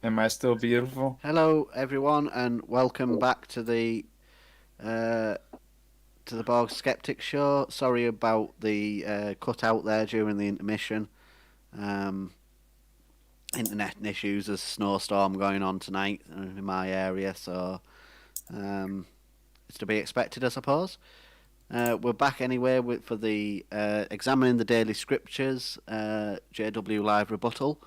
Am I still beautiful? Hello, everyone, and welcome back uh, to the Borg Skeptic Show. Sorry about the cut out there during the intermission. Um, Internet issues. There's a snowstorm going on tonight in my area, so um, it's to be expected, I suppose. We're back anyway for the examining the daily scriptures JW Live rebuttal.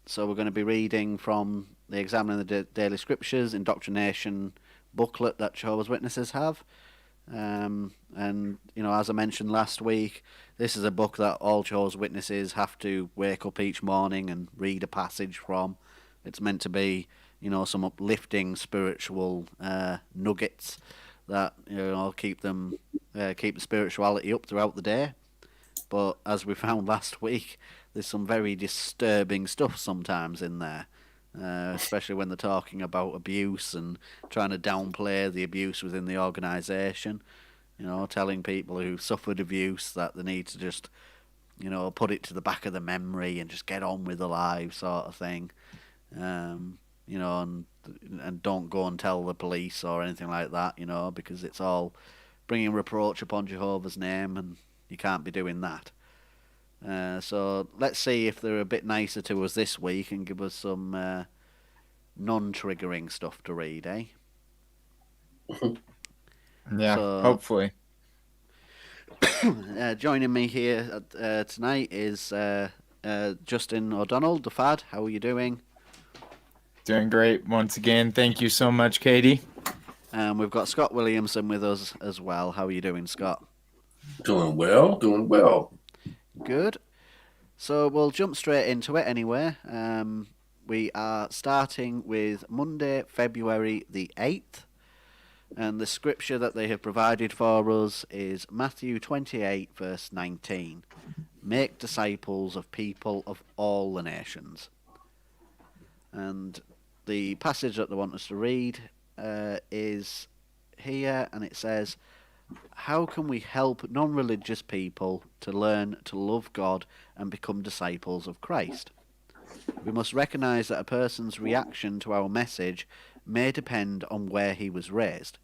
So we're going to be reading from the Examining the Daily Scriptures Indoctrination booklet that Jehovah's Witnesses have. And, as I mentioned last week, this is a book that all Jehovah's Witnesses have to wake up each morning and read a passage from. It's meant to be, some uplifting spiritual nuggets that, keep the spirituality up throughout the day. But as we found last week, there's some very disturbing stuff sometimes in there, especially when they're talking about abuse and trying to downplay the abuse within the organisation. Telling people who suffered abuse that they need to just, put it to the back of the memory and just get on with their lives, sort of thing. And don't go and tell the police or anything like that, because it's all bringing reproach upon Jehovah's name, and you can't be doing that. So let's see if they're a bit nicer to us this week and give us some non-triggering stuff to read, eh? Yeah, So hopefully. joining me here tonight is Justin O'Donnell, the Fad. How are you doing? Doing great once again. Thank you so much, Katie. And we've got Scott Williamson with us as well. How are you doing, Scott? Doing well, doing well. Good. So we'll jump straight into it anyway. We are starting with Monday, February the 8th. And the scripture that they have provided for us is Matthew 28, verse 19. Make disciples of people of all the nations. And the passage that they want us to read is here, and it says, how can we help non-religious people to learn to love God and become disciples of Christ? We must recognise that a person's reaction to our message may depend on where he was raised.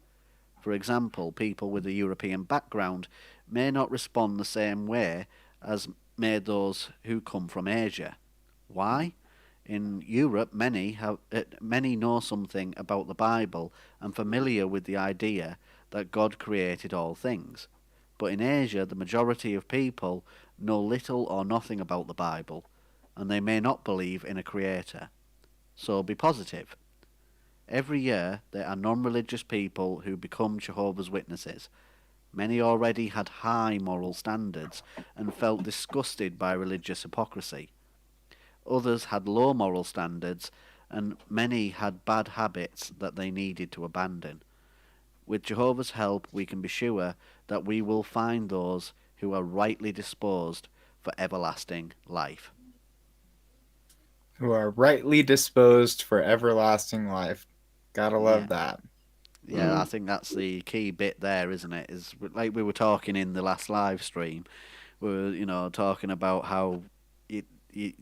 For example, people with a European background may not respond the same way as may those who come from Asia. Why? In Europe, many know something about the Bible and familiar with the idea that God created all things. But in Asia, the majority of people know little or nothing about the Bible, and they may not believe in a creator. So be positive. Every year, there are non-religious people who become Jehovah's Witnesses. Many already had high moral standards and felt disgusted by religious hypocrisy. Others had low moral standards, and many had bad habits that they needed to abandon. With Jehovah's help, we can be sure that we will find those who are rightly disposed for everlasting life. Who are rightly disposed for everlasting life. Gotta Yeah, love that. I think that's the key bit there, isn't it? Is like we were talking in the last live stream, we were talking about how it,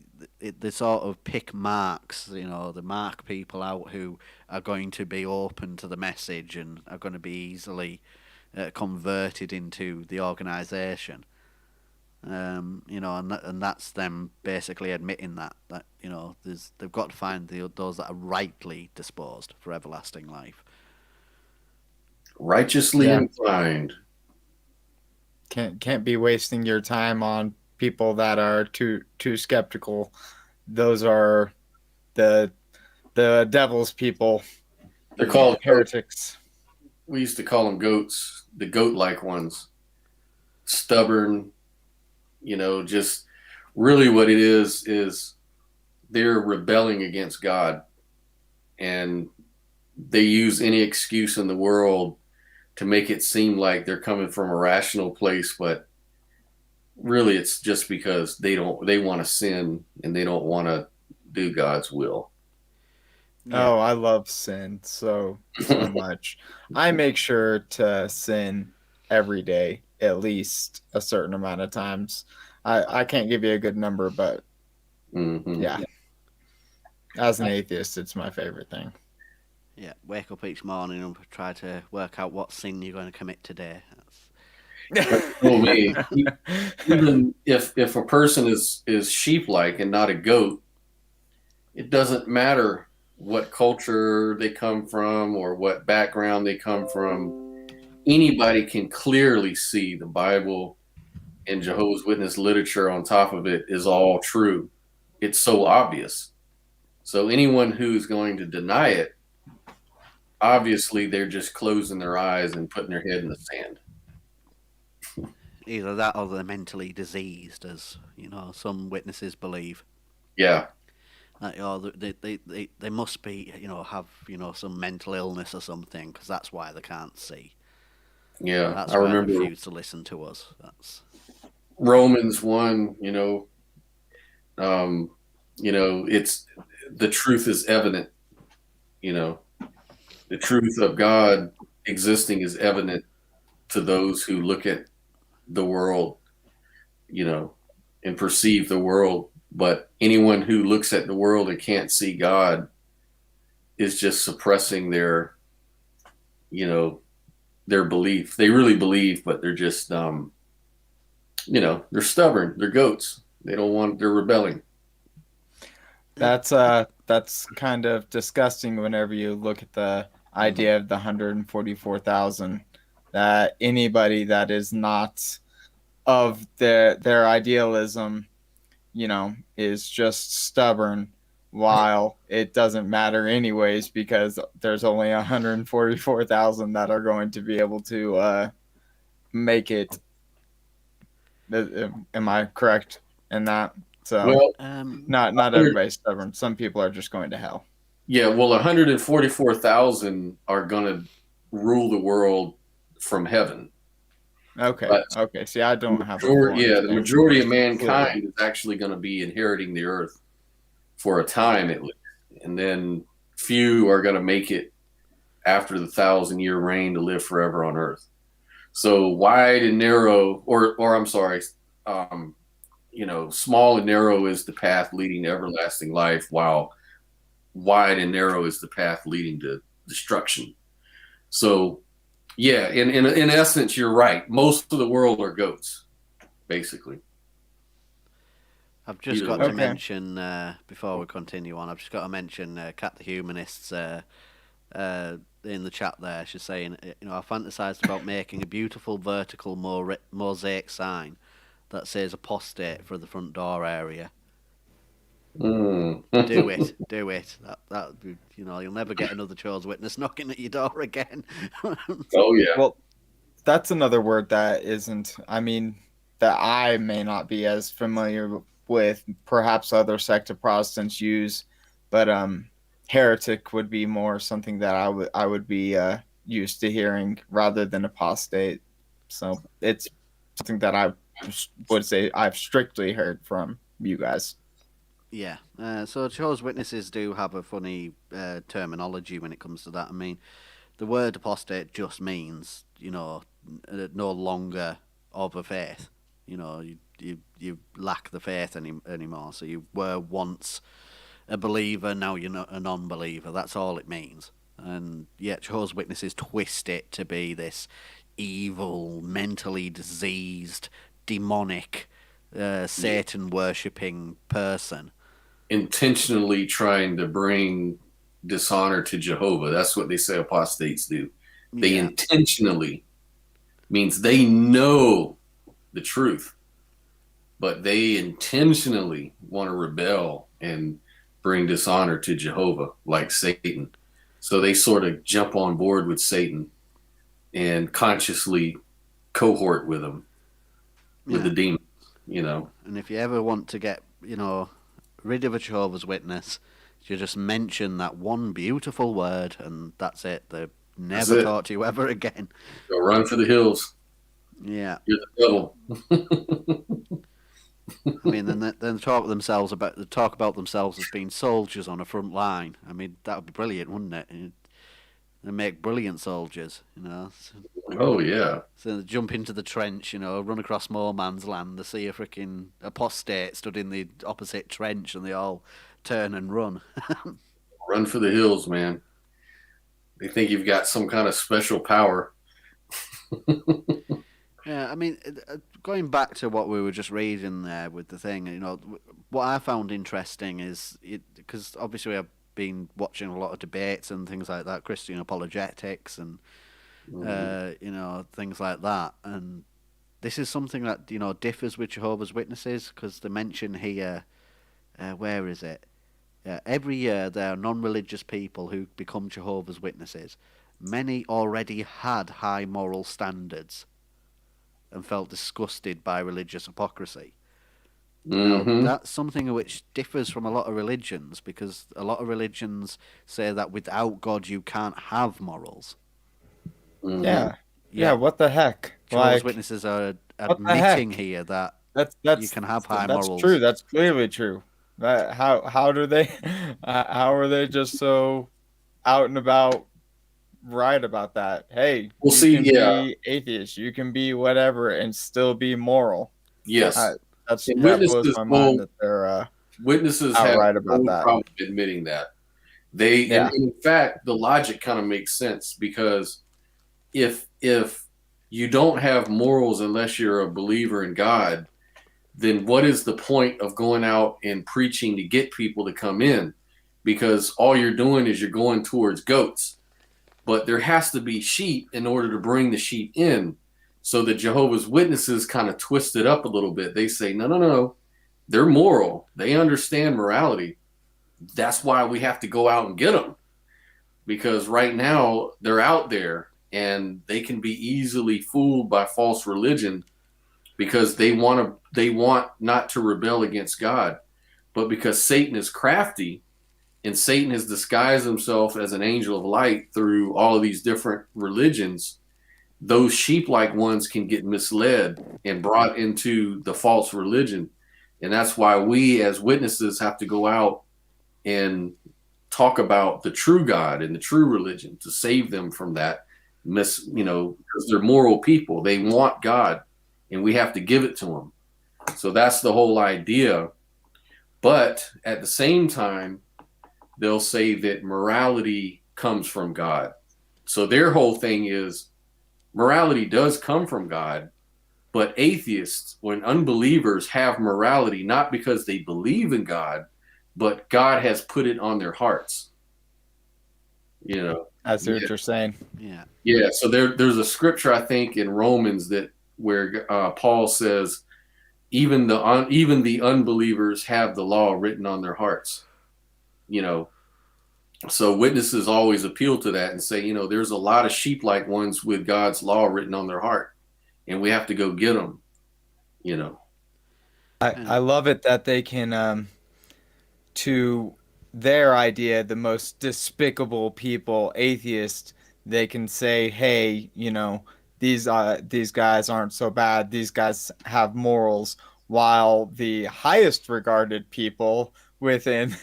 they sort of pick marks, they mark people out who are going to be open to the message and are going to be easily converted into the organisation. And that's them basically admitting that they've got to find those that are rightly disposed for everlasting life. Righteously Yeah. inclined. Can't be wasting your time on people that are too skeptical. Those are the devil's people, They're Yeah, called goats. heretics. We used to call them goats, the goat-like ones. Stubborn, just really what it is they're rebelling against God, and they use any excuse in the world to make it seem like they're coming from a rational place, but really it's just because they want to sin and they don't want to do God's will. yeah, Oh, I love sin so much. I make sure to sin every day, at least a certain amount of times. I can't give you a good number, but hmm yeah. As an atheist, it's my favorite thing. Yeah, wake up each morning and try to work out what sin you're going to commit today. Oh me, even if a person is sheep-like and not a goat, it doesn't matter what culture they come from or what background they come from. Anybody can clearly see the Bible and Jehovah's Witness literature on top of it is all true. It's so obvious. So anyone who's going to deny it, obviously they're just closing their eyes and putting their head in the sand. Either that or they're mentally diseased, as some witnesses believe. Yeah. They must be, have some mental illness or something, because that's why they can't see. Yeah, That's I why remember they refuse to listen to us. That's Romans 1, it's the truth is evident, the truth of God existing is evident to those who look at the world, and perceive the world. But anyone who looks at the world and can't see God is just suppressing their belief. They really believe, but they're just, they're stubborn. They're goats. They're rebelling. That's kind of disgusting whenever you look at the idea of the 144,000, that anybody that is not of their idealism, is just stubborn, while it doesn't matter anyways, because there's only 144,000 that are going to be able to make it. Am I correct in that? So Well, not everybody's stubborn. Some people are just going to hell. yeah, well, 144,000 are going to rule the world from heaven. Okay. But Okay. See, I don't have the majority of mankind is actually going to be inheriting the earth for a time at least, and then few are going to make it after the 1,000-year reign to live forever on earth. So wide and narrow, or I'm sorry, small and narrow is the path leading to everlasting life, while wide and narrow is the path leading to destruction. So, yeah, in essence, you're right. Most of the world are goats, basically. I've just got to mention, before we continue on, I've just got to mention Kat the Humanist's in the chat there. She's saying, I fantasized about making a beautiful vertical mosaic sign that says apostate for the front door area. Do it. That you'll never get another Jehovah's Witness knocking at your door again. Oh yeah. Well, that's another word that isn't. I mean, that I may not be as familiar with. Perhaps other sect of Protestants use, but heretic would be more something that I would be used to hearing rather than apostate. So it's something that I would say I've strictly heard from you guys. Yeah. So Jehovah's Witnesses do have a funny terminology when it comes to that. I mean, the word apostate just means, no longer of a faith. You lack the faith anymore. So you were once a believer, now you're not a non-believer. That's all it means. And yet Jehovah's Witnesses twist it to be this evil, mentally diseased, demonic, Satan-worshipping person. Intentionally trying to bring dishonor to Jehovah. That's what they say apostates do. They intentionally, means they know the truth, but they intentionally want to rebel and bring dishonor to Jehovah, like Satan. So they sort of jump on board with Satan and consciously cohort with him, with the demons, And if you ever want to get, rid of a Jehovah's Witness, you just mention that one beautiful word, and that's it. They never talk to you ever again. Go run for the hills. Yeah, you're the devil. I mean, then they talk about themselves as being soldiers on a front line. I mean, that would be brilliant, wouldn't it? They make brilliant soldiers, Oh yeah. So they jump into the trench, run across more man's land. They see a freaking apostate stood in the opposite trench, and they all turn and run. Run for the hills, man. They think you've got some kind of special power. Yeah, I mean, going back to what we were just reading there with the thing, what I found interesting is because obviously I've been watching a lot of debates and things like that, Christian apologetics and things like that, and this is something that differs with Jehovah's Witnesses because they mention here, where is it? Every year there are non-religious people who become Jehovah's Witnesses. Many already had high moral standards and felt disgusted by religious hypocrisy. Now, that's something which differs from a lot of religions because a lot of religions say that without God you can't have morals. Yeah. What the heck? Jehovah's Witnesses are admitting here that you can have high morals. That's true. That's clearly true. How do they? How are they just so out and about right about that? Hey, We'll you see. Can be atheist. You can be whatever and still be moral. Yes, that blows my mind that they're witnesses have right about no that. problem admitting that. And in fact, the logic kind of makes sense because if you don't have morals unless you're a believer in God, then what is the point of going out and preaching to get people to come in? Because all you're doing is you're going towards goats. But there has to be sheep in order to bring the sheep in. So the Jehovah's Witnesses kind of twist it up a little bit. They say, no. They're moral. They understand morality. That's why we have to go out and get them. Because right now they're out there and they can be easily fooled by false religion because they want not to rebel against God. But because Satan is crafty and Satan has disguised himself as an angel of light through all of these different religions, those sheep-like ones can get misled and brought into the false religion. And that's why we as witnesses have to go out and talk about the true God and the true religion to save them from that because they're moral people. They want God and we have to give it to them. So that's the whole idea. But at the same time, they'll say that morality comes from God. So their whole thing is morality does come from God, but atheists, when unbelievers have morality, not because they believe in God, but God has put it on their hearts. I see what you're saying. Yeah. So there's a scripture, I think, in Romans where Paul says, even the unbelievers have the law written on their hearts. So witnesses always appeal to that and say, there's a lot of sheep-like ones with God's law written on their heart, and we have to go get them. I love it that they can, to their idea, the most despicable people, atheists, they can say, hey, these guys aren't so bad. These guys have morals, while the highest regarded people within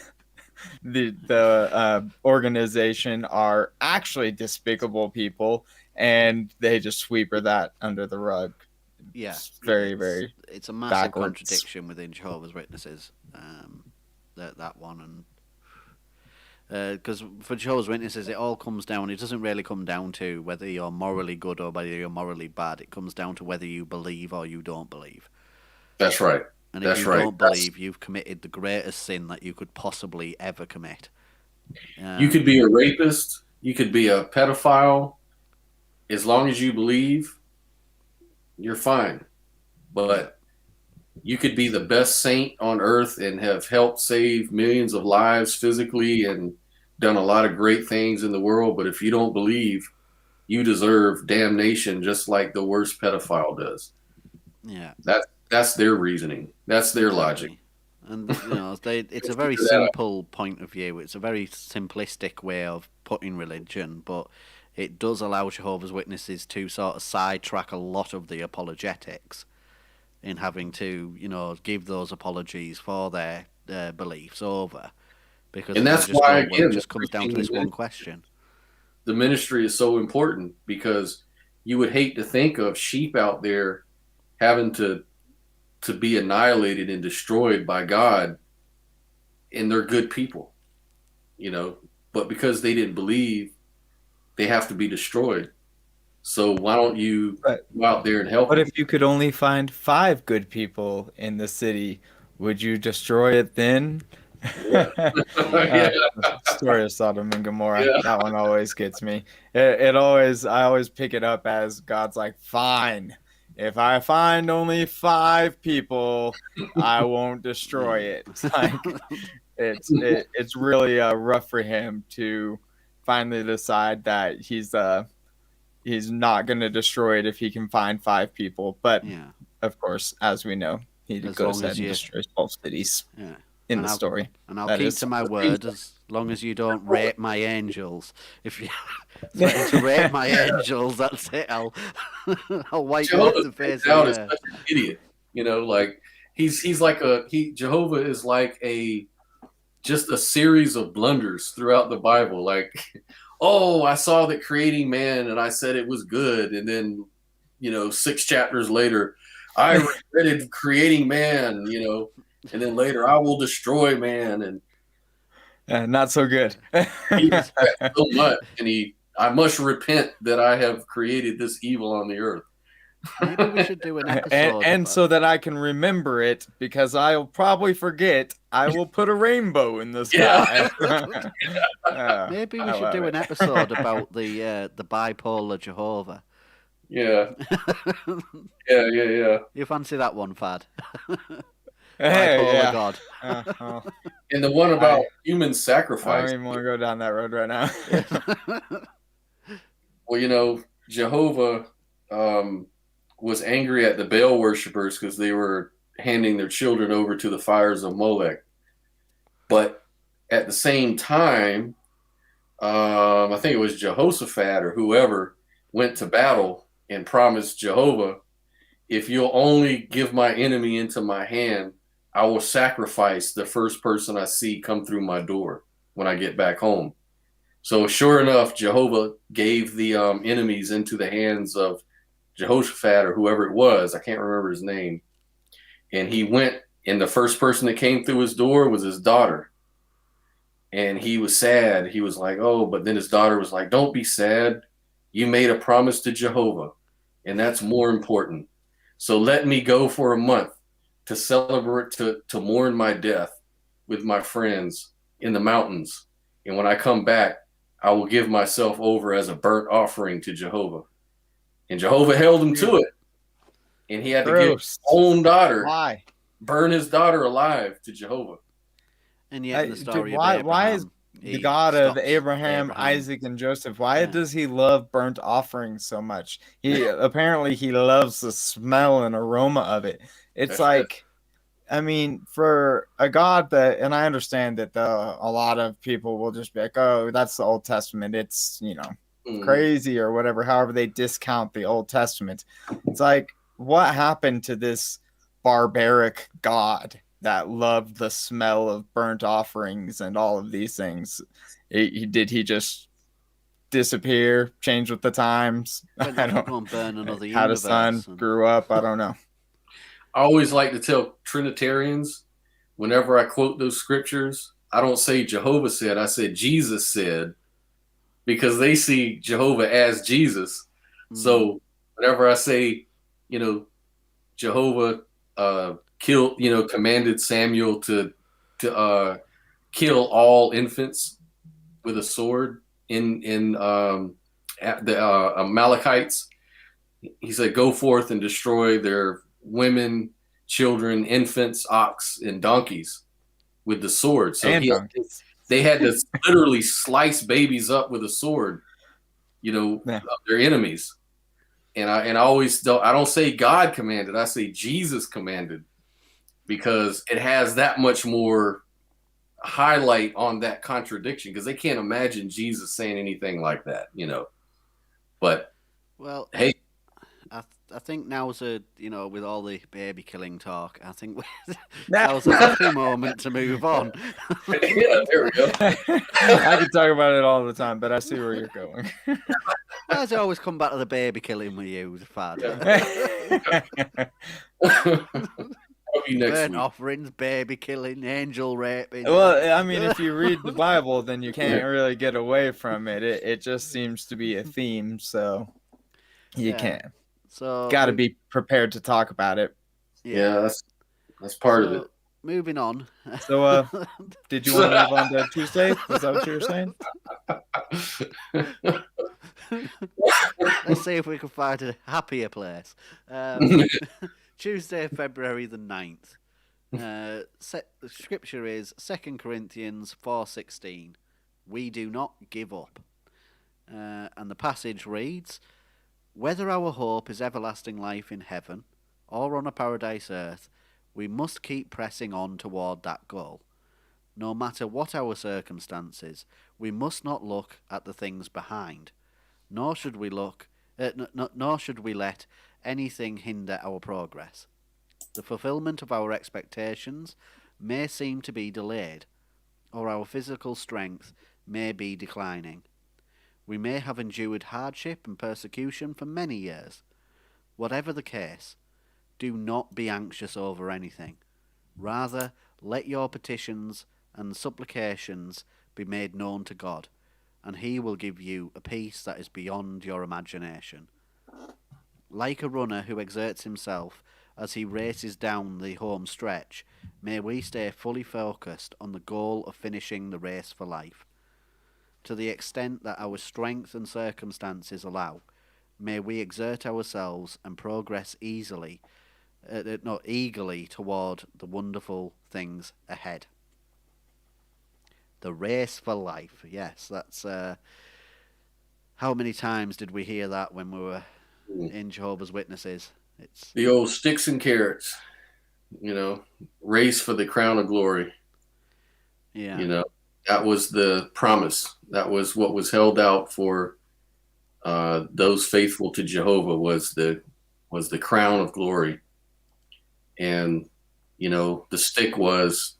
the organization are actually despicable people, and they just sweep that under the rug. Yeah, very it's a massive backwards contradiction within Jehovah's Witnesses. That one, and because for Jehovah's Witnesses, it all comes down. It doesn't really come down to whether you're morally good or whether you're morally bad. It comes down to whether you believe or you don't believe. That's right. And if you don't believe, you've committed the greatest sin that you could possibly ever commit. You could be a rapist. You could be a pedophile. As long as you believe, you're fine. But you could be the best saint on earth and have helped save millions of lives physically and done a lot of great things in the world. But if you don't believe, you deserve damnation just like the worst pedophile does. Yeah. That's their reasoning. That's their logic. And it's a very simple point of view. It's a very simplistic way of putting religion, but it does allow Jehovah's Witnesses to sort of sidetrack a lot of the apologetics in having to, give those apologies for their beliefs over. And that's why, again, it just comes down to this one question. The ministry is so important because you would hate to think of sheep out there having to be annihilated and destroyed by God and they're good people, but because they didn't believe, they have to be destroyed. So why don't you But go out there and help what them? if you could only find 5 good people in the city? Would you destroy it then? Yeah. Yeah. The story of Sodom and Gomorrah. Yeah. That one always gets me. I always pick it up as God's like, fine. If I find only 5 people, I won't destroy Yeah. it. Like it's really rough for him to finally decide that he's not going to destroy it if he can find 5 people. But Yeah. of course, as we know, he As goes long ahead as and you, destroys both cities yeah. in And the I'll story. and I'll That keep is to my word as long as you don't rape my angels. If you threaten to rape my angels, that's it. I'll wipe you off Jehovah the stands face of out the as earth. such an idiot. Like he's like Jehovah is like a just a series of blunders throughout the Bible. Like, oh, I saw that creating man and I said it was good, and then 6 chapters later, I regretted creating man. And then later I will destroy man, and Not so good. he regrets so much, and I must repent that I have created this evil on the earth. Maybe we should do an and, episode and about. so that I can remember it because I'll probably forget, I will put a rainbow in the Yeah. sky. Maybe we I should love do an it. episode about the bipolar Jehovah. Yeah, yeah. You fancy that one, Fad? Hey, Bipolar yeah. God. Oh, And the one about I, human I don't sacrifice. even want to go down that road right now. Well, Jehovah was angry at the Baal worshippers because they were handing their children over to the fires of Molech. But at the same time, I think it was Jehoshaphat or whoever went to battle and promised Jehovah, if you'll only give my enemy into my hand, I will sacrifice the first person I see come through my door when I get back home. So sure enough, Jehovah gave the enemies into the hands of Jehoshaphat or whoever it was. I can't remember his name. And he went, and the first person that came through his door was his daughter. And he was sad. He was like, oh, but then his daughter was like, don't be sad. You made a promise to Jehovah, and that's more important. So let me go for a month to celebrate, to mourn my death with my friends in the mountains. And when I come back, I will give myself over as a burnt offering to Jehovah. And Jehovah held him to it. And he had to give his own daughter, Why? burn his daughter alive to Jehovah. And yet in the story of why Abraham, is the he God of stops Abraham, Isaac, and Joseph, why does he love burnt offerings so much? Apparently he loves the smell and aroma of it. It's That's like, I mean, for a God that, and I understand that a lot of people will just be like, oh, that's the Old Testament. It's, crazy or whatever, however they discount the Old Testament. It's like, what happened to this barbaric God that loved the smell of burnt offerings and all of these things? Did he just disappear, change with the times? I don't go and burn another had a son, grew up. I don't know. I always like to tell Trinitarians, whenever I quote those scriptures, I don't say Jehovah said, I said Jesus said, because they see Jehovah as Jesus. So whenever I say, Jehovah commanded Samuel to kill all infants with a sword in the Amalekites, he said, go forth and destroy their women, children, infants, ox, and donkeys with the sword. So they had to literally slice babies up with a sword, of their enemies. And I don't say God commanded, I say Jesus commanded, because it has that much more highlight on that contradiction, because they can't imagine Jesus saying anything like that, But hey, I think now's with all the baby killing talk, I think now's a happy moment to move on. Yeah, there we go. I could talk about it all the time, but I see where you're going. Why does it always come back to the baby killing with you, Fad? Yeah. Love you next burnt week. offerings, baby killing, angel raping. Well, I mean, if you read the Bible, then you can't really get away from it. It just seems to be a theme, so you Yeah. can't. So Got to be prepared to talk about it. yeah. Yeah, that's part of it. So moving on. So, did you want to move on to Tuesday? Is that what you were saying? Let's see if we can find a happier place. Um, Tuesday, February the 9th. The scripture is 2 Corinthians 4:16. We do not give up. And the passage reads, whether our hope is everlasting life in heaven or on a paradise earth, we must keep pressing on toward that goal. No matter what our circumstances, we must not look at the things behind, nor should we nor should we let anything hinder our progress. The fulfillment of our expectations may seem to be delayed, or our physical strength may be declining. We may have endured hardship and persecution for many years. Whatever the case, do not be anxious over anything. Rather, let your petitions and supplications be made known to God, and He will give you a peace that is beyond your imagination. Like a runner who exerts himself as he races down the home stretch, may we stay fully focused on the goal of finishing the race for life. To the extent that our strength and circumstances allow, may we exert ourselves and progress eagerly toward the wonderful things ahead. The race for life. Yes, that's... how many times did we hear that when we were in Jehovah's Witnesses? It's The old sticks and carrots, race for the crown of glory. Yeah. That was the promise. That was what was held out for those faithful to Jehovah was the crown of glory. And, the stick was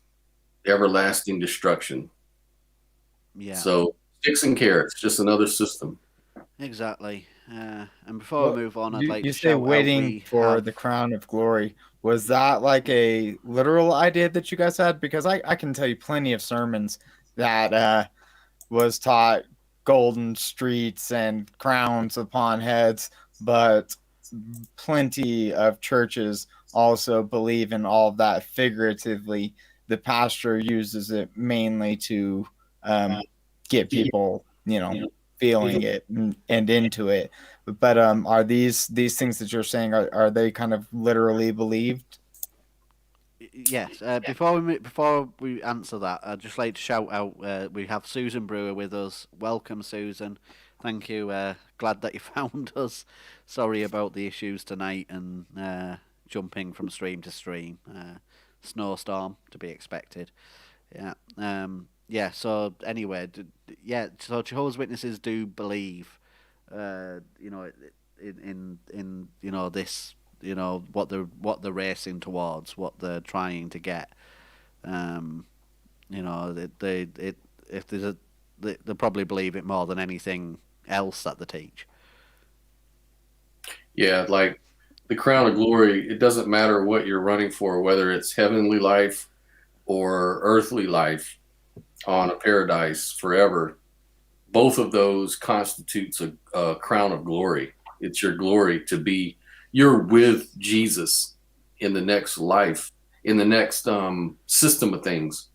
everlasting destruction. Yeah. So sticks and carrots, just another system. Exactly. And before we move on, I'd like you to say shout waiting out we for have... the crown of glory. Was that like a literal idea that you guys had? Because I can tell you plenty of sermons that was taught golden streets and crowns upon heads, but plenty of churches also believe in all of that figuratively. The pastor uses it mainly to get people, feeling it and into it. But are these things that you're saying are they kind of literally believed? Yes. Before we answer that, I'd just like to shout out. We have Susan Brewer with us. Welcome, Susan. Thank you. Glad that you found us. Sorry about the issues tonight and jumping from stream to stream. Snowstorm to be expected. Yeah. Yeah. So anyway, So Jehovah's Witnesses do believe, in this. What they're racing towards, what they're trying to get. They probably believe it more than anything else that they teach. Yeah, like the crown of glory, it doesn't matter what you're running for, whether it's heavenly life or earthly life on a paradise forever. Both of those constitutes a crown of glory. It's your glory to be, you're with Jesus in the next life, in the next system of things,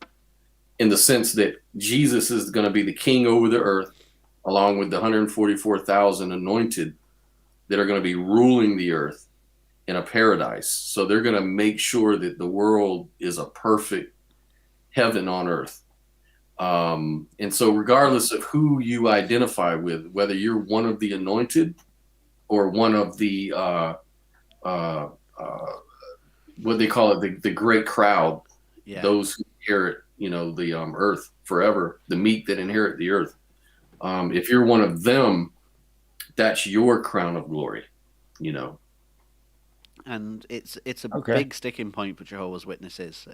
in the sense that Jesus is going to be the king over the earth, along with the 144,000 anointed that are going to be ruling the earth in a paradise. So they're going to make sure that the world is a perfect heaven on earth. And so regardless of who you identify with, whether you're one of the anointed or one of the what they call it, the great crowd, those who inherit, the earth forever, the meek that inherit the earth. If you're one of them, that's your crown of glory, And it's a big sticking point for Jehovah's Witnesses.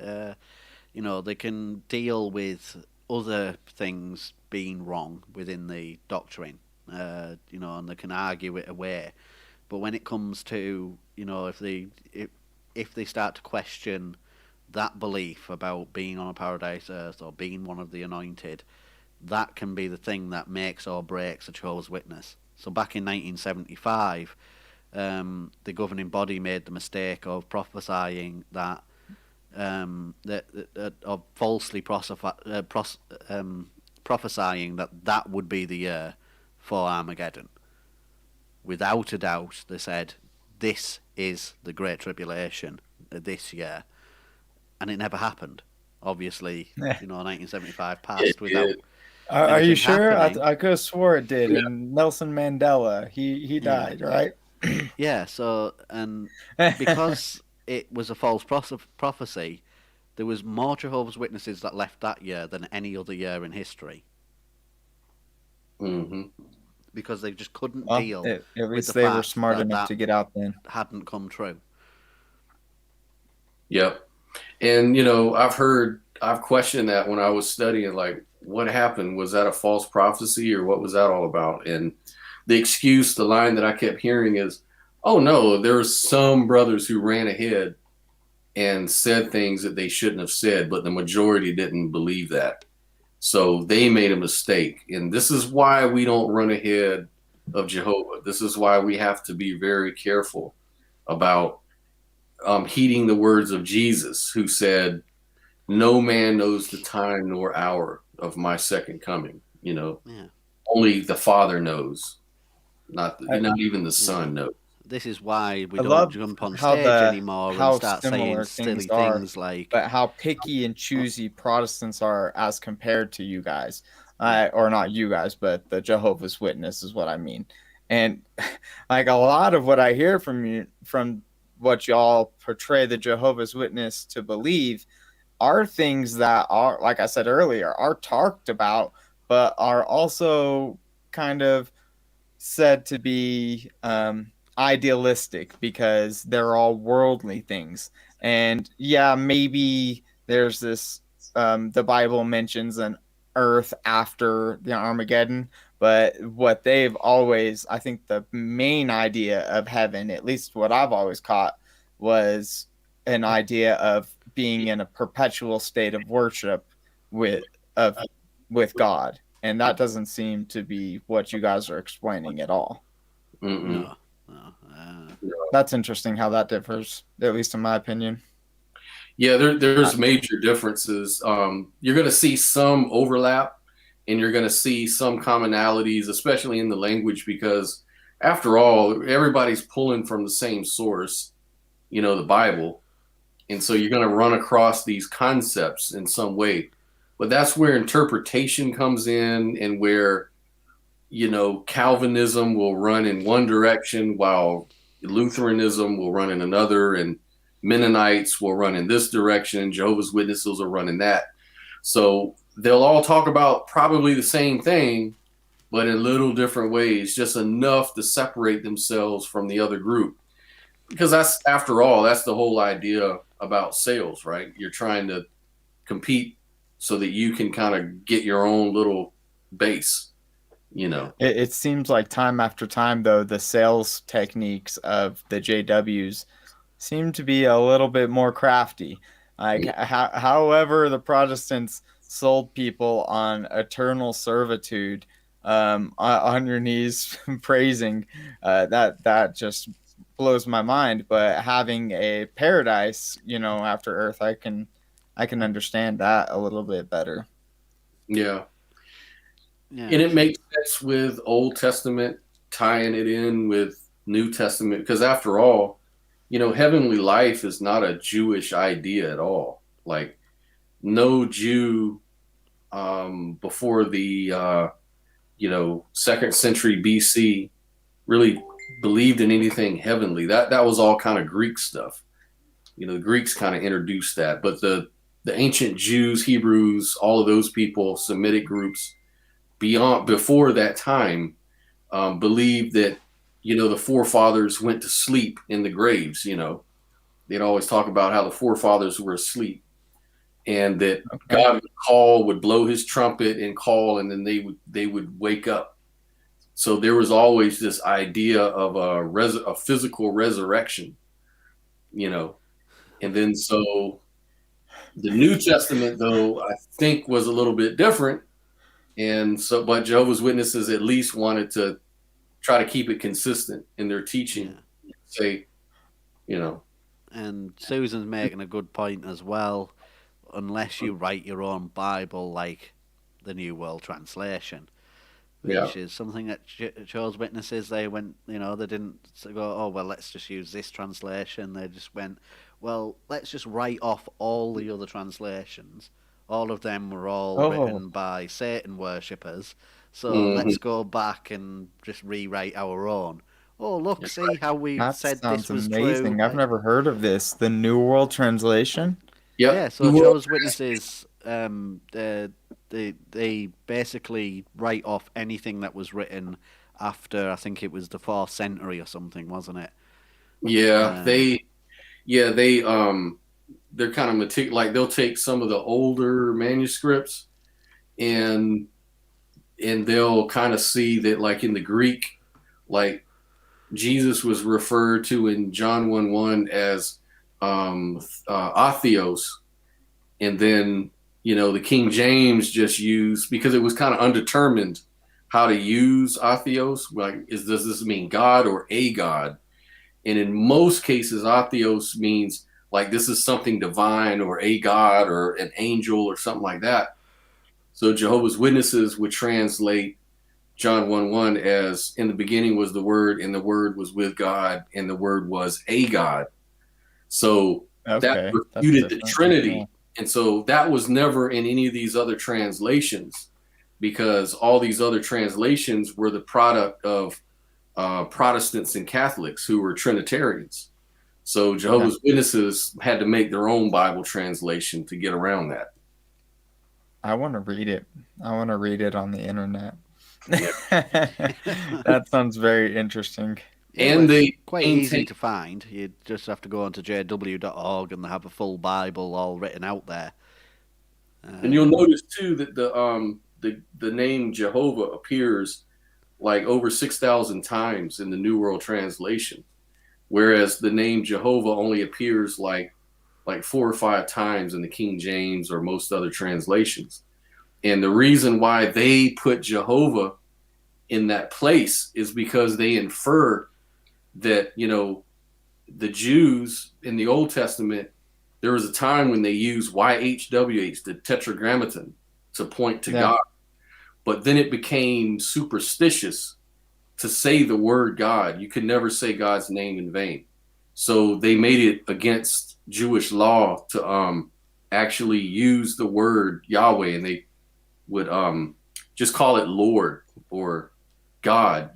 They can deal with other things being wrong within the doctrine, and they can argue it away. But when it comes to, if they start to question that belief about being on a paradise earth or being one of the anointed, that can be the thing that makes or breaks a Jehovah's Witness. So back in 1975, the governing body made the mistake of prophesying that, of falsely prophesying that would be the year for Armageddon. Without a doubt, they said, this is the Great Tribulation this year. And it never happened. Obviously, 1975 passed without Are you anything sure? happening. I could have swore it did. And Nelson Mandela, he died, right? Yeah, so, and because it was a false prophecy, there was more Jehovah's Witnesses that left that year than any other year in history. Mm-hmm. Because they just couldn't Well, deal at with least the they were fact smart that enough to get out then. hadn't come true. Yep. And, I've questioned that when I was studying, like, what happened? Was that a false prophecy or what was that all about? And the line that I kept hearing is, oh no, there's some brothers who ran ahead and said things that they shouldn't have said, but the majority didn't believe that. So they made a mistake. And this is why we don't run ahead of Jehovah. This is why we have to be very careful about heeding the words of Jesus, who said, no man knows the time nor hour of my second coming. Only the Father knows, not even the Son knows. This is why we I don't love jump on how stage anymore and start saying similar silly things are, things like, but how picky and choosy Protestants are as compared to you guys, or not you guys, but the Jehovah's Witness is what I mean. And like a lot of what I hear from you, from what y'all portray the Jehovah's Witness to believe, are things that are, like I said earlier, are talked about, but are also kind of said to be idealistic because they're all worldly things. And yeah, maybe there's this, the Bible mentions an earth after the Armageddon, but what they've always, I think the main idea of heaven, at least what I've always caught, was an idea of being in a perpetual state of worship with God. And that doesn't seem to be what you guys are explaining at all. no. That's interesting how that differs, at least in my opinion. Yeah, there's major differences. You're going to see some overlap and you're going to see some commonalities, especially in the language, because after all, everybody's pulling from the same source, the Bible. And so you're going to run across these concepts in some way. But that's where interpretation comes in, and where, Calvinism will run in one direction while Lutheranism will run in another, and Mennonites will run in this direction, and Jehovah's Witnesses will run in that. So they'll all talk about probably the same thing, but in little different ways, just enough to separate themselves from the other group. Because after all, that's the whole idea about sales, right? You're trying to compete so that you can kind of get your own little base, It seems like time after time, though, the sales techniques of the JWs seem to be a little bit more crafty. Like, however, the Protestants sold people on eternal servitude, on your knees praising, that just blows my mind. But having a paradise, after Earth, I can understand that a little bit better. Yeah. And it makes sense with Old Testament tying it in with New Testament, because after all, heavenly life is not a Jewish idea at all. Like, no Jew before the 2nd century BC really believed in anything heavenly. That was all kind of Greek stuff. The Greeks kind of introduced that, but the ancient Jews, Hebrews, all of those people, Semitic groups before that time, believed that the forefathers went to sleep in the graves. They'd always talk about how the forefathers were asleep, and that God would blow his trumpet and call, and then they would wake up. So there was always this idea of a physical resurrection, And then so the New Testament, though, I think was a little bit different. And so, but Jehovah's Witnesses at least wanted to try to keep it consistent in their teaching. Yeah. Say, you know, And Susan's making a good point as well. Unless you write your own Bible, like the New World Translation, yeah, which is something that Jehovah's Witnesses, they went, they didn't go, oh, well, let's just use this translation. They just went, well, let's just write off all the other translations. All of them were all Oh, written by Satan worshippers. So hmm, let's go back and just rewrite our own. Oh, look, that's see right. how we that said this sounds was true. amazing. I've Like, never heard of this. The New World Translation? yeah, Yep. so Jehovah's Witnesses, they basically write off anything that was written after, I think it was the 4th century or something, wasn't it? Yeah, Um, they they're kind of like they'll take some of the older manuscripts and they'll kind of see that like in the Greek, like Jesus was referred to in John 1:1 as Atheos, and then the King James just used because it was kind of undetermined how to use Atheos. Like, does this mean God or a God? And in most cases, Atheos means like this is something divine or a God or an angel or something like that. So Jehovah's Witnesses would translate John 1:1 as in the beginning was the Word, and the Word was with God, and the Word was a God. So that Okay, that's refuted the different. Yeah. Trinity. And so that was never in any of these other translations because all these other translations were the product of Protestants and Catholics who were Trinitarians. So Yeah. Jehovah's Witnesses had to make their own Bible translation to get around that. I want to read it. I want to read it on the internet. Yeah. That sounds very interesting. yeah, well, And it's they quite easy maintain, to find. You just have to go onto jw.org and they have a full Bible all written out there. and you'll Um, notice too that the name Jehovah appears like over 6,000 times in the New World Translation, whereas the name Jehovah only appears like 4 or 5 times in the King James or most other translations. And the reason why they put Jehovah in that place is because they infer that, the Jews in the Old Testament, there was a time when they used YHWH, the tetragrammaton, to point to Yeah. God. But then it became superstitious to say the word God. You could never say God's name in vain. So they made it against Jewish law to actually use the word Yahweh, and they would just call it Lord or God.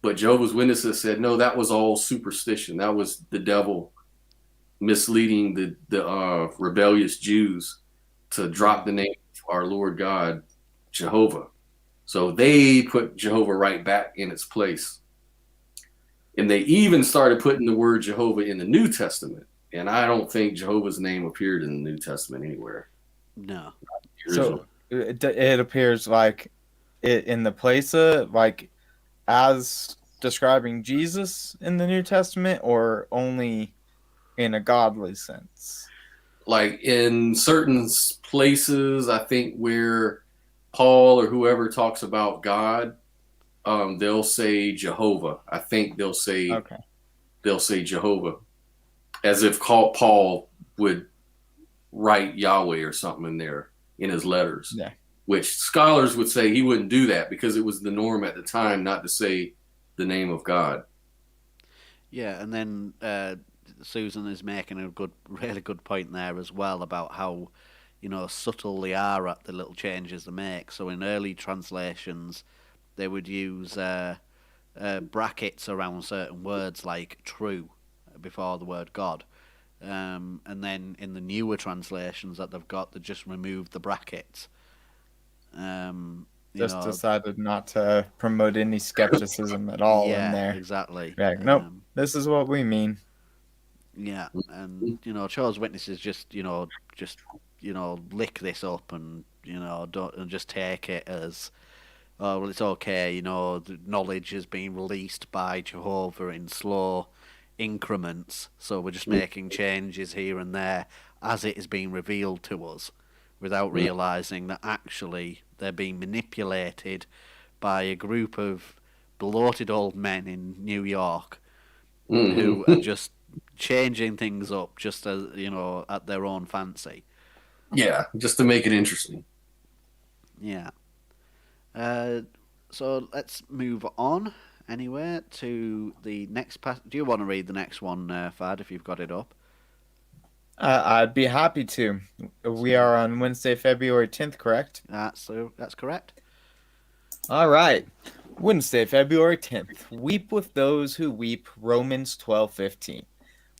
But Jehovah's Witnesses said, no, that was all superstition. That was the devil misleading the rebellious Jews to drop the name of our Lord God, Jehovah. So they put Jehovah right back in its place. And they even started putting the word Jehovah in the New Testament. And I don't think Jehovah's name appeared in the New Testament anywhere. no. The original. So it appears like it in the place of like as describing Jesus in the New Testament, or only in a godly sense. Like in certain places, I think where Paul or whoever talks about God, they'll say Jehovah. I think Okay. they'll say Jehovah, as if Paul would write Yahweh or something in there in his letters. Yeah. Which scholars would say he wouldn't do that because it was the norm at the time not to say the name of God. Yeah, and then Susan is making a really good point there as well about how, subtle they are at the little changes they make. So in early translations, they would use brackets around certain words like true before the word God. And then in the newer translations that they've got, they just removed the brackets. Um, you Just know, decided not to promote any skepticism at all in yeah, there. exactly. Like, nope, this is what we mean. Yeah, and Charles Witnesses just lick this up and don't and just take it as, oh well, it's okay. The knowledge is being released by Jehovah in slow, increments. So we're just making changes here and there as it is being revealed to us, without realizing that actually they're being manipulated by a group of bloated old men in New York who are just changing things up just as, at their own fancy. Yeah, just to make it interesting. Yeah. So let's move on anyway to the next Do you want to read the next one, Fad, if you've got it up? I'd be happy to. We are on Wednesday, February 10th, correct? That's correct. All right. Wednesday, February 10th. Weep with those who weep, Romans 12:15.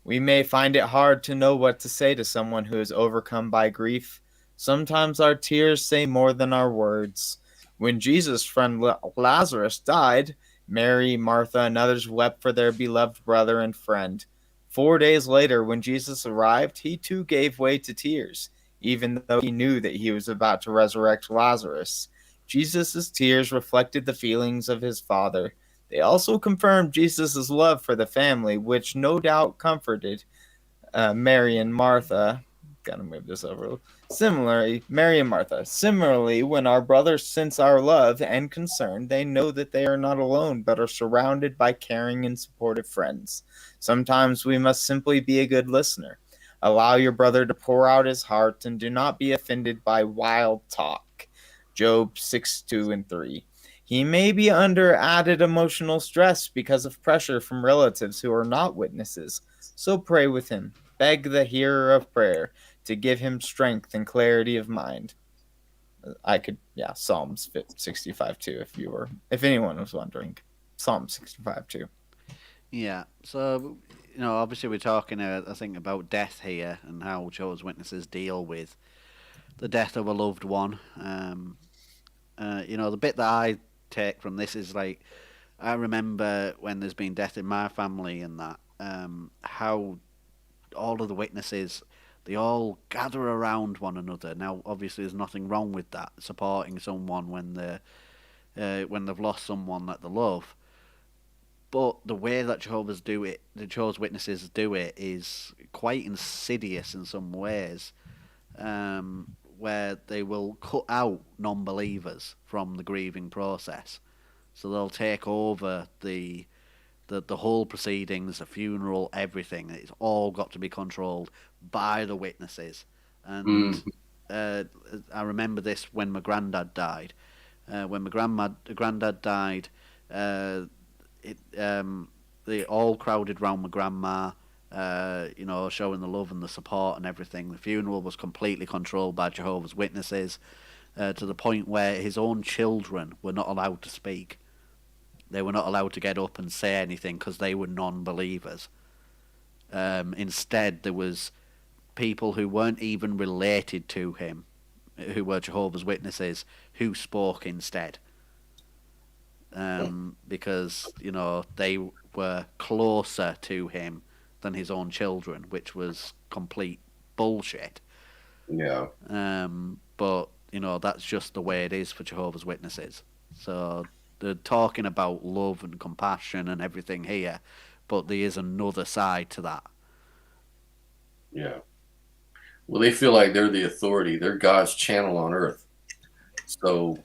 We may find it hard to know what to say to someone who is overcome by grief. Sometimes our tears say more than our words. When Jesus' friend Lazarus died, Mary, Martha, and others wept for their beloved brother and friend. 4 days later, when Jesus arrived, he too gave way to tears, even though he knew that he was about to resurrect Lazarus. Jesus' tears reflected the feelings of his Father. They also confirmed Jesus' love for the family, which no doubt comforted Mary and Martha. Gotta move this over. Similarly, Mary and Martha. Similarly, when our brothers sense our love and concern, they know that they are not alone, but are surrounded by caring and supportive friends. Sometimes we must simply be a good listener. Allow your brother to pour out his heart and do not be offended by wild talk. Job 6:2-3. He may be under added emotional stress because of pressure from relatives who are not witnesses. So pray with him. Beg the hearer of prayer to give him strength and clarity of mind. Psalms 65:2 if anyone was wondering. Psalm 65:2. Yeah. So, obviously we're talking, I think, about death here and how Jehovah's Witnesses deal with the death of a loved one. The bit that I take from this is like, I remember when there's been death in my family and that, how all of the witnesses, they all gather around one another. Now, obviously, there's nothing wrong with that, supporting someone when they've lost someone that they love. But the way that the Jehovah's Witnesses do it, is quite insidious in some ways, where they will cut out non-believers from the grieving process. So they'll take over the whole proceedings, the funeral, everything. It's all got to be controlled by the witnesses. And I remember this when my granddad died. When my granddad died, they all crowded round my grandma, showing the love and the support and everything. The funeral was completely controlled by Jehovah's Witnesses, to the point where his own children were not allowed to speak. They were not allowed to get up and say anything because they were non-believers. Instead, there was people who weren't even related to him, who were Jehovah's Witnesses, who spoke instead. Because, they were closer to him than his own children, which was complete bullshit. Yeah. But, that's just the way it is for Jehovah's Witnesses. So they're talking about love and compassion and everything here, but there is another side to that. Yeah. Well, they feel like they're the authority. They're God's channel on earth. So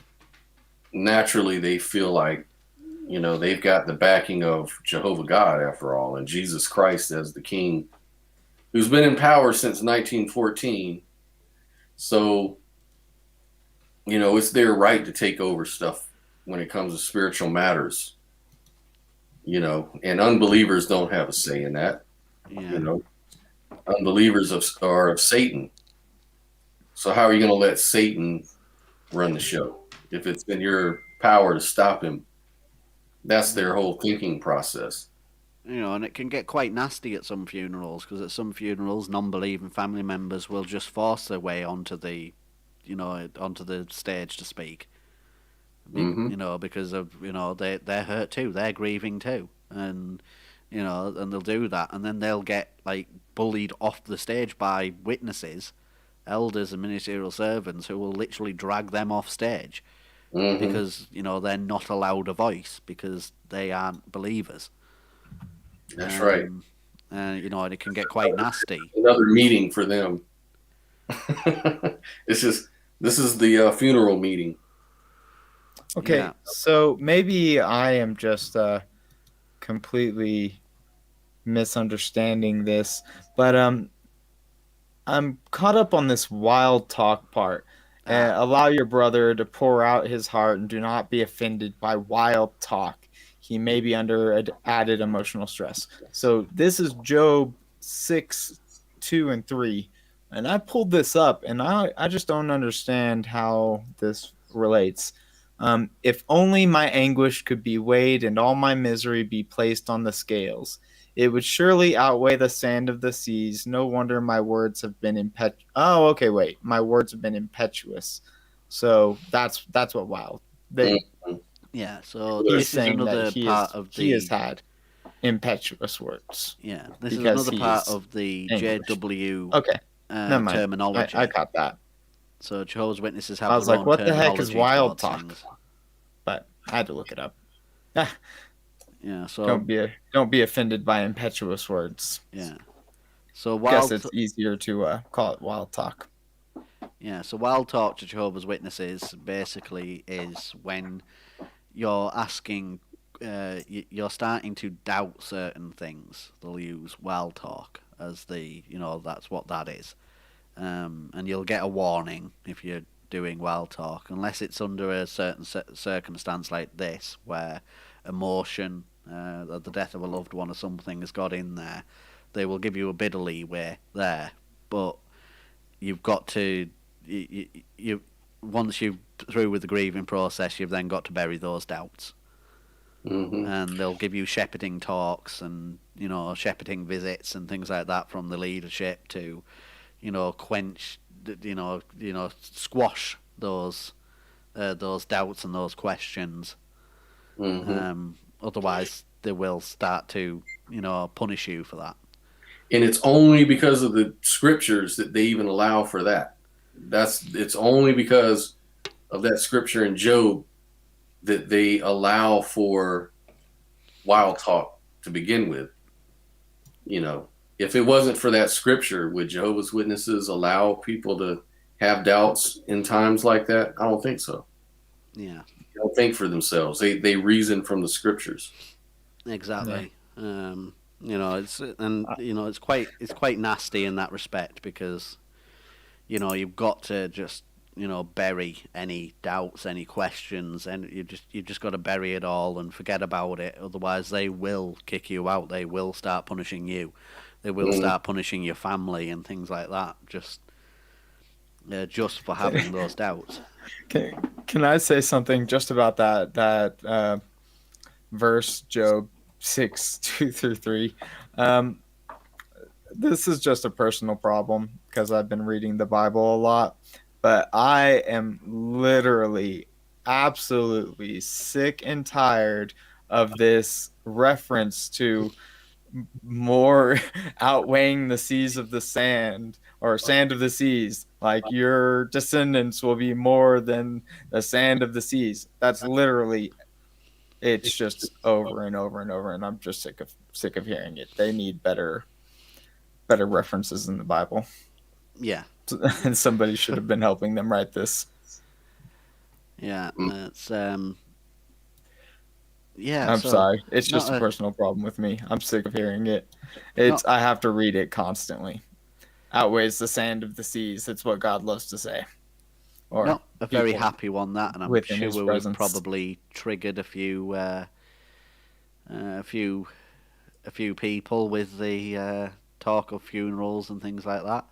naturally, they feel like, they've got the backing of Jehovah God, after all, and Jesus Christ as the King, who's been in power since 1914. So, it's their right to take over stuff when it comes to spiritual matters. And unbelievers don't have a say in that. Yeah. Unbelievers are of Satan. So how are you going to let Satan run the show if it's in your power to stop him? That's their whole thinking process. And it can get quite nasty at some funerals, because at some funerals, non-believing family members will just force their way onto the stage to speak. Because of they're hurt too, they're grieving too, and and they'll do that, and then they'll get like bullied off the stage by witnesses, elders, and ministerial servants who will literally drag them off stage. Because they're not allowed a voice because they aren't believers. That's right. And it can get quite nasty. Another meeting for them. this is the funeral meeting. Okay, Yeah. so maybe I am just completely misunderstanding this, but I'm caught up on this wild talk part. Allow your brother to pour out his heart and do not be offended by wild talk. He may be under added emotional stress. So this is Job 6, 2, and 3. And I pulled this up, and I just don't understand how this relates. If only my anguish could be weighed and all my misery be placed on the scales, it would surely outweigh the sand of the seas. No wonder my words have been my words have been impetuous. So that's what wild. Yeah. So He's this is saying that another part of he has the. had impetuous words. Yeah. This is because another he part is of the English. JW Okay, never mind. terminology. I caught that. So Jehovah's Witnesses have I was their like, own what the heck is terminology wild towards talk? things. But I had to look it up. Yeah. So Don't be offended by impetuous words. yeah. So I guess it's easier to call it wild talk. Yeah, so wild talk to Jehovah's Witnesses basically is when you're asking, you're starting to doubt certain things. They'll use wild talk as that's what that is. And you'll get a warning if you're doing wild talk, unless it's under a certain circumstance like this, where emotion, the death of a loved one or something has got in there. They will give you a bit of leeway there, but you've got to you once you're through with the grieving process, you've then got to bury those doubts. Mm-hmm. And they'll give you shepherding talks and shepherding visits and things like that from the leadership to quench, squash those doubts and those questions. Mm-hmm. Otherwise, they will start to punish you for that. And it's only because of the scriptures that they even allow for that. It's only because of that scripture in Job that they allow for wild talk to begin with. If it wasn't for that scripture, would Jehovah's Witnesses allow people to have doubts in times like that? I don't think so. Yeah. They don't think for themselves. They reason from the scriptures. Exactly. Yeah. It's quite nasty in that respect, because you've got to just bury any doubts, any questions, and you just got to bury it all and forget about it. Otherwise, they will kick you out. They will start punishing you. They will start punishing your family and things like that. Just for having those doubts. Can I say something just about that verse, Job 6, 2 through 3? This is just a personal problem because I've been reading the Bible a lot, but I am literally absolutely sick and tired of this reference to more outweighing the seas of the sand, or sand of the seas. Like, your descendants will be more than the sand of the seas. That's literally, it's just over and over and over, and I'm just sick of hearing it. They need better references in the Bible. Yeah. And somebody should have been helping them write this. Yeah, it's I'm sorry. It's just a personal problem with me. I'm sick of hearing it. I have to read it constantly. Outweighs the sand of the seas. It's what God loves to say. Or not a very happy one, that, and I'm sure we've probably triggered a few people with the talk of funerals and things like that.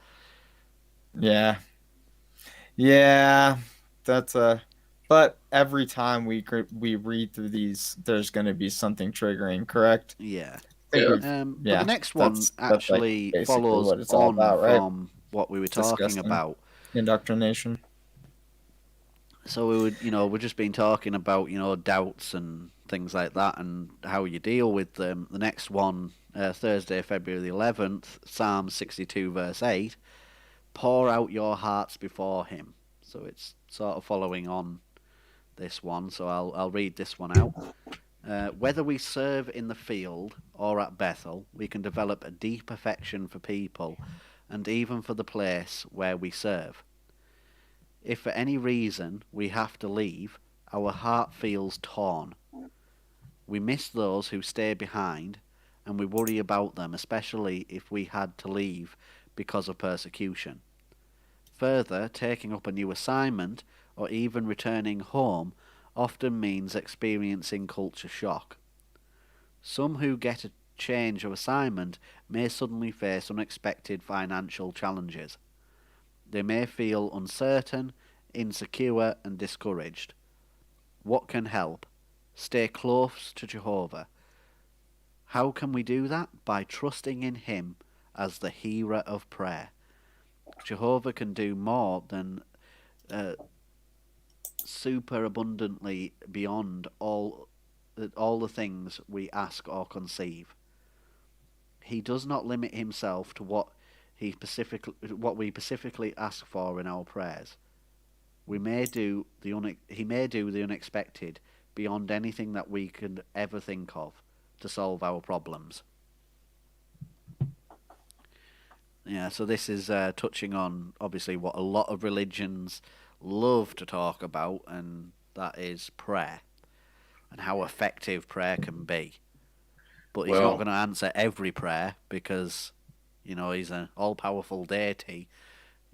Yeah, that's But every time we read through these, there's going to be something triggering, correct? Yeah. But the next one actually follows on about, right? From what we were talking about. Indoctrination. So we've just been talking about, doubts and things like that and how you deal with them. The next one, Thursday, February the 11th, Psalm 62, verse 8, pour out your hearts before him. So it's sort of following on this one. So I'll read this one out. Whether we serve in the field or at Bethel, we can develop a deep affection for people and even for the place where we serve. If for any reason we have to leave, our heart feels torn. We miss those who stay behind, and we worry about them, especially if we had to leave because of persecution. Further, taking up a new assignment or even returning home often means experiencing culture shock. Some who get a change of assignment may suddenly face unexpected financial challenges. They may feel uncertain, insecure, and discouraged. What can help? Stay close to Jehovah. How can we do that? By trusting in Him as the hearer of prayer. Jehovah can do more than super abundantly beyond all the things we ask or conceive. He does not limit himself to what we specifically ask for in our prayers. He may do the unexpected beyond anything that we could ever think of to solve our problems. Yeah, so this is touching on obviously what a lot of religions love to talk about, and that is prayer and how effective prayer can be. But he's not going to answer every prayer because, he's an all-powerful deity.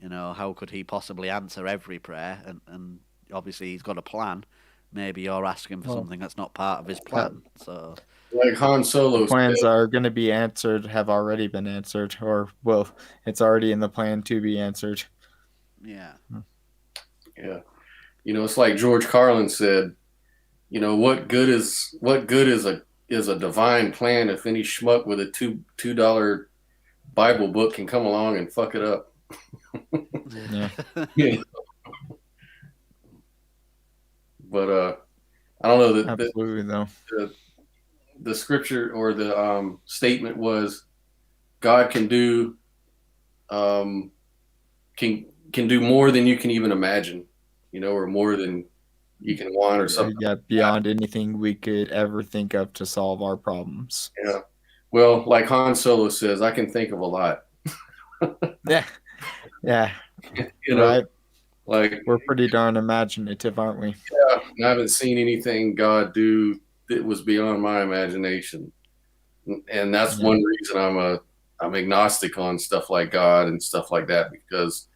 How could he possibly answer every prayer? And obviously he's got a plan. Maybe you're asking for something that's not part of his plan. So, like Han Solo plans said, are going to be answered, have already been answered, or it's already in the plan to be answered. Yeah. Yeah. It's like George Carlin said, what good is a divine plan if any schmuck with a $2 Bible book can come along and fuck it up? Yeah. Yeah. But I don't know that Absolutely, though. The scripture or the statement was God can do can do more than you can even imagine, or more than you can want or something. Yeah, beyond anything we could ever think of to solve our problems. Yeah. Well, like Han Solo says, I can think of a lot. Yeah. Yeah. Right. Like We're pretty darn imaginative, aren't we? Yeah, I haven't seen anything God do that was beyond my imagination, and that's one reason I'm agnostic on stuff like God and stuff like that, because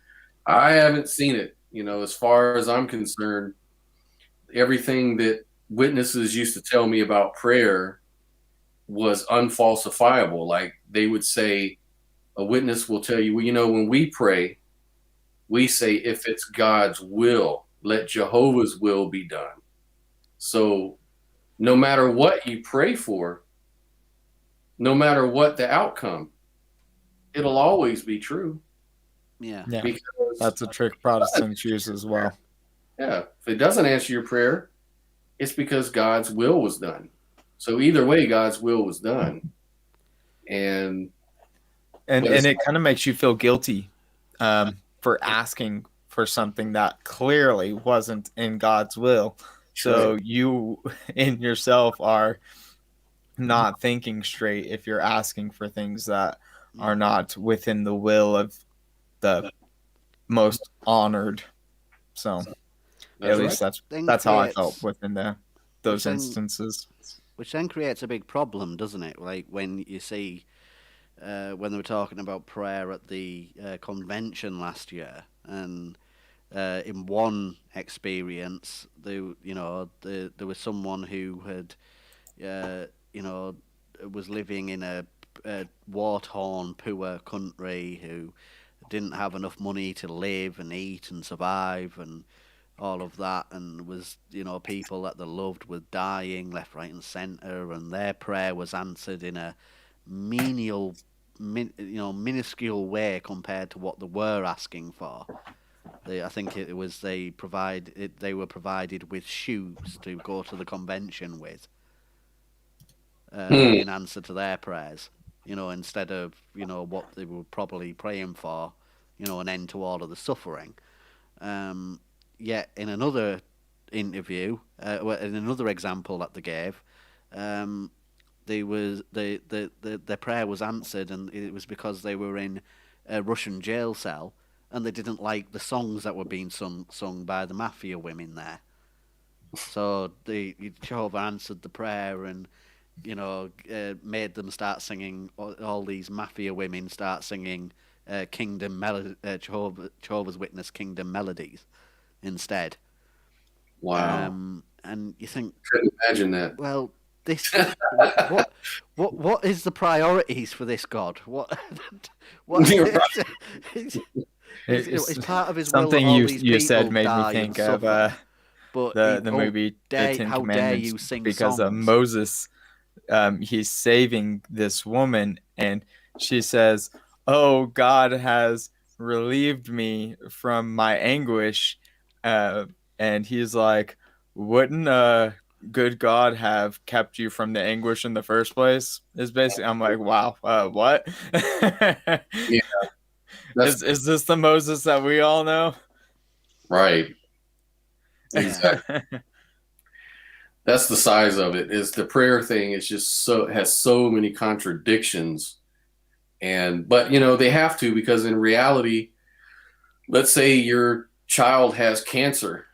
I haven't seen it. As far as I'm concerned, everything that witnesses used to tell me about prayer was unfalsifiable. Like they would say, a witness will tell you, well, when we pray, we say, if it's God's will, let Jehovah's will be done. So no matter what you pray for, no matter what the outcome, it'll always be true. Yeah. Because that's a trick Protestants use as well. Yeah. If it doesn't answer your prayer, it's because God's will was done. So either way, God's will was done. And it kind of makes you feel guilty for asking for something that clearly wasn't in God's will. So you in yourself are not thinking straight if you're asking for things that are not within the will of the most honored. So at least that's how I felt within those instances. Which then creates a big problem, doesn't it? Like when you see when they were talking about prayer at the convention last year, and in one experience, there was someone who had, was living in a war-torn, poor country who didn't have enough money to live and eat and survive and all of that, and was people that they loved were dying left, right, and centre, and their prayer was answered in a minuscule way compared to what they were asking for. I think it was they were provided with shoes to go to the convention with in answer to their prayers. Instead of what they were probably praying for, an end to all of the suffering. Yet in another interview, in another example that they gave, their prayer was answered, and it was because they were in a Russian jail cell, and they didn't like the songs that were being sung by the mafia women there. So Jehovah answered the prayer, and made them start singing. All these mafia women start singing Jehovah's Witness kingdom melodies instead. Wow. And you think, Couldn't imagine that. well, this what is the priorities for this God? What You're right. it's part of his will that something all you these you said people made me die and think of suffer. But the movie The Ten how dare Commandments, you sing because songs? Moses, he's saving this woman, and she says, "Oh, God has relieved me from my anguish," and he's like, "Wouldn't a good God have kept you from the anguish in the first place?" Is basically, I'm like, wow, what? Yeah, that's Is this the Moses that we all know? right. Yeah, Exactly. That's the size of it. Is the prayer thing is just has so many contradictions, and but they have to, because in reality, let's say your child has cancer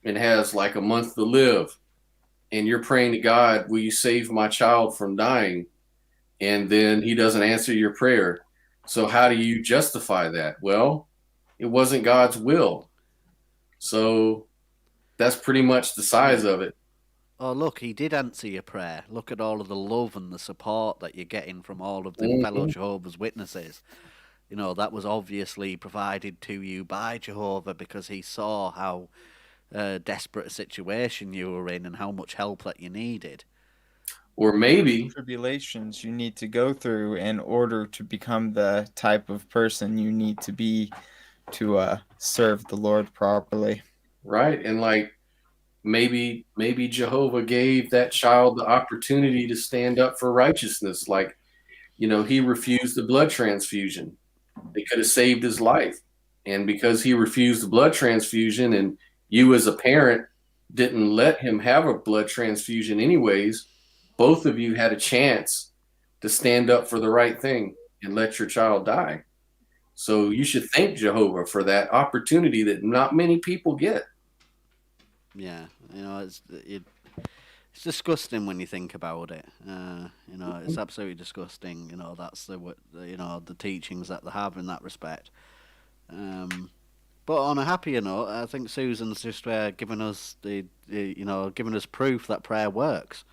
and has like a month to live, and you're praying to God, will you save my child from dying? And then he doesn't answer your prayer. So how do you justify that? Well, it wasn't God's will. So that's pretty much the size yeah. of it. Oh, look, he did answer your prayer. Look at all of the love and the support that you're getting from all of the fellow Mhm. Jehovah's Witnesses. That was obviously provided to you by Jehovah because he saw how desperate a situation you were in and how much help that you needed. Or maybe, Tribulations you need to go through in order to become the type of person you need to be to serve the Lord properly. right? And like maybe Jehovah gave that child the opportunity to stand up for righteousness. Like, he refused the blood transfusion. They could have saved his life. And because he refused the blood transfusion, and you as a parent didn't let him have a blood transfusion anyways, both of you had a chance to stand up for the right thing and let your child die. So you should thank Jehovah for that opportunity that not many people get. Yeah, it's disgusting when you think about it. It's absolutely disgusting. That's the teachings that they have in that respect. But on a happier note, I think Susan's just given us giving us proof that prayer works.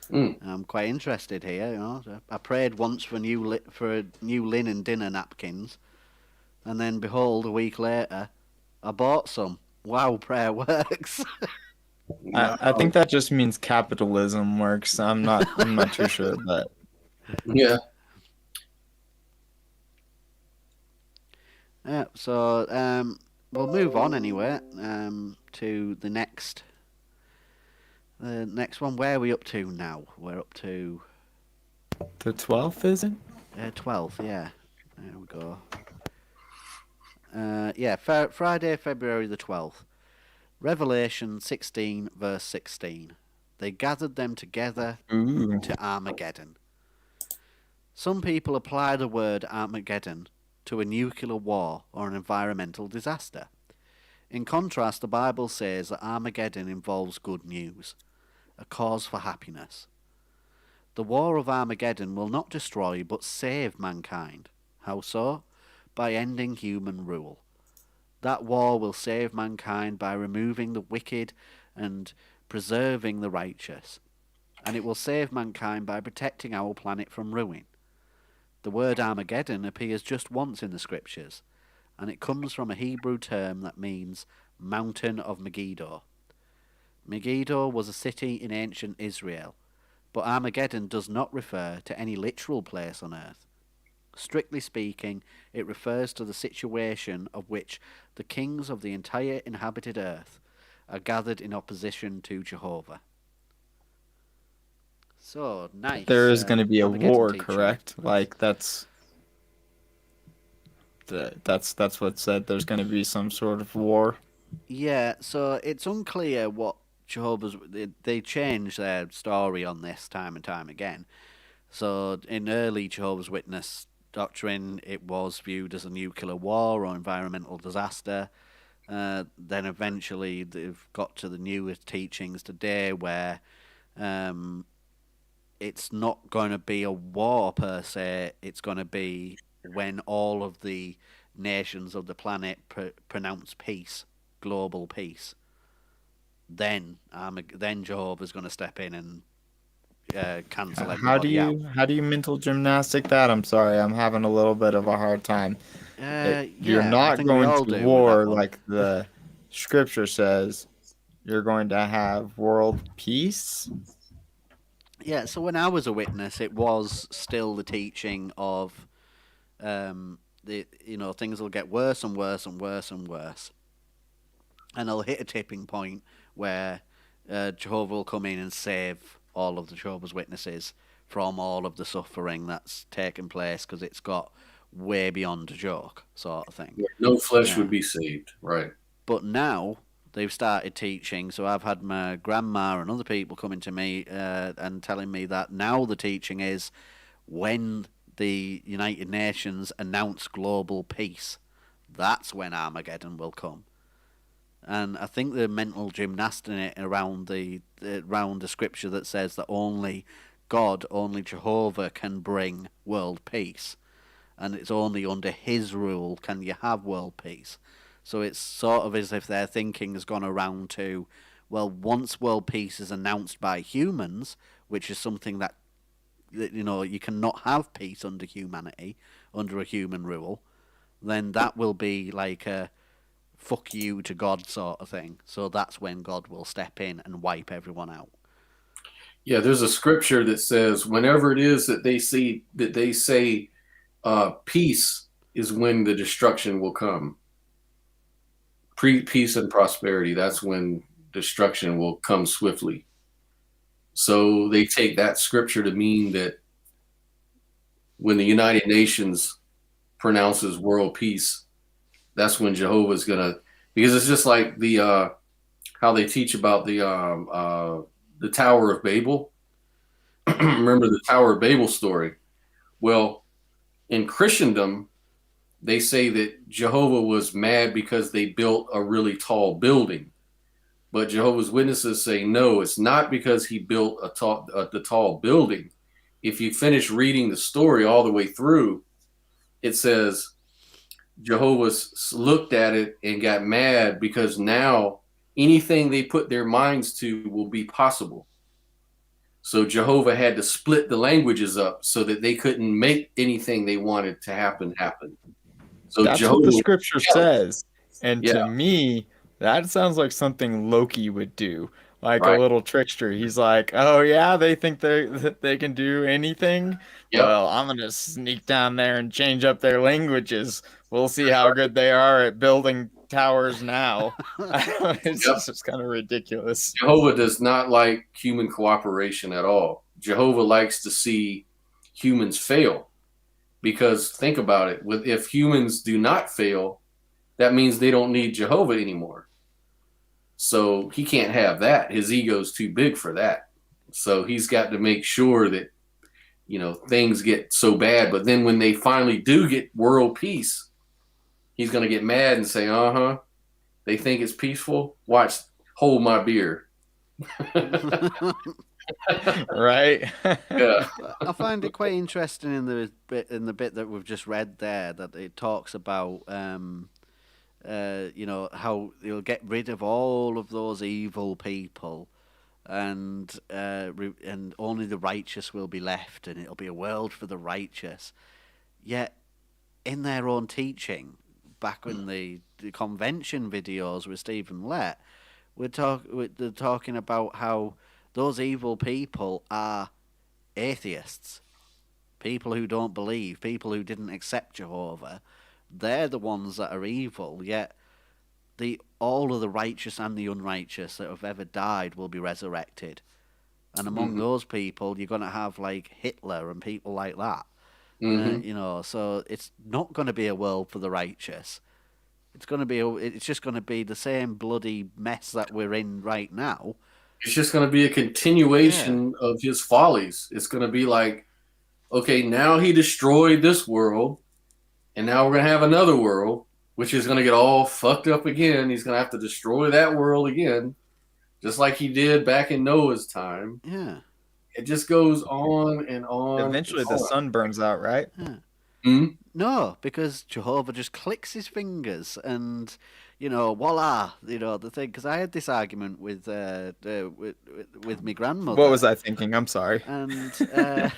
Mm. I'm quite interested here. I prayed once for for new linen dinner napkins, and then behold, a week later, I bought some. Wow, prayer works. I think that just means capitalism works. I'm not too sure, but Yeah. Yeah. So we'll move on anyway. To the next one. Where are we up to now? We're up to the 12th isn't. 12th. Yeah. There we go. Yeah. Friday, February the 12th. Revelation 16, verse 16. They gathered them together Ooh. to Armageddon. Some people apply the word Armageddon to a nuclear war or an environmental disaster. In contrast, the Bible says that Armageddon involves good news, a cause for happiness. The war of Armageddon will not destroy but save mankind. How so? By ending human rule. That war will save mankind by removing the wicked and preserving the righteous. And it will save mankind by protecting our planet from ruin. The word Armageddon appears just once in the scriptures, and it comes from a Hebrew term that means mountain of Megiddo. Megiddo was a city in ancient Israel, but Armageddon does not refer to any literal place on earth. Strictly speaking, it refers to the situation of which the kings of the entire inhabited earth are gathered in opposition to Jehovah. So, nice. There is going to be a Armageddon war, teaching. correct? Like that's what's said. There's going to be some sort of war. Yeah, so it's unclear what Jehovah's, they change their story on this time and time again. So in early Jehovah's Witness doctrine, it was viewed as a nuclear war or environmental disaster. Then eventually they've got to the newest teachings today where it's not going to be a war per se. It's going to be when all of the nations of the planet pronounce peace, global peace. Then Jehovah's going to step in and cancel everybody out. How do you mental gymnastic that? I'm sorry, I'm having a little bit of a hard time. You're Yeah, I not think we going all to do with that war one. like the scripture says. You're going to have world peace. Yeah, so when I was a witness, it was still the teaching of things will get worse and worse and worse and worse, and they'll hit a tipping point where Jehovah will come in and save all of the Jehovah's Witnesses from all of the suffering that's taken place because it's got way beyond a joke sort of thing. No flesh would be saved, right? But now they've started teaching, so I've had my grandma and other people coming to me and telling me that now the teaching is when the United Nations announce global peace, that's when Armageddon will come. And I think the mental gymnastic in it around the scripture that says that only God, only Jehovah can bring world peace, and it's only under His rule can you have world peace. So it's sort of as if their thinking has gone around to, well, once world peace is announced by humans, which is something that you cannot have peace under humanity, under a human rule, then that will be like a fuck you to God sort of thing. So that's when God will step in and wipe everyone out. Yeah, there's a scripture that says whenever it is that they say peace is when the destruction will come. Peace and prosperity, that's when destruction will come swiftly. So they take that scripture to mean that when the United Nations pronounces world peace, that's when Jehovah's gonna, because it's just like the how they teach about the Tower of Babel. Remember the Tower of Babel story? Well, in Christendom, they say that Jehovah was mad because they built a really tall building. But Jehovah's Witnesses say, no, it's not because he built the tall building. If you finish reading the story all the way through, it says Jehovah looked at it and got mad because now anything they put their minds to will be possible. So Jehovah had to split the languages up so that they couldn't make anything they wanted to happen. So That's Jehovah, what the scripture says. And yeah, to me, that sounds like something Loki would do, like a right, little trickster. He's like, "Oh yeah, they think they can do anything. yep, Well, I'm gonna sneak down there and change up their languages. We'll see how good they are at building towers now." It's yep. just kind of ridiculous. Jehovah does not like human cooperation at all. Jehovah likes to see humans fail. Because think about it, if humans do not fail, that means they don't need Jehovah anymore. So he can't have that. His ego's too big for that. So he's got to make sure that, things get so bad. But then when they finally do get world peace, he's going to get mad and say, they think it's peaceful. Watch, hold my beer. Right? Yeah. I find it quite interesting in the bit that we've just read there that it talks about how you'll get rid of all of those evil people, and only the righteous will be left, and it'll be a world for the righteous. Yet, in their own teaching, back in the convention videos with Stephen Lett, they're talking about how those evil people are atheists, people who don't believe, people who didn't accept Jehovah. They're the ones that are evil, yet all of the righteous and the unrighteous that have ever died will be resurrected. And among those people, you're going to have like Hitler and people like that. So it's not going to be a world for the righteous. It's just going to be the same bloody mess that we're in right now, It's just going to be a continuation of his follies. It's going to be like, okay, now he destroyed this world, and now we're going to have another world, which is going to get all fucked up again. He's going to have to destroy that world again, just like he did back in Noah's time. Yeah. It just goes on and on. Eventually, the sun burns out, right? Yeah. Hmm? No, because Jehovah just clicks his fingers and, voila, the thing. Because I had this argument with my grandmother. What was I thinking? I'm sorry. And, and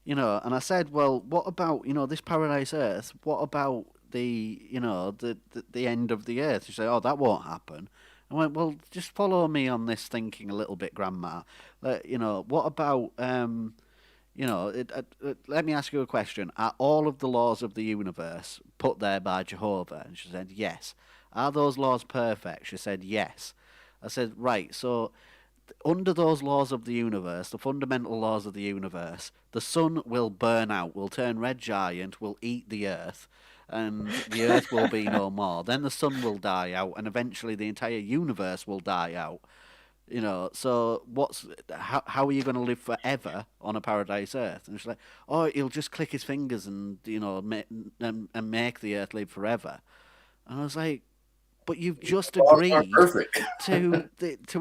I said, well, what about, this paradise Earth? What about the end of the Earth? She said, oh, that won't happen. I went, well, just follow me on this thinking a little bit, Grandma. What about... let me ask you a question. Are all of the laws of the universe put there by Jehovah? And she said, yes. Are those laws perfect? She said, yes. I said, right, so under those laws of the universe, the fundamental laws of the universe, the sun will burn out, will turn red giant, will eat the earth, and the earth will be no more. Then the sun will die out, and eventually the entire universe will die out. So how are you going to live forever on a paradise Earth? And she's like, oh, he'll just click his fingers and and make the Earth live forever. And I was like, but you've just agreed to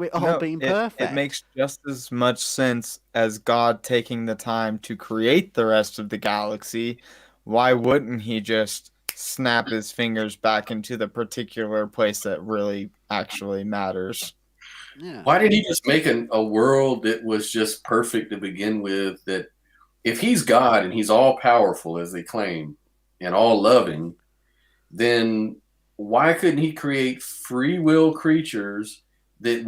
it all being perfect. It makes just as much sense as God taking the time to create the rest of the galaxy. Why wouldn't he just snap his fingers back into the particular place that really actually matters? Yeah. Why did he just make a world that was just perfect to begin with? That if he's God and he's all powerful, as they claim, and all loving, then why couldn't he create free will creatures that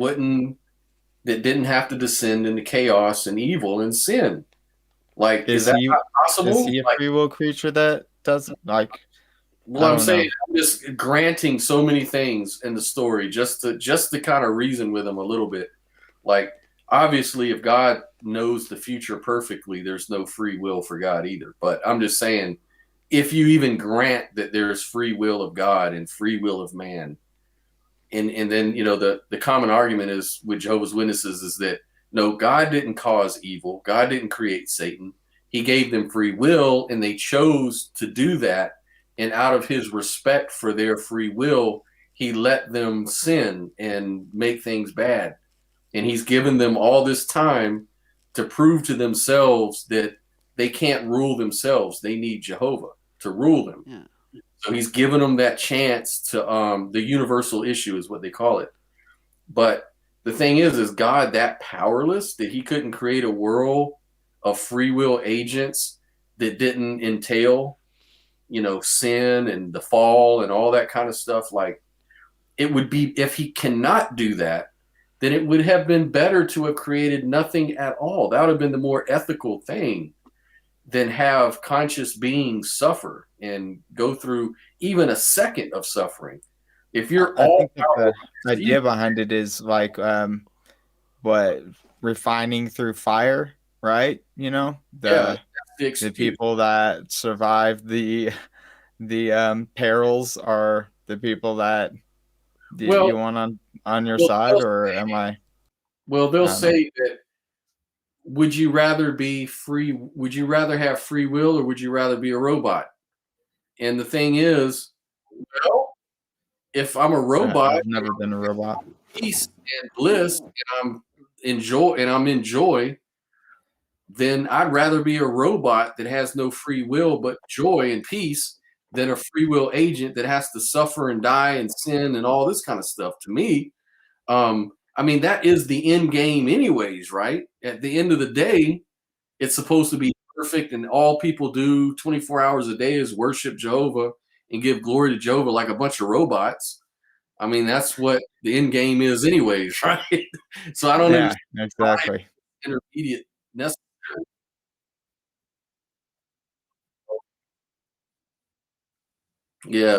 didn't have to descend into chaos and evil and sin? Like, is that not possible? Is he a free will creature that doesn't like? Well, I'm saying I'm just granting so many things in the story just to kind of reason with him a little bit. Like, obviously, if God knows the future perfectly, there's no free will for God either. But I'm just saying, if you even grant that there's free will of God and free will of man, and then the common argument is with Jehovah's Witnesses is that no, God didn't cause evil. God didn't create Satan. He gave them free will, and they chose to do that. And out of his respect for their free will, he let them sin and make things bad. And he's given them all this time to prove to themselves that they can't rule themselves. They need Jehovah to rule them. Yeah. So he's given them that chance to the universal issue is what they call it. But the thing is God that powerless that he couldn't create a world of free will agents that didn't entail sin and the fall and all that kind of stuff? Like, it would be, if he cannot do that, then it would have been better to have created nothing at all. That would have been the more ethical thing than have conscious beings suffer and go through even a second of suffering. If you're I think the idea behind it is like refining through fire, right? The people that survive the perils are the people that you want on your side, or am I? Well, they'll say that. Would you rather be free? Would you rather have free will, or would you rather be a robot? And the thing is, well, if I'm a robot, I've never been a robot. Peace and bliss, and I'm in joy, then I'd rather be a robot that has no free will but joy and peace than a free will agent that has to suffer and die and sin and all this kind of stuff. To me, I mean, that is the end game anyways, right? At the end of the day, it's supposed to be perfect, and all people do 24 hours a day is worship Jehovah and give glory to Jehovah like a bunch of robots. I mean, that's what the end game is anyways, right? So I don't understand exactly intermediate necessary. Yeah.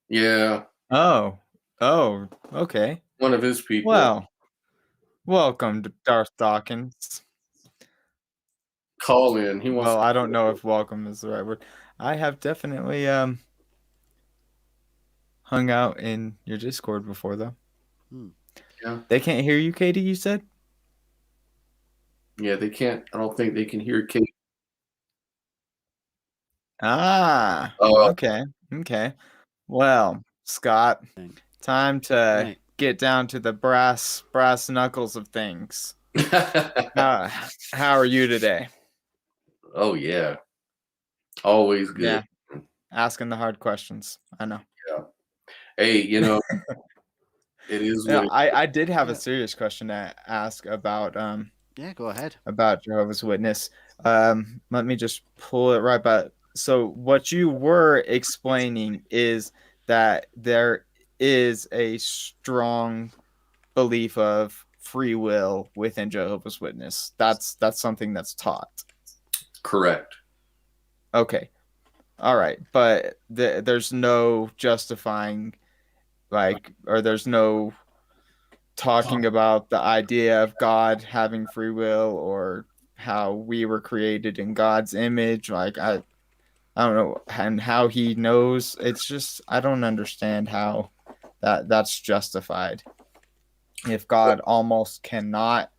Yeah. Oh, okay. One of his people. Well, welcome to Darth Dawkins. call in. He wants Well, to I don't know if welcome is the right word. I have definitely hung out in your Discord before though. Hmm. Yeah. They can't hear you, Katie, you said? Yeah, they can't. I don't think they can hear Kate. Ah, Oh, okay. Okay. Well, Scott, time to Right. get down to the brass knuckles of things. How how are you today? oh yeah, always good. Yeah, asking the hard questions. I know. Yeah. Hey, it is Yeah, what it. I did have a Yeah. serious question to ask Yeah, go ahead. about Jehovah's Witness. Let me just pull it right back. So what you were explaining is that there is a strong belief of free will within Jehovah's Witness. That's something that's taught. Correct. Okay. All right. But there's no justifying or there's no talking about the idea of God having free will or how we were created in God's image. I don't know, and how he knows. It's just I don't understand how that's justified. If God almost cannot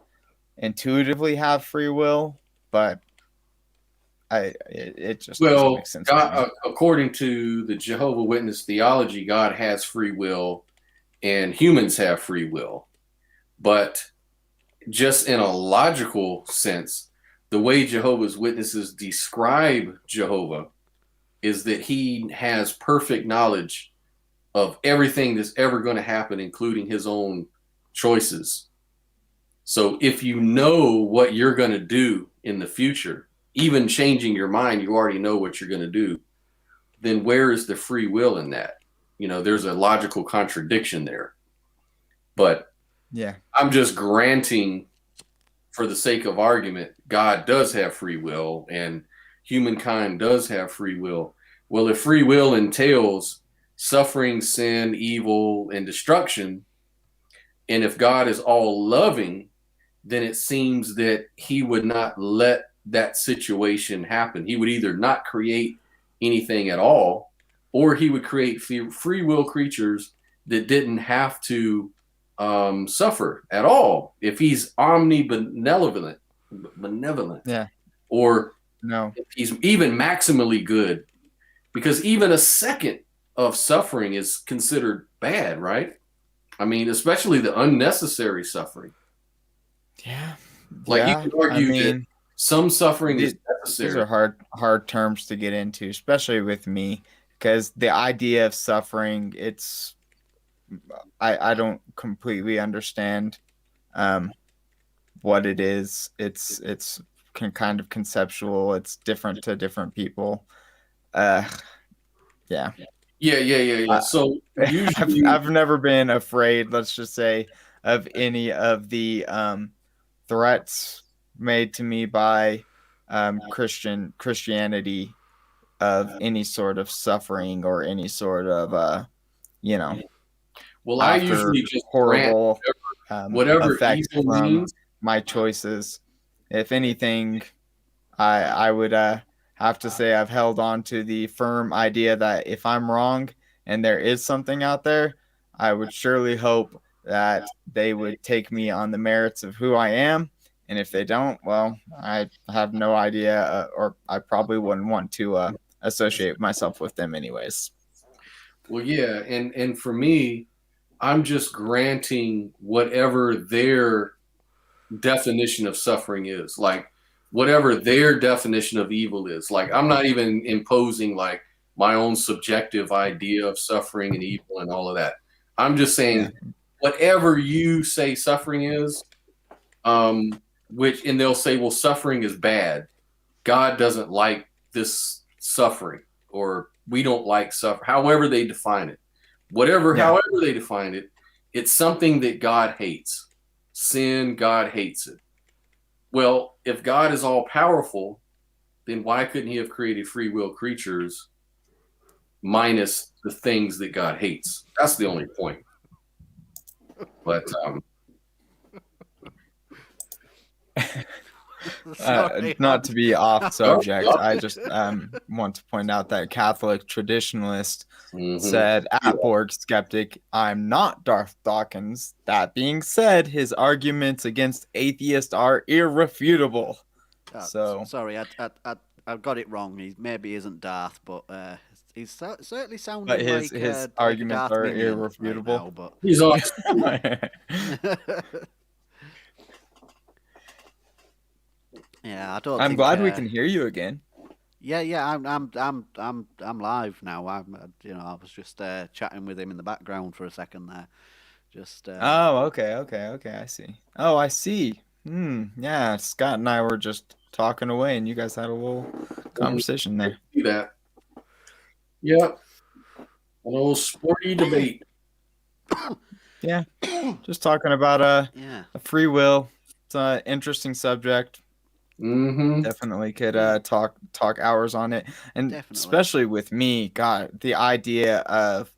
intuitively have free will, but it just doesn't Well, make sense to God, me. according to the Jehovah Witness theology, God has free will, and humans have free will. But just in a logical sense, the way Jehovah's Witnesses describe Jehovah is that he has perfect knowledge of everything that's ever going to happen, including his own choices. So if you know what you're going to do in the future, even changing your mind, you already know what you're going to do, then where is the free will in that? There's a logical contradiction there. But Yeah. I'm just granting, for the sake of argument, God does have free will and humankind does have free will. Well, if free will entails suffering, sin, evil, and destruction, and if God is all loving, then it seems that he would not let that situation happen. He would either not create anything at all, or he would create free will creatures that didn't have to suffer at all. If he's omnibenevolent, Yeah. or No. if he's even maximally good, because even a second of suffering is considered bad, right? I mean, especially the unnecessary suffering. Yeah. Like you Yeah. could I argue that mean, some suffering is these necessary. are hard terms to get into, especially with me, because the idea of suffering, I don't completely understand what it is. It's kind of conceptual. It's different to different people. Uh, yeah. Yeah. I, So I've usually, I've never been afraid, let's just say, of any of the threats made to me by Christianity of any sort of suffering or any sort of you know well, I after usually just grant horrible whatever effects evil from means. my choices. If anything, I would have to say I've held on to the firm idea that if I'm wrong and there is something out there, I would surely hope that they would take me on the merits of who I am. And if they don't, well, I have no idea, or I probably wouldn't want to associate myself with them anyways. Well, yeah, and for me, I'm just granting whatever their definition of suffering is, like whatever their definition of evil is. Like I'm not even imposing like my own subjective idea of suffering and evil and all of that. I'm just Yeah, saying whatever you say suffering is, which and they'll say, well, suffering is bad. God doesn't like this suffering, or we don't like suffer. However they define it, yeah, however they define it, it's something that God hates. Sin, God hates it. Well, if God is all powerful, then why couldn't He have created free will creatures minus the things that God hates? That's the only point. But Sorry, not to be off subject, no. I just want to point out that Catholic traditionalist Mhm. said at Borg Skeptic, "I'm not Darth Dawkins." That being said, his arguments against atheists are irrefutable. So sorry, I got it wrong. He maybe isn't Darth, but he's certainly but sounding his like a arguments Darth are minion right irrefutable. now. But He's on. yeah, I don't I'm think. glad we can hear you again. Yeah. I'm live now. I was just chatting with him in the background for a second there. Just Oh, okay. I see. Oh, I see. Yeah, Scott and I were just talking away, and you guys had a little conversation there. See that? Yep. A little sporty debate. Yeah, just talking about yeah. a free will. It's an interesting subject. Mm-hmm. Definitely could talk hours on it, and Definitely. especially with me, God, the idea of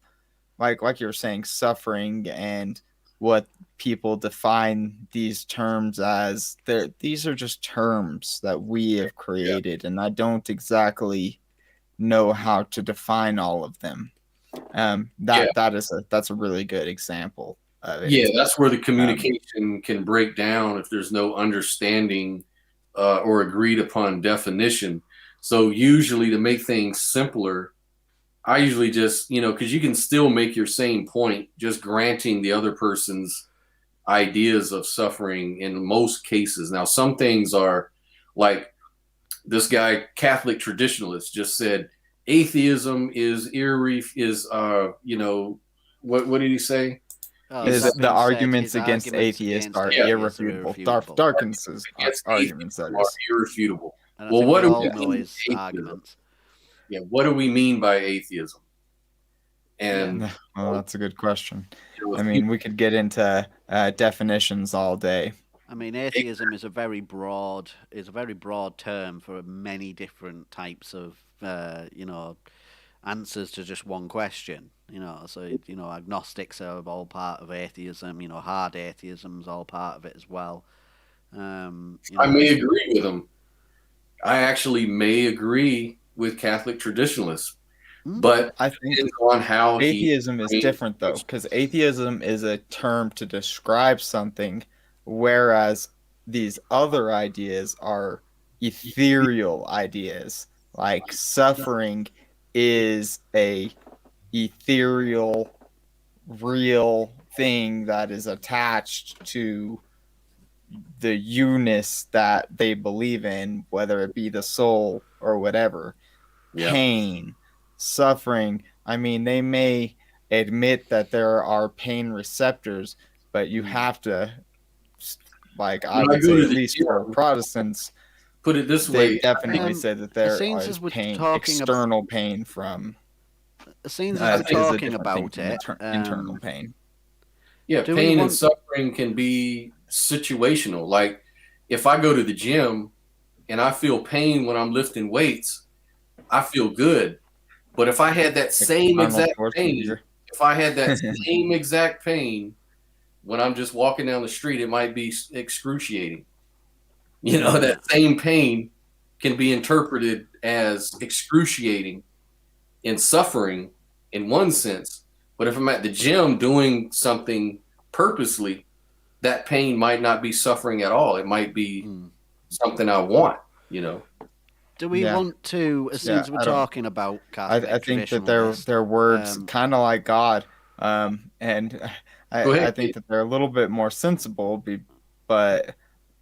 like you were saying, suffering and what people define these terms as. These are just terms that we have created, and I don't exactly know how to define all of them. That's a really good example of it. Yeah, that's where the communication can break down if there's no understanding or agreed upon definition. So usually to make things simpler, I usually just, because you can still make your same point, just granting the other person's ideas of suffering in most cases. Now, some things are like this guy, Catholic traditionalist, just said atheism is what did he say? Is That the being said, arguments his against arguments atheists are atheists irrefutable. Darth Darkins's Against arguments, that atheism are is. irrefutable. And I Well, think what we do all we know mean his by atheism? arguments. Yeah, what do we mean by atheism? And Well, that's a good question. with I mean, we could get into definitions all day. I mean, atheism is a very broad term for many different types of answers to just one question. So agnostics are all part of atheism. Hard atheism is all part of it as well. I may agree with them. I actually may agree with Catholic traditionalists, but I think depends on how atheism is different, though, because atheism is a term to describe something, whereas these other ideas are ethereal ideas. Like suffering is a ethereal, real thing that is attached to the you-ness that they believe in, whether it be the soul or whatever. Yep. Pain, suffering. I mean, they may admit that there are pain receptors, but you have to, like, I would say, at least for Protestants, put it this they way, definitely say that there since is we're pain, talking external pain from. Since we're Is a talking different thing about from it, internal pain. yeah, Do we pain and want- suffering can be situational. Like if I go to the gym and I feel pain when I'm lifting weights, I feel good. But if I had that same Arnold exact pain, Schwarzenegger. if I had that same exact pain when I'm just walking down the street, it might be excruciating. That same pain can be interpreted as excruciating and suffering in one sense. But if I'm at the gym doing something purposely, that pain might not be suffering at all. It might be something I want, Do we want to, since we're talking about Catholic I think that traditionalists, they're words kind of like God, and I think that they're a little bit more sensible, but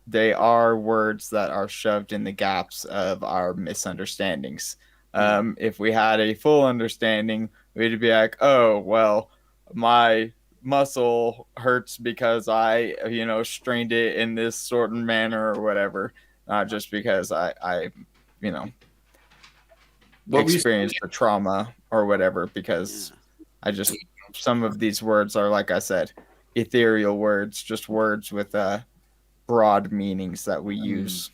they are words that are shoved in the gaps of our misunderstandings. If we had a full understanding, we'd be like, oh, well, my muscle hurts because I, strained it in this certain manner or whatever, not just because I experienced the trauma or whatever, because some of these words are, like I said, ethereal words, just words with broad meanings that we use.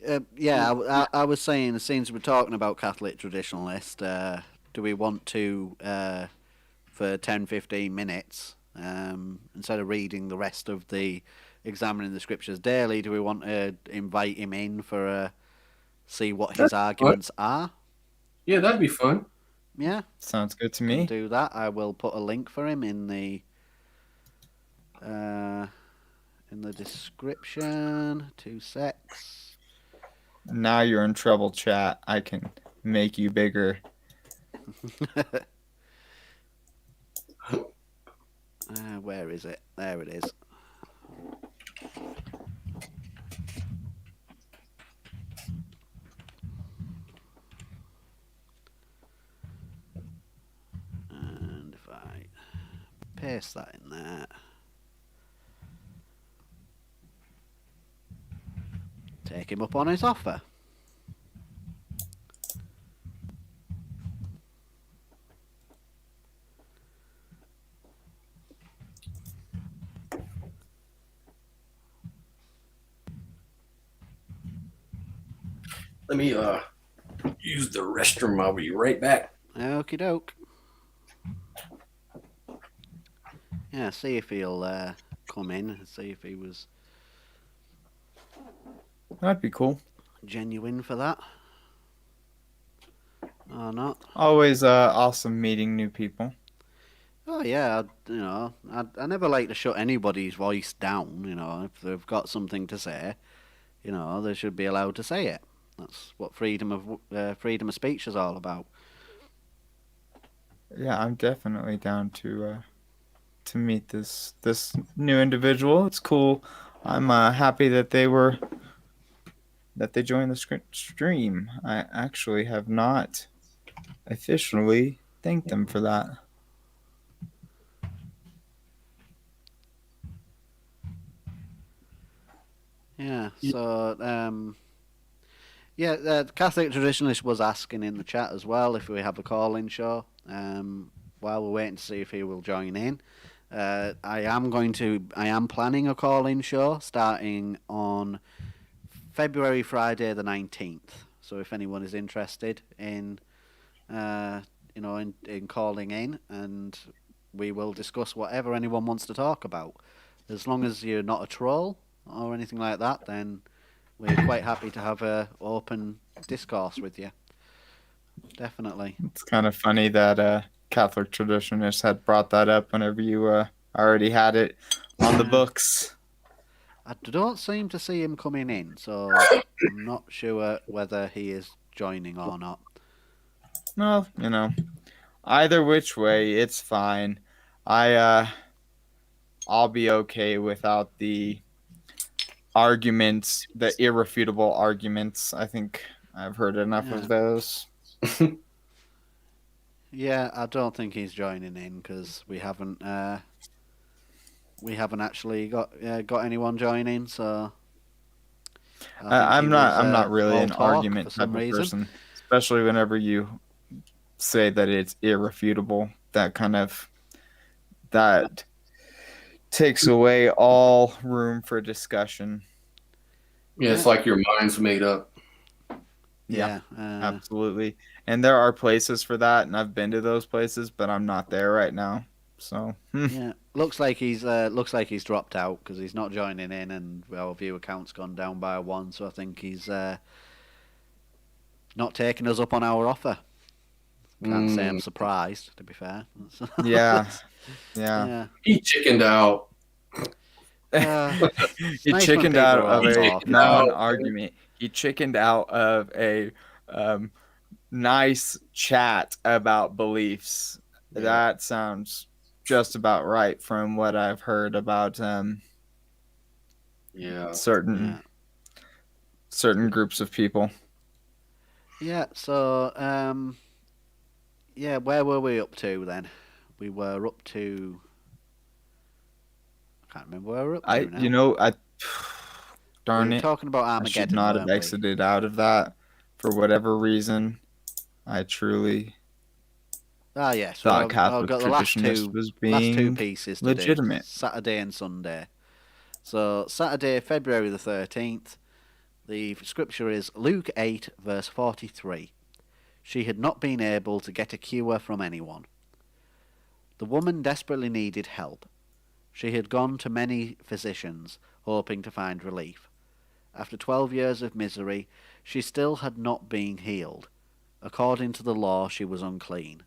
I was saying, since we're talking about Catholic traditionalists, do we want to, for 10-15 minutes, instead of reading the rest of the examining the scriptures daily, do we want to invite him in for see what his arguments are? Yeah, that'd be fun. Yeah, Sounds good to can me. do that. I will put a link for him in the description. 2 secs. Now you're in trouble, chat. I can make you bigger. Where is it? There it is. And if I paste that in there. Take him up on his offer. Let me use the restroom. I'll be right back. Okie doke. Yeah, see if he'll come in and see if he was That'd be cool. genuine for that or not. Always awesome meeting new people. Oh yeah, I never like to shut anybody's voice down. If they've got something to say, they should be allowed to say it. That's what freedom of speech is all about. Yeah, I'm definitely down to meet this new individual. It's cool. I'm happy that they joined the stream. I actually have not officially thanked them for that. Yeah. So the Catholic Traditionalist was asking in the chat as well if we have a call-in show. While we're waiting to see if he will join in, I am planning a call-in show starting on Friday the 19th. So if anyone is interested in in calling in, and we will discuss whatever anyone wants to talk about. As long as you're not a troll or anything like that, then we're quite happy to have a open discourse with you. Definitely. It's kind of funny that Catholic Traditionalists had brought that up whenever you already had it on the books. I don't seem to see him coming in, so I'm not sure whether he is joining or not. Well, either which way, it's fine. I'll be okay without the arguments, the irrefutable arguments. I think I've heard enough of those. Yeah, I don't think he's joining in because we haven't actually got anyone joining. So I'm not really an argument type of person, especially whenever you say that it's irrefutable. That takes away all room for discussion. Yeah, it's like your mind's made up. Yeah, absolutely. And there are places for that, and I've been to those places, but I'm not there right now. So yeah, looks like he's dropped out because he's not joining in, and our viewer count's gone down by 1. So I think he's not taking us up on our offer. Can't say I'm surprised, to be fair. Yeah. He chickened out. He chickened out of a non-argument. He chickened out of a nice chat about beliefs. Yeah. That sounds just about right from what I've heard about certain groups of people. Yeah, so where were we up to then? We were up to, I can't remember where we're up to now. Darn it. Talking about Armageddon. I should not have exited out of that for whatever reason. I truly thought Catholic Traditionalist was being last two pieces legitimate. Saturday and Sunday. So Saturday, February the 13th, the scripture is Luke 8, verse 43. She had not been able to get a cure from anyone. The woman desperately needed help. She had gone to many physicians, hoping to find relief. After 12 years of misery, she still had not been healed. According to the law, she was unclean.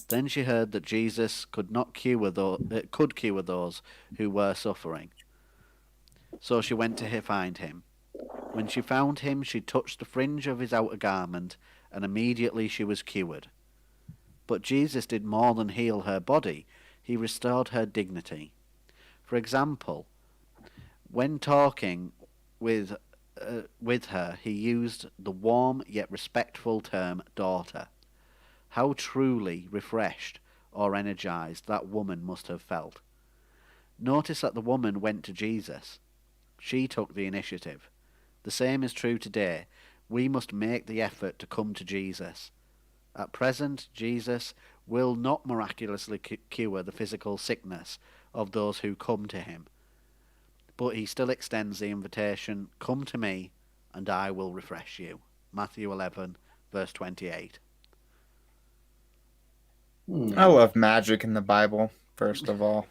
Then she heard that Jesus could cure those who were suffering. So she went to find him. When she found him, she touched the fringe of his outer garment, and immediately she was cured. But Jesus did more than heal her body. He restored her dignity. For example, when talking with her, he used the warm yet respectful term daughter. How truly refreshed or energized that woman must have felt. Notice that the woman went to Jesus. She took the initiative. The same is true today. We must make the effort to come to Jesus. At present, Jesus will not miraculously cure the physical sickness of those who come to him, but he still extends the invitation, "Come to me, and I will refresh you." Matthew 11, verse 28. I love magic in the Bible, first of all.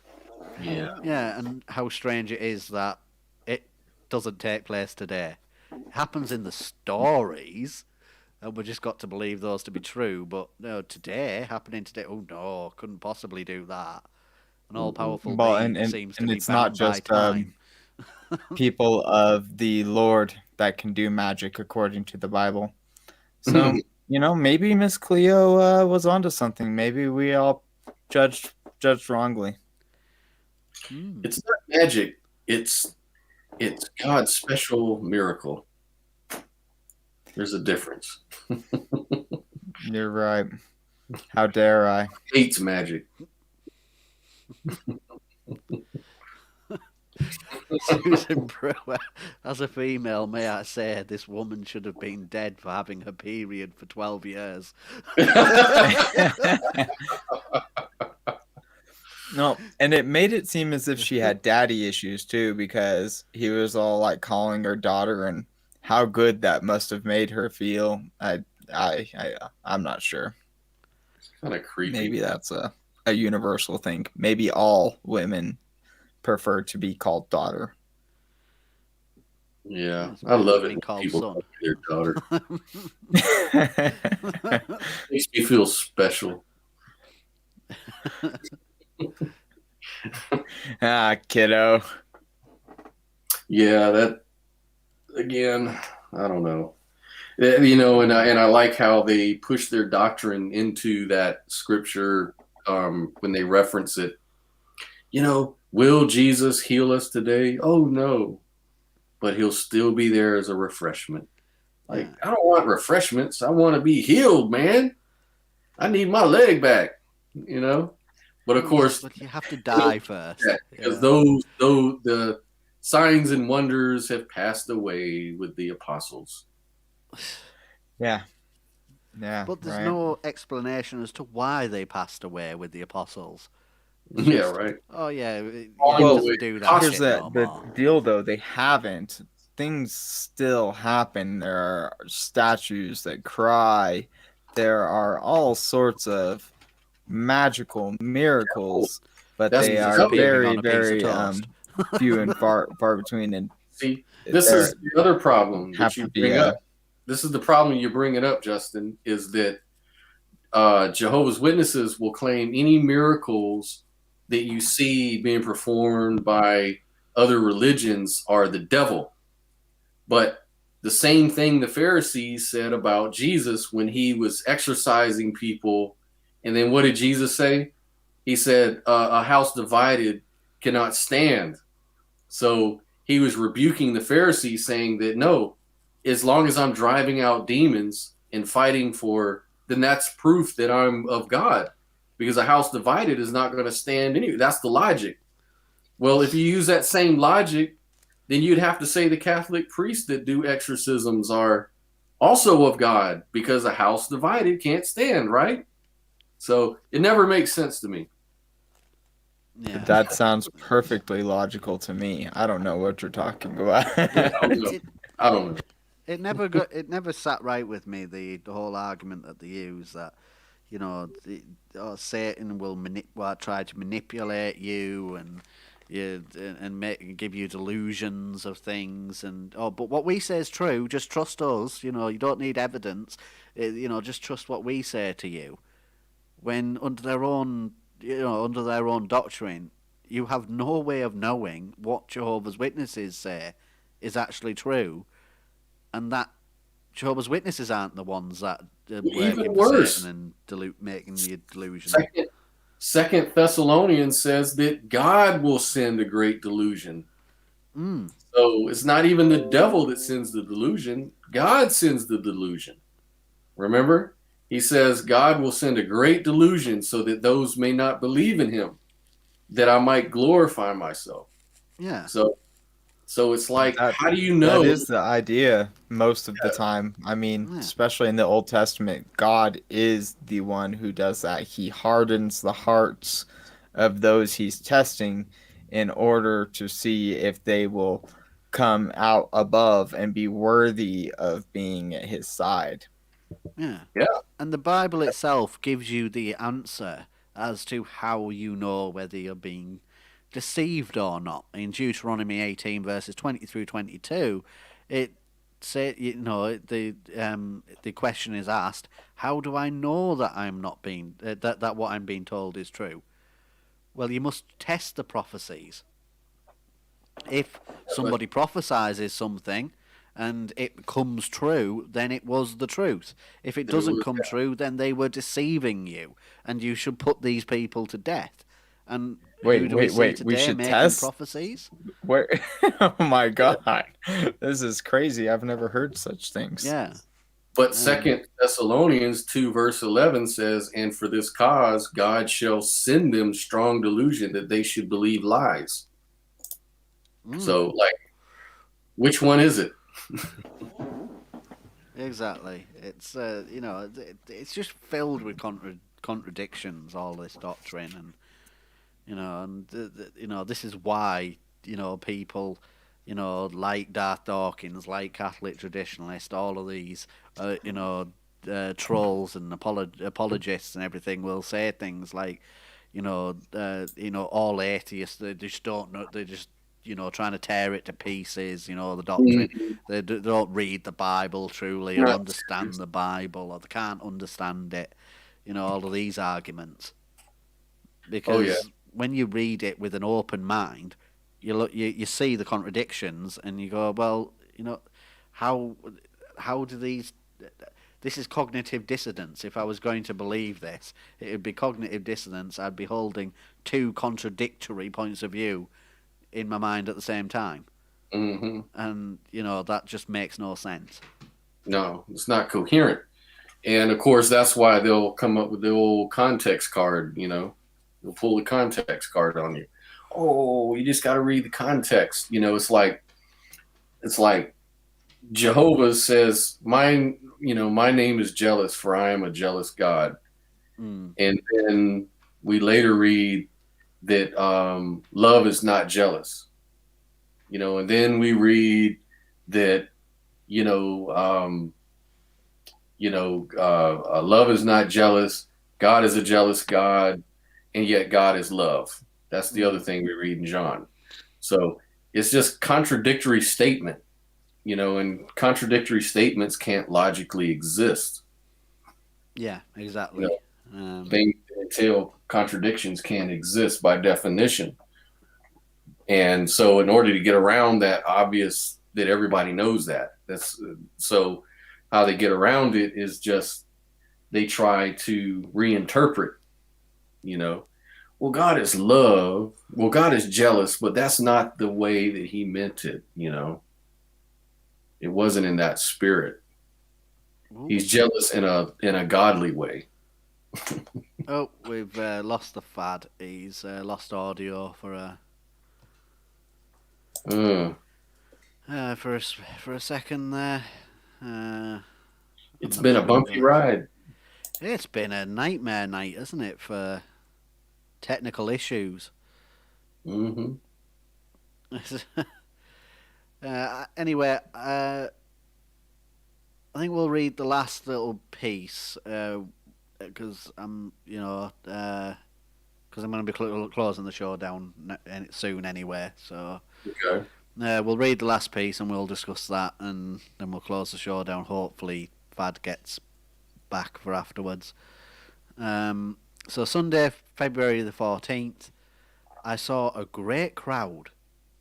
Yeah. Yeah, and how strange it is that it doesn't take place today. It happens in the stories, and we just got to believe those to be true, but no, happening today, oh no, couldn't possibly do that. An all-powerful Well, being seems to be it's not bound by just time. people of the Lord that can do magic according to the Bible. So, maybe Miss Cleo was onto something. Maybe we all judged wrongly. It's not magic. It's God's special miracle. There's a difference. You're right. How dare I? Hates magic. Susan Brewer, as a female, may I say, this woman should have been dead for having her period for 12 years. No, and it made it seem as if she had daddy issues too, because he was all like calling her daughter, and how good that must have made her feel. I'm not sure. It's kind of creepy. Maybe that's a universal thing. Maybe all women prefer to be called daughter. Yeah, I love it when people son. call me their daughter. Makes me feel special. Kiddo. Yeah, that again, I don't know. And I like how they push their doctrine into that scripture when they reference it. Will Jesus heal us today? Oh no, but he'll still be there as a refreshment. Like, I don't want refreshments. I want to be healed, man. I need my leg back. But of course, but you have to die first. Because the signs and wonders have passed away with the apostles. Yeah. But there's no explanation as to why they passed away with the apostles. Yeah, right. Oh yeah, Well, do that. Here's the deal, though. They haven't. Things still happen. There are statues that cry. There are all sorts of magical miracles, but they are very, very few and far between. And see, this is the other problem that you bring up. This is the problem you bring it up, Justin, is that Jehovah's Witnesses will claim any miracles that you see being performed by other religions are the devil. But the same thing the Pharisees said about Jesus when he was exorcising people. And then what did Jesus say? He said, a house divided cannot stand. So he was rebuking the Pharisees, saying that, no, as long as I'm driving out demons and fighting then that's proof that I'm of God. Because a house divided is not going to stand anyway. That's the logic. Well, if you use that same logic, then you'd have to say the Catholic priests that do exorcisms are also of God, because a house divided can't stand, right? So it never makes sense to me. Yeah. That sounds perfectly logical to me. I don't know what you're talking about. I don't know. It never sat right with me, the whole argument that they use that, Satan will try to manipulate you, and give you delusions of things, and but what we say is true. Just trust us. You don't need evidence. Just trust what we say to you. When under their own doctrine, you have no way of knowing what Jehovah's Witnesses say is actually true, and that Jehovah's Witnesses aren't the ones that are Even working for worse. Satan and making you delusion. Second Thessalonians says that God will send a great delusion. So it's not even the devil that sends the delusion. God sends the delusion. Remember? He says God will send a great delusion so that those may not believe in him, that I might glorify myself. Yeah. So it's like, That- how do you know? That is the idea most of the time. I mean, Yeah. especially in the Old Testament, God is the one who does that. He hardens the hearts of those he's testing in order to see if they will come out above and be worthy of being at his side. Yeah. Yeah. And the Bible itself gives you the answer as to how you know whether you're being deceived or not. In Deuteronomy 18 verses 20 through 22, it say the question is asked, how do I know that I'm not being that what I'm being told is true? Well, you must test the prophecies. If somebody prophesies something and it comes true, then it was the truth. If it doesn't come true, then they were deceiving you, and you should put these people to death. And who do we see today We should making test. prophecies? Where? Oh my God, this is crazy. I've never heard such things. Yeah. But Second Thessalonians 2 verse 11 says, and for this cause God shall send them strong delusion that they should believe lies. So, like, which one is it? Exactly. It's it's just filled with contradictions. All this doctrine, and this is why people, like Darth Dawkins, like Catholic traditionalists, all of these, trolls and apologists and everything will say things like, all atheists, they just don't know, they just trying to tear it to pieces, the doctrine. They don't read the Bible truly or understand the Bible, or they can't understand it, all of these arguments. Because when you read it with an open mind, you see the contradictions and you go, well, how do these... This is cognitive dissonance. If I was going to believe this, it would be cognitive dissonance. I'd be holding two contradictory points of view in my mind at the same time. And, that just makes no sense. No, it's not coherent. And, of course, that's why they'll come up with the old context card, They'll pull the context card on you. Oh, you just got to read the context. It's like Jehovah says, my name is jealous, for I am a jealous God. And then we later read that love is not jealous, and then we read that, love is not jealous. God is a jealous God, and yet God is love. That's the other thing we read in John. So it's just contradictory statement, and contradictory statements can't logically exist. Yeah, exactly. They entail contradictions can't exist by definition. And so in order to get around that obvious that everybody knows that's so how they get around it is just they try to reinterpret, well, God is love. Well, God is jealous, but that's not the way that he meant it. It wasn't in that spirit. Ooh. He's jealous in a godly way. Oh, we've lost the fad. He's lost audio for a second there. It's been a bumpy ride. It's been a nightmare night, hasn't it, for technical issues? Anyway, I think we'll read the last little piece because I'm, because I'm going to be closing the show down soon anyway. So Okay. we'll read the last piece and we'll discuss that, and then we'll close the show down. Hopefully, Vad gets back for afterwards. So Sunday, February the 14th, I saw a great crowd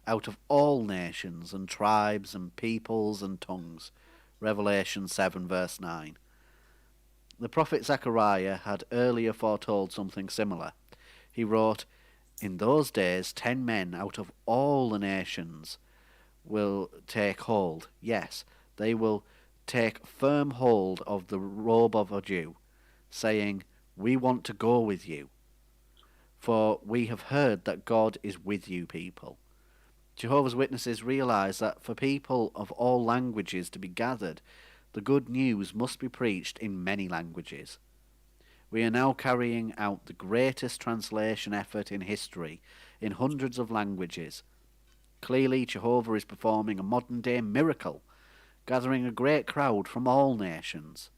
out of all nations and tribes and peoples and tongues. Revelation 7 verse 9. The prophet Zechariah had earlier foretold something similar. He wrote, "In those days 10 men out of all the nations will take hold. Yes, they will take firm hold of the robe of a Jew, saying, 'We want to go with you, for we have heard that God is with you people.'" Jehovah's Witnesses realize that for people of all languages to be gathered, the good news must be preached in many languages. We are now carrying out the greatest translation effort in history in hundreds of languages. Clearly, Jehovah is performing a modern-day miracle, gathering a great crowd from all nations,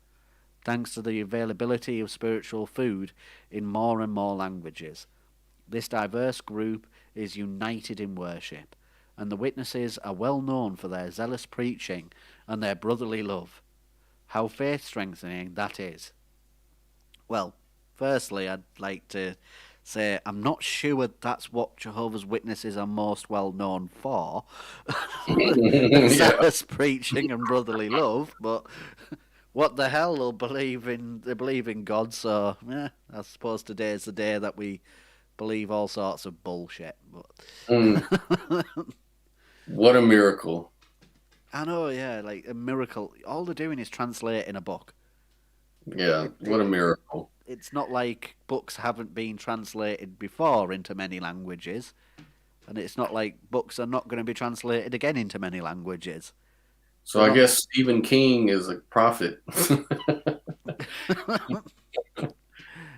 thanks to the availability of spiritual food in more and more languages. This diverse group is united in worship, and the witnesses are well known for their zealous preaching and their brotherly love. How faith-strengthening that is. Well, firstly, I'd like to say I'm not sure that's what Jehovah's Witnesses are most well known for. Yeah. Zealous preaching and brotherly love, but what the hell, they believe in God, so yeah, I suppose today's the day that we believe all sorts of bullshit. But What a miracle. I know, yeah, like a miracle. All they're doing is translating a book. Yeah, what a miracle. It's not like books haven't been translated before into many languages, and it's not like books are not going to be translated again into many languages. So I guess Stephen King is a prophet.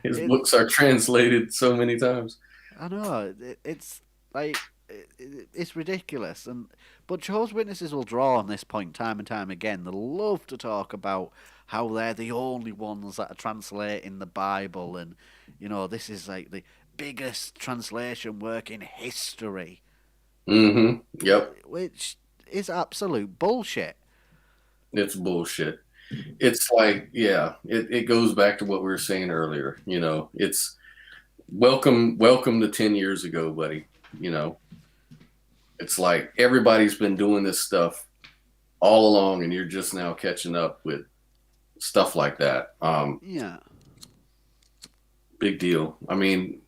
His books are translated so many times. I know, it's like it's ridiculous, but Jehovah's Witnesses will draw on this point time and time again. They love to talk about how they're the only ones that are translating the Bible, and this is like the biggest translation work in history. Mm-hmm. Yep. Which is absolute bullshit. It's bullshit. It's like, yeah, it goes back to what we were saying earlier. It's welcome to 10 years ago, buddy. It's like everybody's been doing this stuff all along, and you're just now catching up with stuff like that. Yeah. Big deal. I mean,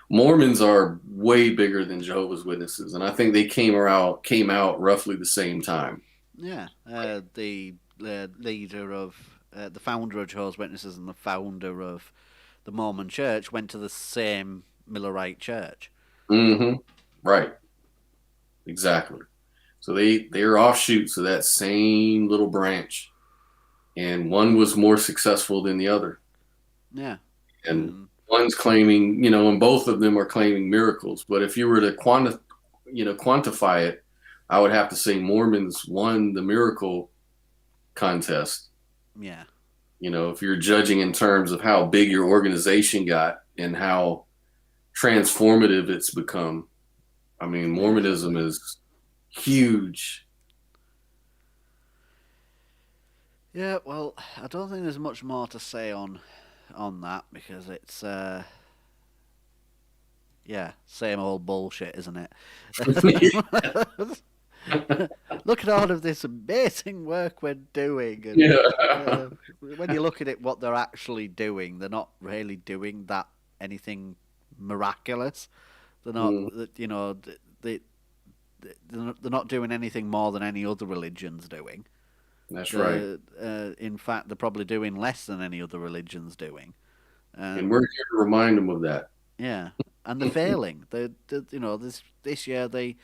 Mormons are way bigger than Jehovah's Witnesses, and I think they came out roughly the same time. Yeah. The leader of the founder of Jehovah's Witnesses and the founder of the Mormon Church went to the same Millerite church. Mm-hmm. Right. Exactly. So they're offshoots of that same little branch, and one was more successful than the other. Yeah. And one's claiming, and both of them are claiming miracles. But if you were to quantify it, I would have to say Mormons won the miracle contest. Yeah. If you're judging in terms of how big your organization got and how transformative it's become, I mean, Mormonism is huge. Yeah, well, I don't think there's much more to say on that, because it's same old bullshit, isn't it? Look at all of this amazing work we're doing, and when you look at it, what they're actually doing, they're not really doing anything miraculous. They're not, they're not doing anything more than any other religion's doing. That's right. In fact, they're probably doing less than any other religion's doing. And we're here to remind them of that. Yeah, and they're failing. This year they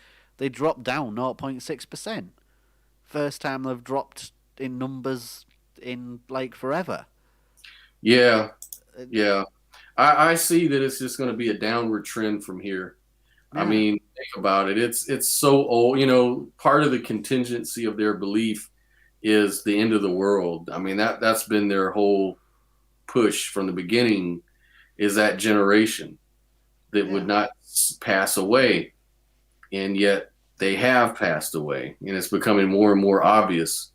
dropped down 0.6%. First time they've dropped in numbers in like forever. Yeah. I see that it's just going to be a downward trend from here. Yeah. I mean, think about it. It's so old. Part of the contingency of their belief is the end of the world. I mean, that's been their whole push from the beginning, is that generation. that would not pass away, and yet they have passed away, and it's becoming more and more obvious,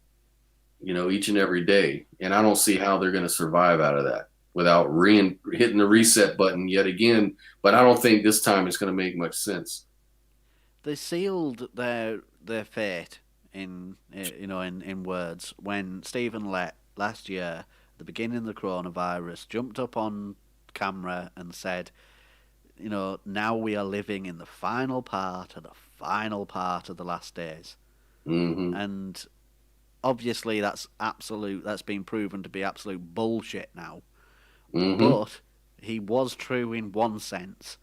each and every day. And I don't see how they're going to survive out of that without hitting the reset button yet again. But I don't think this time it's going to make much sense. They sealed their fate in words when Stephen Lett last year, at the beginning of the coronavirus, jumped up on camera and said, now we are living in the final part of the last days. Mm-hmm. And obviously that's been proven to be absolute bullshit now. Mm-hmm. But he was true in one sense.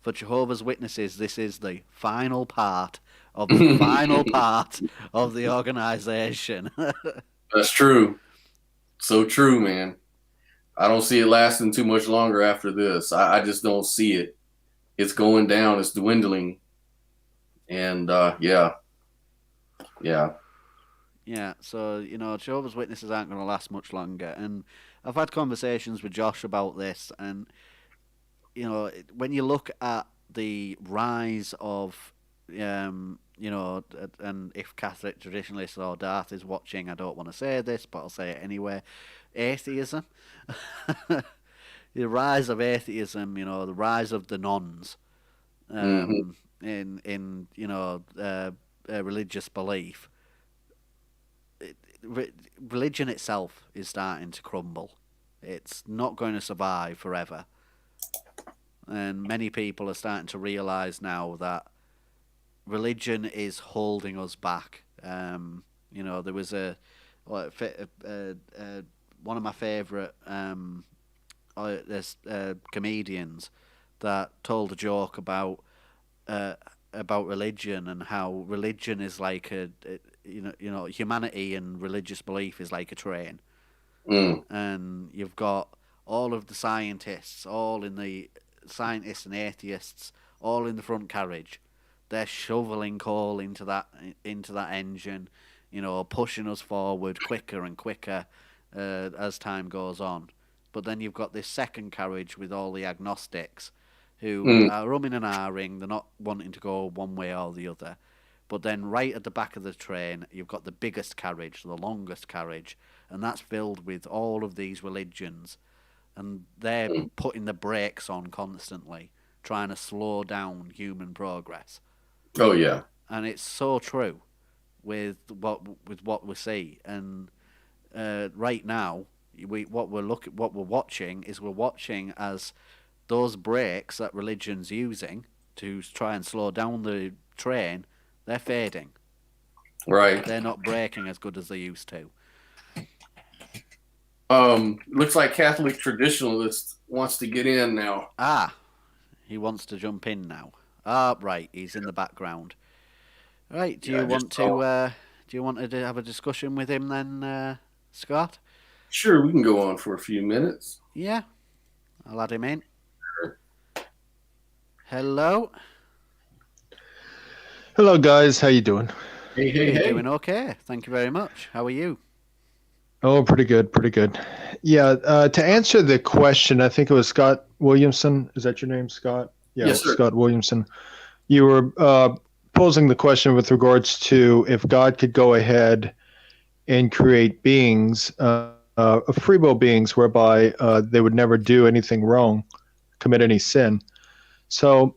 For Jehovah's Witnesses, this is the final part of the final part of the organization. That's true. So true, man. I don't see it lasting too much longer after this. I just don't see it. It's going down. It's dwindling. And yeah. So Jehovah's Witnesses aren't going to last much longer. And I've had conversations with Josh about this, and when you look at the rise of and if Catholic traditionalists or Darth is watching, I don't want to say this, but I'll say it anyway. Atheism, the rise of atheism, the rise of the nones, in religious belief. Religion itself is starting to crumble. It's not going to survive forever. And many people are starting to realise now that religion is holding us back. There was one of my favourite comedians that told a joke about religion and how religion is like humanity and religious belief is like a train. And you've got all of the scientists, scientists and atheists, all in the front carriage. They're shoveling coal into that engine, pushing us forward quicker and quicker as time goes on. But then you've got this second carriage with all the agnostics who are umming and ahhing. They're not wanting to go one way or the other. But then right at the back of the train, you've got the biggest carriage, the longest carriage, and that's filled with all of these religions. And they're putting the brakes on constantly, trying to slow down human progress. Oh yeah, and it's so true with what we see. And right now, what we're watching as those brakes that religion's using to try and slow down the train, they're fading. Right. They're not braking as good as they used to. Looks like Catholic traditionalist wants to get in now. He wants to jump in now. Right, he's in the background. Right, do you want to have a discussion with him then, Scott? Sure, we can go on for a few minutes. Yeah, I'll add him in. Sure. Hello. Hello, guys. How you doing? Hey. Doing okay. Thank you very much. How are you? Oh, pretty good. Yeah, to answer the question, I think it was Scott Williamson. Is that your name, Scott? Yeah, yes, sir. Scott Williamson. You were posing the question with regards to if God could go ahead and create beings, free will beings, whereby they would never do anything wrong, commit any sin. So,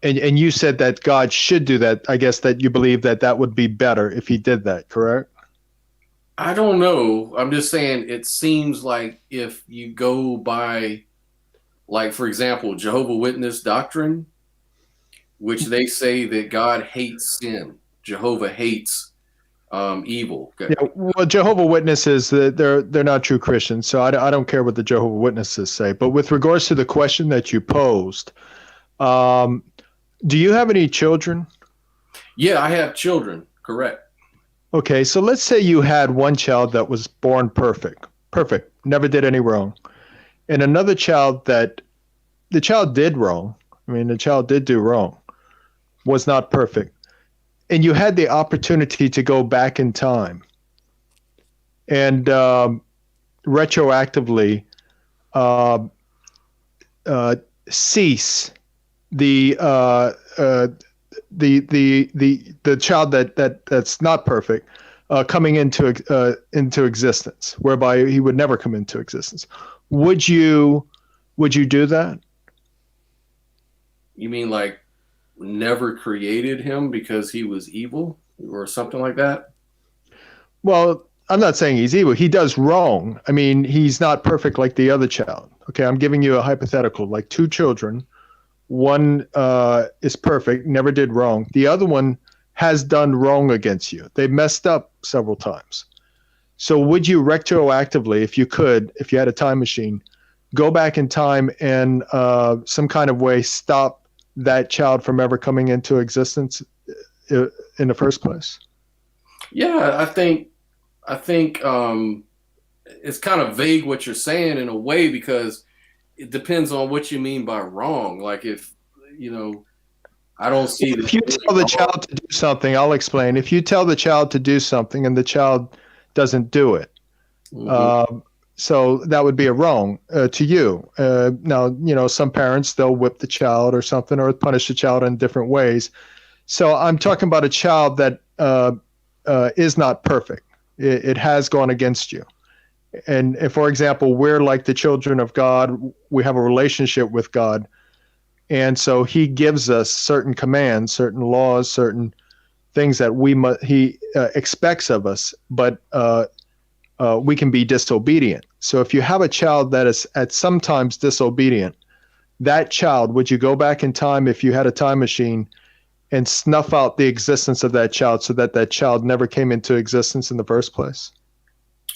and you said that God should do that. I guess that you believe that would be better if he did that, correct? I don't know. I'm just saying it seems like if you go by, like, for example, Jehovah's Witness doctrine, which they say that God hates sin. Jehovah hates evil. Yeah, well, Jehovah's Witnesses, they're not true Christians, so I don't care what the Jehovah's Witnesses say. But with regards to the question that you posed, do you have any children? Yeah, I have children, correct. Okay, so let's say you had one child that was born perfect, never did any wrong, and another child that the child did wrong. I mean, the child did do wrong, was not perfect, and you had the opportunity to go back in time and retroactively cease the child that's not perfect coming into existence, whereby he would never come into existence. Would you do that? You mean like never created him because he was evil or something like that? Well, I'm not saying he's evil. He does wrong. I mean, he's not perfect like the other child. Okay, I'm giving you a hypothetical, like two children. One is perfect, never did wrong. The other one has done wrong against you. They messed up several times. So would you retroactively, if you could, if you had a time machine, go back in time and some kind of way stop that child from ever coming into existence in the first place? Yeah, I think it's kind of vague what you're saying in a way, because it depends on what you mean by wrong. Like, if I don't see. If you tell the child to do something, I'll explain. If you tell the child to do something and the child doesn't do it, so that would be a wrong to you. Now, some parents, they'll whip the child or something, or punish the child in different ways. So I'm talking about a child that is not perfect. It has gone against you. And if, for example, we're like the children of God, we have a relationship with God. And so he gives us certain commands, certain laws, certain things that he expects of us, but we can be disobedient. So if you have a child that is at sometimes disobedient, that child, would you go back in time if you had a time machine and snuff out the existence of that child so that that child never came into existence in the first place?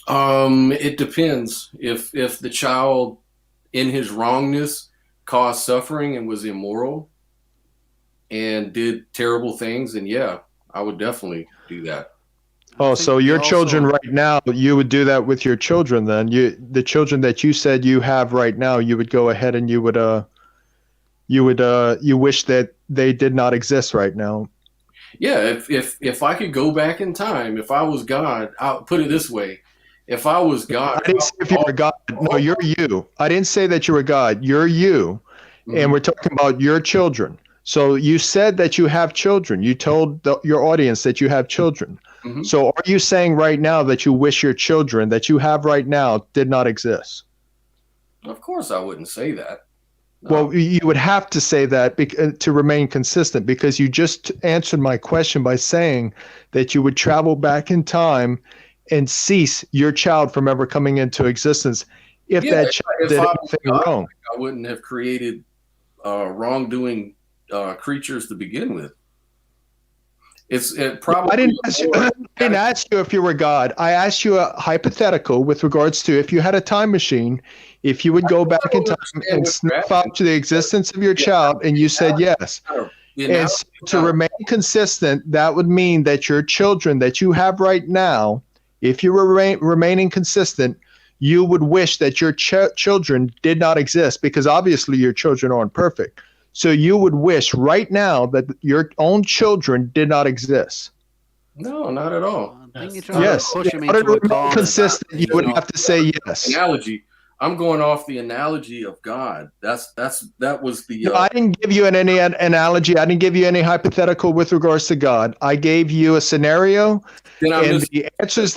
It depends. If the child in his wrongness caused suffering and was immoral and did terrible things, then yeah, I would definitely do that. Oh, so your children right now, you would do that with your children then? The children that you said you have right now, you would go ahead and you wish that they did not exist right now. Yeah, if I could go back in time, if I was God, I'll put it this way. If I was God, I didn't say if you were God. No, you're you. I didn't say that you were God. You're you. Mm-hmm. And we're talking about your children. So you said that you have children. You told your audience that you have children. Mm-hmm. So are you saying right now that you wish your children that you have right now did not exist? Of course I wouldn't say that. No. Well, you would have to say that to remain consistent, because you just answered my question by saying that you would travel back in time and cease your child from ever coming into existence if that child did anything wrong. I wouldn't have created wrongdoing creatures to begin with. Probably. I didn't ask you if you were God. I asked you a hypothetical with regards to if you had a time machine, if you would go back in time and snuff out to the existence of your child, and you said yes. And so to remain consistent, that would mean that your children that you have right now, if you were remaining consistent, you would wish that your children did not exist, because obviously your children aren't perfect. So you would wish right now that your own children did not exist. No, not at all. Yes. In order to remain consistent, you would have to say yes. Analogy. I'm going off the analogy of God. That was the. No, I didn't give you any analogy. I didn't give you any hypothetical with regards to God. I gave you a scenario, and with the answers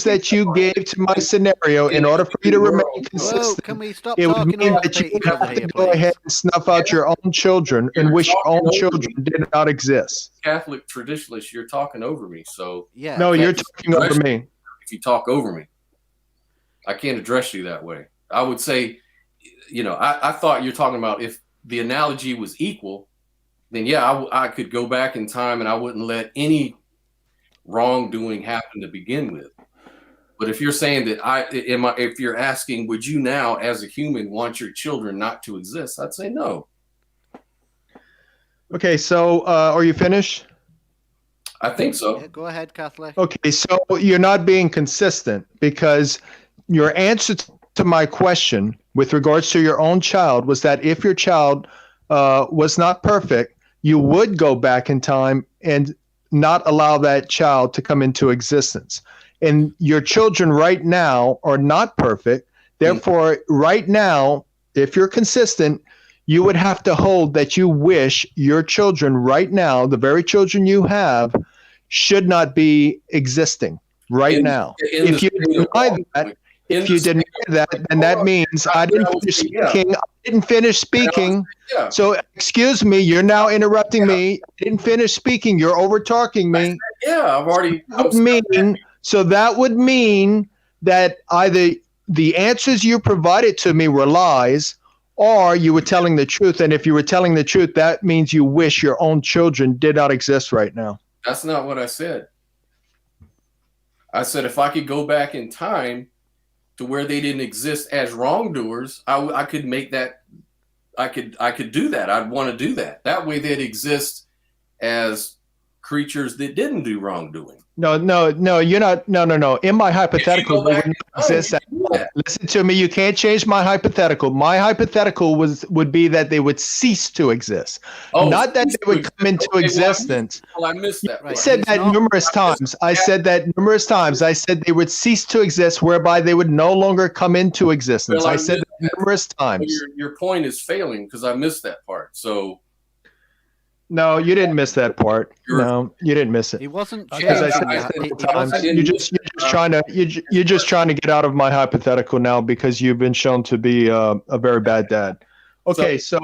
that you gave to my scenario, in order for you to remain consistent, it would mean that you would have to go ahead and snuff out your own children and wish your own children did not exist. Catholic traditionalist, you're talking over me. So yeah, no, you're talking over me. If you talk over me, I can't address you that way. I would say, I thought you're talking about if the analogy was equal, then yeah, I could go back in time and I wouldn't let any wrongdoing happen to begin with. But if you're saying that if you're asking, would you now as a human want your children not to exist? I'd say no. Okay, so are you finished? I think so. Yeah, go ahead, Catholic. Okay, so you're not being consistent, because your answer to my question with regards to your own child was that if your child was not perfect, you would go back in time and not allow that child to come into existence. And your children right now are not perfect. Therefore, right now, if you're consistent, you would have to hold that you wish your children right now, the very children you have, should not be existing right now. If you deny that, then that means I didn't finish speaking. I didn't finish speaking. Yeah. So excuse me, you're now interrupting me. I didn't finish speaking. You're over talking me. Yeah, I've already. So that would mean that either the answers you provided to me were lies, or you were telling the truth. And if you were telling the truth, that means you wish your own children did not exist right now. That's not what I said. I said if I could go back in time to where they didn't exist as wrongdoers, I could make that. I could do that. I'd want to do that. That way they'd exist as creatures that didn't do wrongdoing. No, you're not. No. In my hypothetical, they would not exist at all. Listen to me. You can't change my hypothetical. My hypothetical would be that they would cease to exist, not that they would come into existence. Well, I missed that. I said that numerous times. I said they would cease to exist, whereby they would no longer come into existence. Well, I said that numerous times. Your point is failing because I missed that part. So. No, you didn't miss that part. No, you didn't miss it. He wasn't. As I said, you're just trying to get out of my hypothetical now because you've been shown to be a very bad dad. Okay, so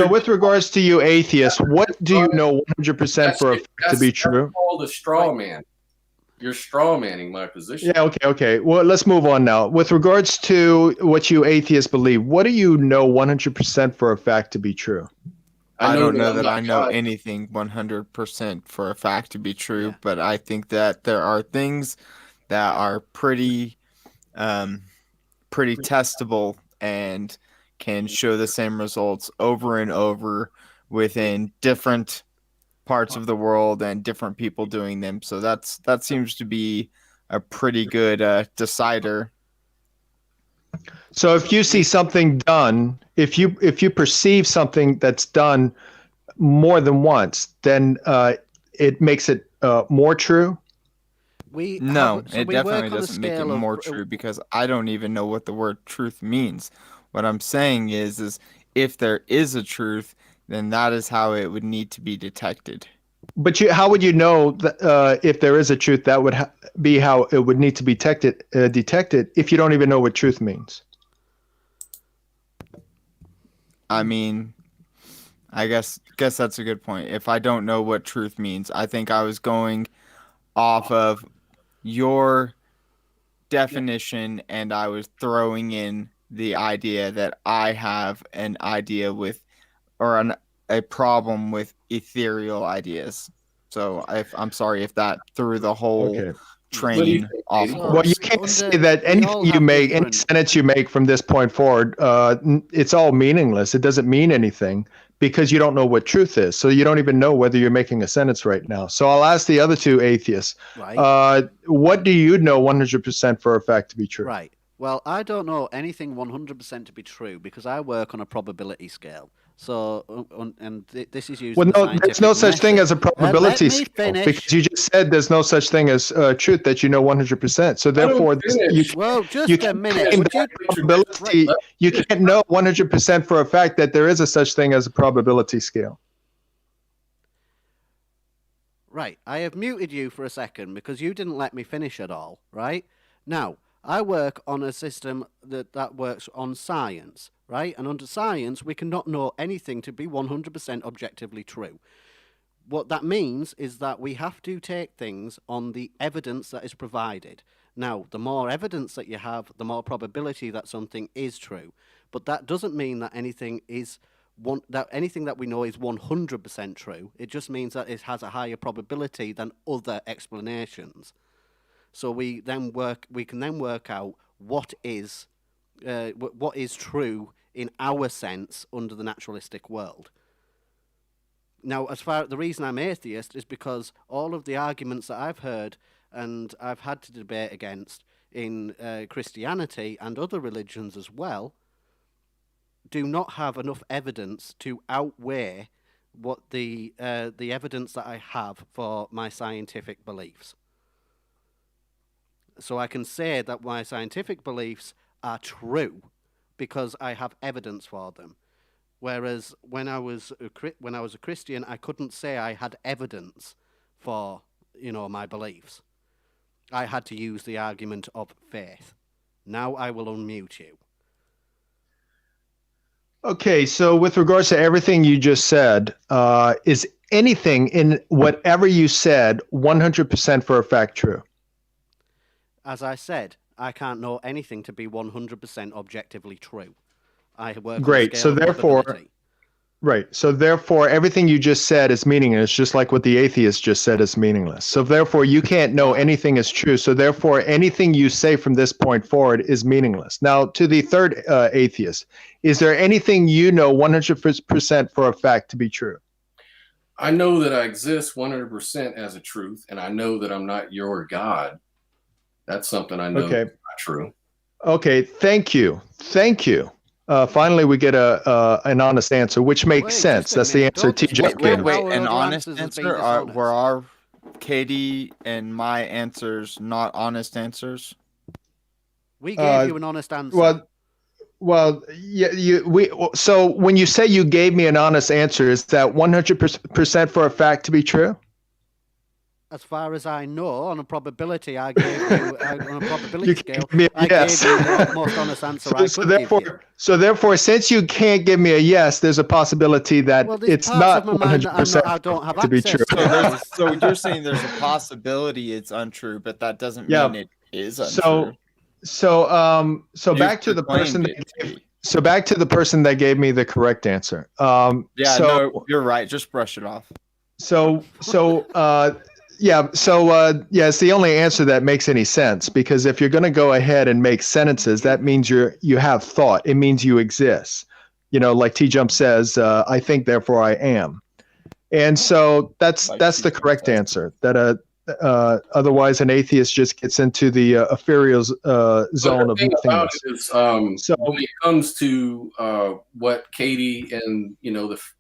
with regards to you atheists, what do you know 100% for a fact to be true? That's called a straw man. You're straw manning my position. Yeah. Okay. Well, let's move on now. With regards to what you atheists believe, what do you know 100% for a fact to be true? I don't know that I know anything 100% for a fact to be true, but I think that there are things that are pretty testable and can show the same results over and over within different parts of the world and different people doing them. So that seems to be a pretty good decider. So if you see something done, if you perceive something that's done more than once, then it makes it more true? It definitely doesn't make it more true because I don't even know what the word truth means. What I'm saying is if there is a truth, then that is how it would need to be detected. But how would you know that, if there is a truth? That would be how it would need to be detected if you don't even know what truth means. I mean, I guess that's a good point. If I don't know what truth means, I think I was going off of your definition, and I was throwing in the idea that I have an idea with, or a problem with ethereal ideas. So I'm sorry if that threw the whole train off course. Well, you can't say that anything you make, any sentence you make from this point forward, it's all meaningless. It doesn't mean anything because you don't know what truth is. So you don't even know whether you're making a sentence right now. So I'll ask the other two atheists. Right. What do you know 100% for a fact to be true? Right. Well, I don't know anything 100% to be true because I work on a probability scale. So, this is used. Well, no, there's no such thing as a probability scale because you just said there's no such thing as truth that you know 100%. So therefore, just a minute. You can't know 100% for a fact that there is a such thing as a probability scale. Right. I have muted you for a second because you didn't let me finish at all. Right now. I work on a system that works on science, right? And under science, we cannot know anything to be 100% objectively true. What that means is that we have to take things on the evidence that is provided. Now, the more evidence that you have, the more probability that something is true. But that doesn't mean that anything that we know is 100% true. It just means that it has a higher probability than other explanations. So we can then work out what is true in our sense under the naturalistic world. Now, the reason I'm atheist is because all of the arguments that I've heard and I've had to debate against in Christianity and other religions as well do not have enough evidence to outweigh what the evidence that I have for my scientific beliefs. So I can say that my scientific beliefs are true because I have evidence for them. Whereas when I was a Christian, I couldn't say I had evidence for my beliefs. I had to use the argument of faith. Now I will unmute you. Okay, so with regards to everything you just said, is anything in whatever you said 100% for a fact true? As I said, I can't know anything to be 100% objectively true. I work Great. on a So scale of therefore, probability. right. So therefore, everything you just said is meaningless, just like what the atheist just said is meaningless. So therefore, you can't know Right. anything is true. So therefore, anything you say from this point forward is meaningless. Now, to the third atheist, is there anything you know 100% for a fact to be true? I know that I exist 100% as a truth, and I know that I'm not your God. That's something I know Okay. is not true. Okay. Thank you. Thank you. Finally, we get an honest answer, which makes Wait, sense. just a That's the minute. answer Don't just TJ discount gave. our An other honest answers as being answer? dishonest. Were our Katie and my answers not honest answers? We gave you an honest answer. Well, yeah, so when you say you gave me an honest answer, is that 100% for a fact to be true? As far as I know, on a probability, I gave you on a probability You scale. can't give me a I yes. gave you the most honest answer I could give you. So therefore, since you can't give me a yes, there's a possibility that Well, there's it's parts not of my mind that 100% I don't have to be access true. to. So you're saying there's a possibility it's untrue, but that doesn't Yeah. mean it is untrue. So You've back to the person proclaimed it to be. so back to the person that gave me the correct answer. Yeah, so, no, you're right. Just brush it off. Yeah, it's the only answer that makes any sense, because if you're going to go ahead and make sentences, that means you have thought. It means you exist. Like T Jump says, I think, therefore I am. And so that's the correct answer. That otherwise an atheist just gets into the ethereal zone of nothingness. When it comes to what Katie and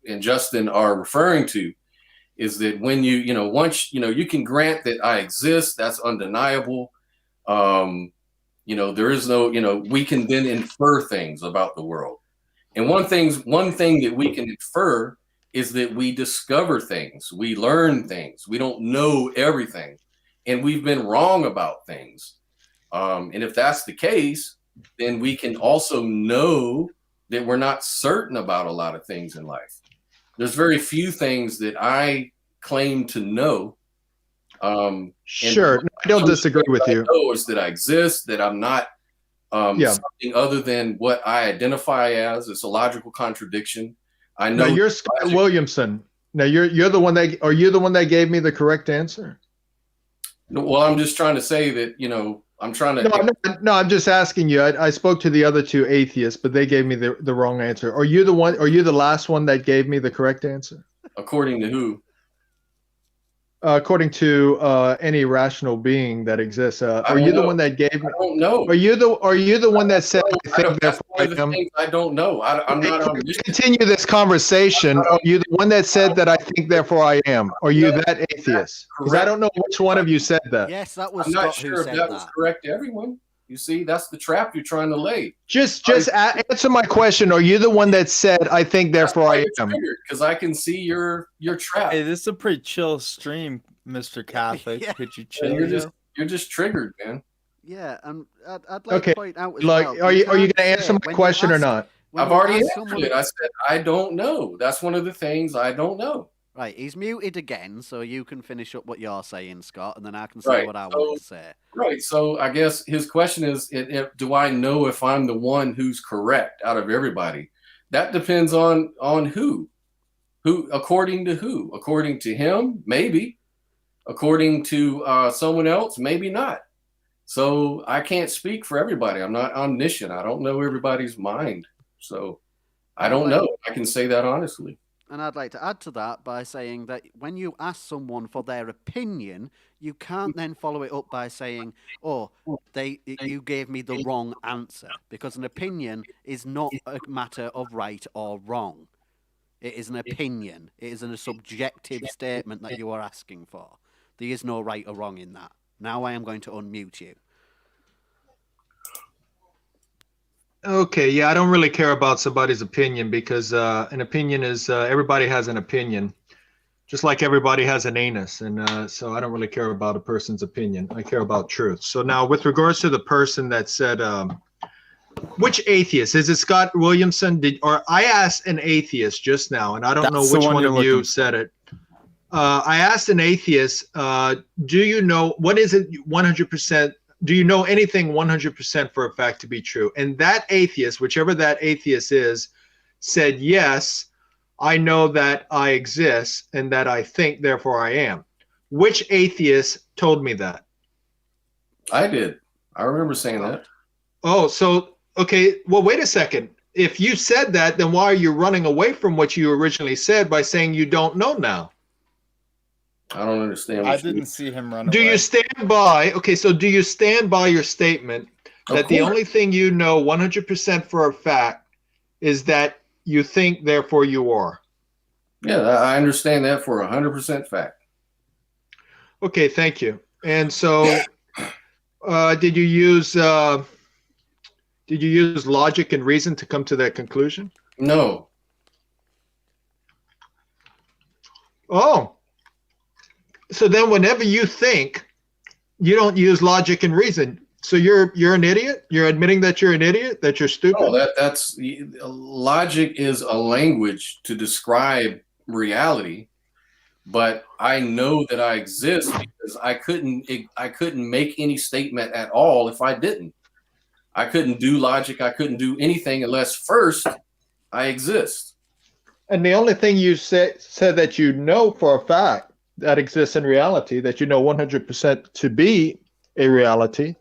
and Justin are referring to, is that when once you can grant that I exist, that's undeniable. There is no, we can then infer things about the world. And one thing that we can infer is that we discover things, we learn things, we don't know everything, and we've been wrong about things. And if that's the case, then we can also know that we're not certain about a lot of things in life. There's very few things that I claim to know. Sure, I don't disagree with you. I know is that I exist, that I'm not something other than what I identify as. It's a logical contradiction. I know. Now you're Scott Williamson. Now you're the one that are you the one that gave me the correct answer? Well, I'm just trying to say that I'm trying to. No, I'm just asking you. I spoke to the other two atheists, but they gave me the wrong answer. Are you the one? Are you the last one that gave me the correct answer? According to who? According to any rational being that exists. Are you the one that gave me? I don't know. Are you the one that said I think that's one of the things I don't know. I'm not on this. Continue this conversation. Are you the one that said that I think therefore I am? Are you that atheist? Because I don't know which one of you said that. Yes, that was I'm Scott not sure who if said that was correct to everyone. You see, that's the trap you're trying to lay. Just answer my question. Are you the one that said I think therefore I am? Because I can see your trap. Hey, this is a pretty chill stream, Mr. Catholic. Yeah. Could you chill? You're just triggered, man. Yeah, and I'd like to point out as well. Are you going to answer my question or not? I've already answered it. I said I don't know. That's one of the things I don't know. Right, he's muted again, so you can finish up what you're saying, Scott, and then I can say what I want to say. Right, so I guess his question is, do I know if I'm the one who's correct out of everybody? That depends on who. Who, according to who? According to him, maybe. According to someone else, maybe not. So I can't speak for everybody. I'm not omniscient. I don't know everybody's mind. So I don't know. I can say that honestly. And I'd like to add to that by saying that when you ask someone for their opinion, you can't then follow it up by saying, "Oh, you gave me the wrong answer," because an opinion is not a matter of right or wrong. It is an opinion. It is a subjective statement that you are asking for. There is no right or wrong in that. Now I am going to unmute you. Okay, yeah, I don't really care about somebody's opinion because an opinion is everybody has an opinion, just like everybody has an anus, and so I don't really care about a person's opinion. I care about truth. So now, with regards to the person that said, which atheist is it? Scott Williamson? Or I asked an atheist just now, and I don't know That's the which one one you're of you looking said it. I asked an atheist, do you know what is it 100%? Do you know anything 100% for a fact to be true? And that atheist, whichever that atheist is, said, yes, I know that I exist and that I think, therefore I am. Which atheist told me that? I did. I remember saying that. Oh, so, okay, well, wait a second. If you said that, then why are you running away from what you originally said by saying you don't know now? I don't understand. I didn't see him run Do away. you stand by, okay, so do you stand by your statement that the only thing you know 100% for a fact is that you think, therefore you are? Yeah, I understand that for 100% fact. Okay, thank you. And so did you use logic and reason to come to that conclusion? No. Oh. So then whenever you think, you don't use logic and reason. So you're an idiot? You're admitting that you're an idiot, that you're stupid? No, that's logic is a language to describe reality, but I know that I exist because I couldn't make any statement at all if I didn't. I couldn't do logic, I couldn't do anything unless first I exist. And the only thing you said that you know for a fact that exists in reality, that you know 100% to be a reality,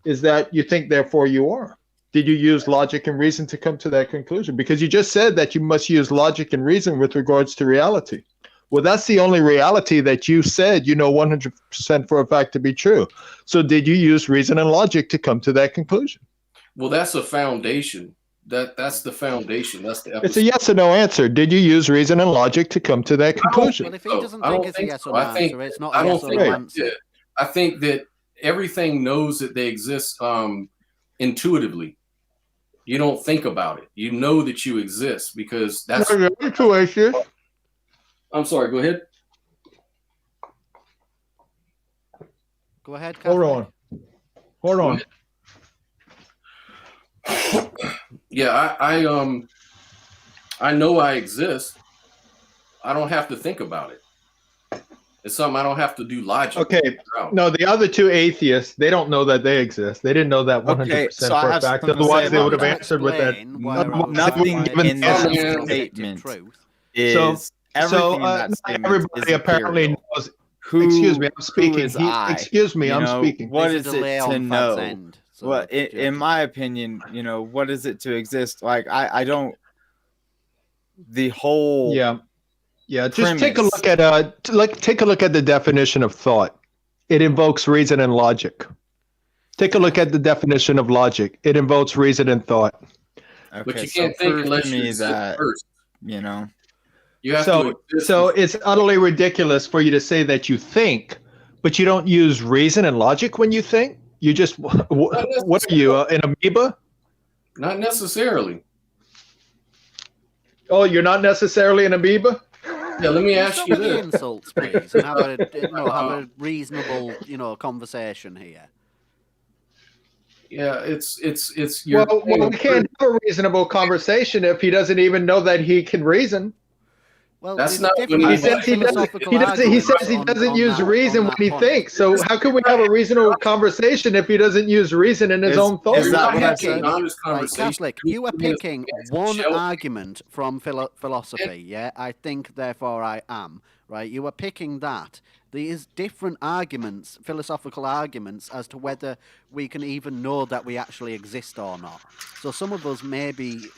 is that you think, therefore you are. Did you use logic and reason to come to that conclusion? Because you just said that you must use logic and reason with regards to reality. Well, that's the only reality that you said you know 100% for a fact to be true. So did you use reason and logic to come to that conclusion? Well, that's a foundation. That's the foundation. That's the episode. It's a yes or no answer. Did you use reason and logic to come to that conclusion? Well, if he doesn't think it's a yes or no answer, it's not I a don't yes or think no answer. I think that everything knows that they exist intuitively. You don't think about it. You know that you exist because that's. I'm sorry. Go ahead. Go ahead. Hold on. Yeah, I know I exist. I don't have to think about it. It's something I don't have to do logic. Okay. No, the other two atheists, they don't know that they exist. They didn't know that 100% for a fact. Otherwise, they would have answered with that. Nothing in that statement is everything in that statement. Everybody apparently knows. Excuse me, I'm speaking. Excuse me, I'm speaking. What is it to know? Well, in my opinion, what is it to exist? Like I don't. The whole just take a look at take a look at the definition of thought. It invokes reason and logic. Take a look at the definition of logic. It invokes reason and thought. Okay, but you can't think unless you exist first. You have to. So it's utterly ridiculous for you to say that you think, but you don't use reason and logic when you think. You just what are you, an amoeba? Not necessarily. Oh, you're not necessarily an amoeba? Yeah, let me ask you this. Insults, please, and have a reasonable, conversation here. Yeah, it's well, we can't have a reasonable conversation if he doesn't even know that he can reason. Well, that's not when he says he doesn't use reason when he thinks. So how can we have a reasonable conversation if he doesn't use reason in his own thoughts? Is that what I'm saying? Catholic, you are picking one argument from philosophy. Yeah, I think, therefore I am. Right, you are picking that. There is different arguments, philosophical arguments, as to whether we can even know that we actually exist or not. So some of us may be,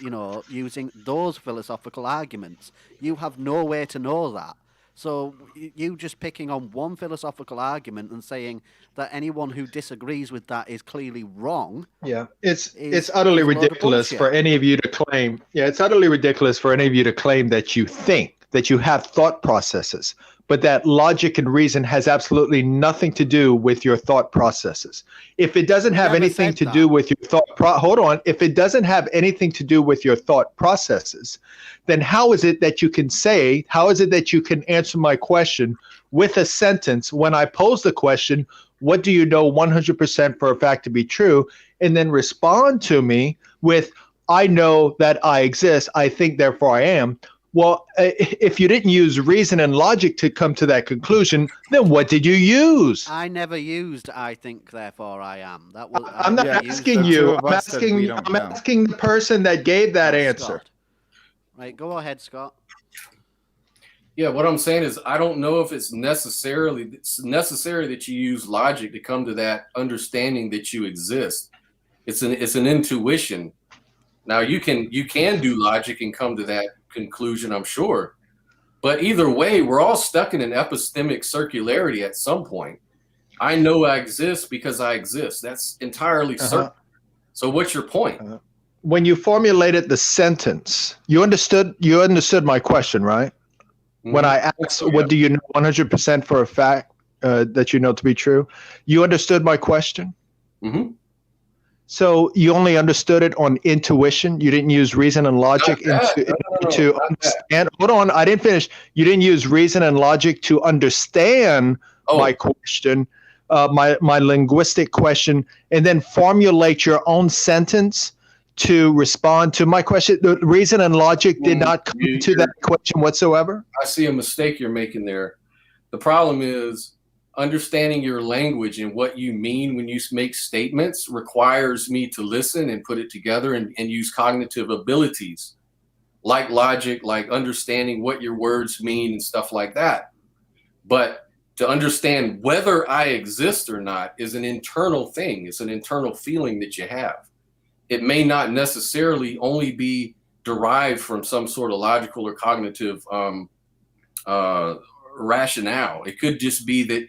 using those philosophical arguments. You have no way to know that. So you just picking on one philosophical argument and saying that anyone who disagrees with that is clearly wrong. Yeah, it's utterly ridiculous for any of you to claim. Yeah, it's utterly ridiculous for any of you to claim that you think, that you have thought processes, but that logic and reason has absolutely nothing to do with your thought processes. If it doesn't have anything to do with your thought hold on. If it doesn't have anything to do with your thought processes, then how is it that you can answer my question with a sentence when I pose the question, what do you know 100% for a fact to be true? And then respond to me with, I know that I exist. I think, therefore I am. Well, if you didn't use reason and logic to come to that conclusion, then what did you use? I never used I think, therefore I am. That was. I'm not asking you. I'm asking the person that gave that answer. Scott. Right, go ahead, Scott. Yeah, what I'm saying is I don't know if it's necessary that you use logic to come to that understanding that you exist. It's an intuition. Now you can do logic and come to that conclusion, I'm sure. But either way, we're all stuck in an epistemic circularity at some point. I know I exist because I exist. That's entirely certain. So what's your point? When you formulated the sentence, you understood my question, right? Mm-hmm. When I asked, what do you know 100% for a fact that you know to be true? You understood my question? Mm-hmm. So you only understood it on intuition? You didn't use reason and logic to understand? Hold on, I didn't finish. You didn't use reason and logic to understand my question, my linguistic question, and then formulate your own sentence to respond to my question. The reason and logic did not come to that question whatsoever? I see a mistake you're making there. The problem is understanding your language and what you mean when you make statements requires me to listen and put it together and use cognitive abilities like logic, like understanding what your words mean and stuff like that. But to understand whether I exist or not is an internal thing. It's an internal feeling that you have. It may not necessarily only be derived from some sort of logical or cognitive rationale. It could just be that,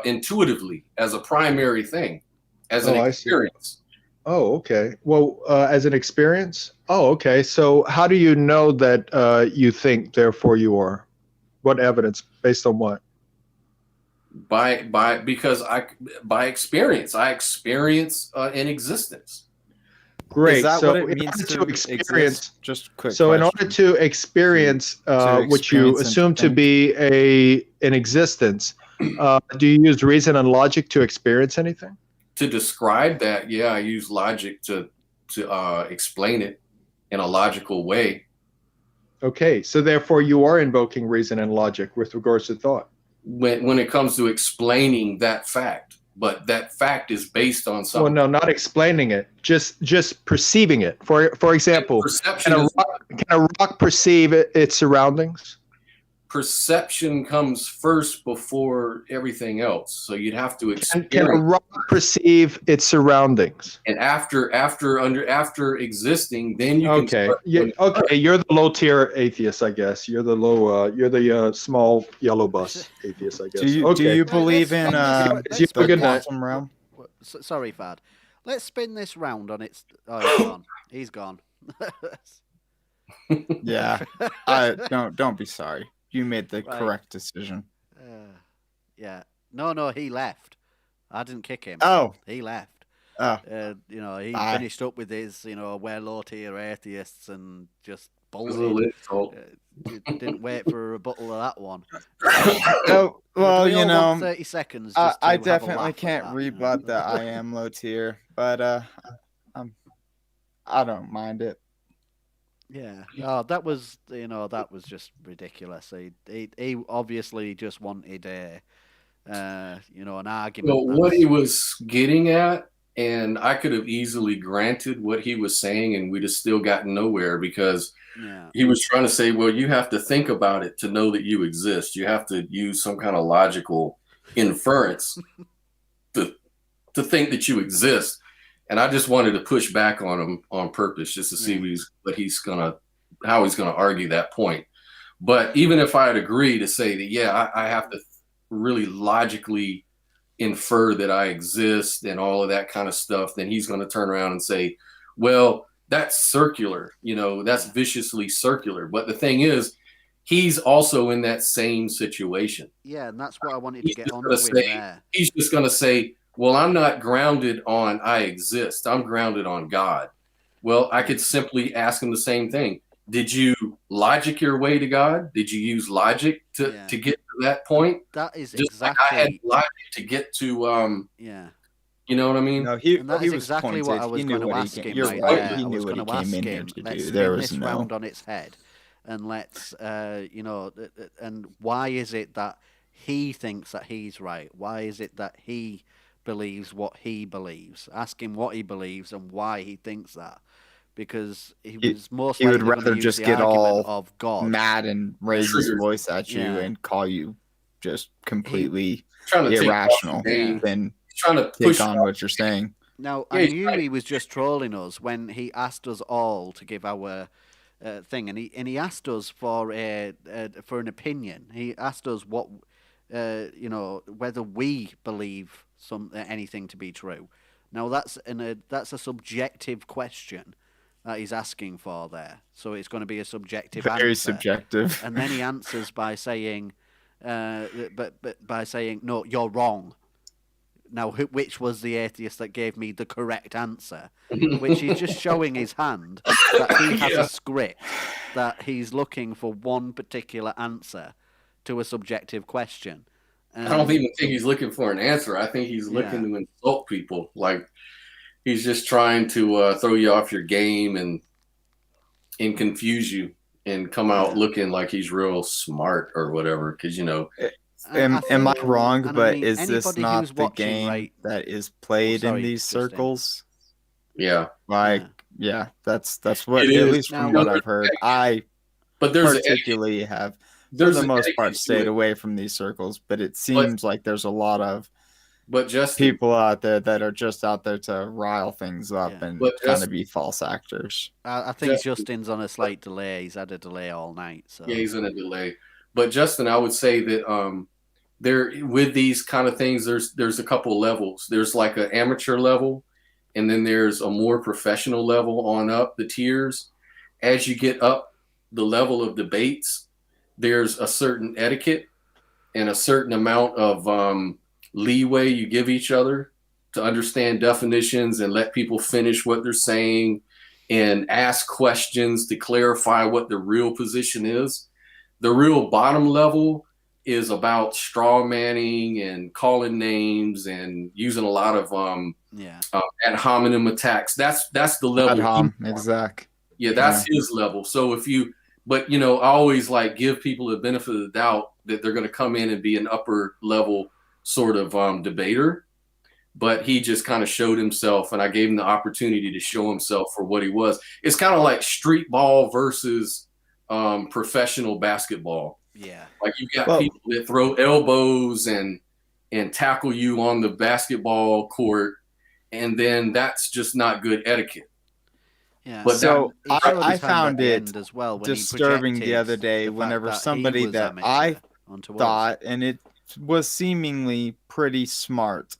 intuitively as a primary thing, as an experience. Oh, okay. Well, as an experience? Oh, okay. So how do you know that you think, therefore you are? What evidence? Based on what? By experience. I experience an existence. Great. Is that so what it means to experience? Just quick. So in order to experience, which you assume to be an existence, do you use reason and logic to experience anything? To describe that, yeah, I use logic to explain it in a logical way. Okay, so therefore you are invoking reason and logic with regards to thought. When it comes to explaining that fact, but that fact is based on something. Well, no, not explaining it, just perceiving it. For example, can a rock perceive its surroundings? Perception comes first before everything else, so you'd have to experience. Can a rock perceive its surroundings? And after existing, then you can. Okay, you're the low tier atheist, I guess. You're the small yellow bus atheist, I guess. Do you believe in the quantum realm? Sorry, Fad. Let's spin this round on its. Oh, he's gone. He's gone. Yeah, don't be sorry. You made the correct decision. Yeah. No, he left. I didn't kick him. Oh. He left. Oh. He finished up with his, we're low-tier atheists and just bullshit. Didn't wait for a rebuttal of that one. Well, 30 seconds. I definitely can't rebut that I am low-tier, but I don't mind it. Yeah. Oh, that was just ridiculous. He obviously just wanted an argument. Well, what he was getting at, and I could have easily granted what he was saying, and we'd have still gotten nowhere because he was trying to say, well, you have to think about it to know that you exist. You have to use some kind of logical inference to think that you exist. And I just wanted to push back on him on purpose, just to see how he's gonna argue that point. But even if I'd agree to say that, I have to really logically infer that I exist and all of that kind of stuff, then he's gonna turn around and say, well, that's circular, that's viciously circular. But the thing is, he's also in that same situation. Yeah, and that's what I wanted to get on with there. He's just gonna say, well, I'm not grounded on I exist. I'm grounded on God. Well, I could simply ask him the same thing. Did you logic your way to God? Did you use logic to get to that point? That is Just like I had exactly, logic to get to, yeah. you know what I mean? No, And that he is was exactly what pointed. I He was knew going to what he ask came. him You're right right. there. He I knew was what going he to came ask in here him, to let's do. There spin was this round no. on its head, and let's, and why is it that he thinks that he's right? Why is it that he believes what he believes? Ask him what he believes and why he thinks that. Because he was most He would likely going to rather use just the get argument all of God. mad and raise his Triggers. voice at you Yeah. and call you just completely Trying to take off irrational your game. than Trying to take push on what you're saying. Now, I Yeah, he's knew right. he was just trolling us when he asked us all to give our thing, and he asked us for an opinion. He asked us what whether we believe anything to be true. Now that's a subjective question that he's asking for there. So it's going to be a subjective Very answer. subjective. And then he answers by saying, but by saying, no, you're wrong. Now, which was the atheist that gave me the correct answer? Which he's just showing his hand that he has a script, that he's looking for one particular answer to a subjective question. I don't even think he's looking for an answer. I think he's looking to insult people. Like he's just trying to throw you off your game and confuse you and come out looking like he's real smart or whatever. Because Am I wrong? and But I mean, is this anybody not who's the watching, game right? that is played sorry, in these Justin. circles? Yeah. Like, yeah, that's what, It at is. least from Now- what I've heard. I But there's particularly have, for there's the an most part, etiquette to stayed it. away from these circles. But it seems like there's a lot of But just people out there that are just out there to rile things up and But kind just- of be false actors. I think Justin- Justin's on a slight delay. He's had a delay all night. So Yeah, he's in a delay. But Justin, I would say that there with these kind of things, there's a couple levels. There's like an amateur level, and then there's a more professional level on up the tiers. As you get up the level of debates, there's a certain etiquette and a certain amount of leeway you give each other to understand definitions and let people finish what they're saying and ask questions to clarify what the real position is. The real bottom level is about straw manning and calling names and using a lot of ad hominem attacks. That's the level. Ad hom, exact. Yeah, that's his level. So but I always like give people the benefit of the doubt that they're going to come in and be an upper level sort of debater. But he just kind of showed himself, and I gave him the opportunity to show himself for what he was. It's kind of like street ball versus professional basketball. yeah, Like you've got people that throw elbows and tackle you on the basketball court, and then that's just not good etiquette. yeah. But So He showed I his hand found at the it end as well when he disturbing the projected other day the fact whenever that he somebody was that amateur I onto us. thought, and it was seemingly pretty smart,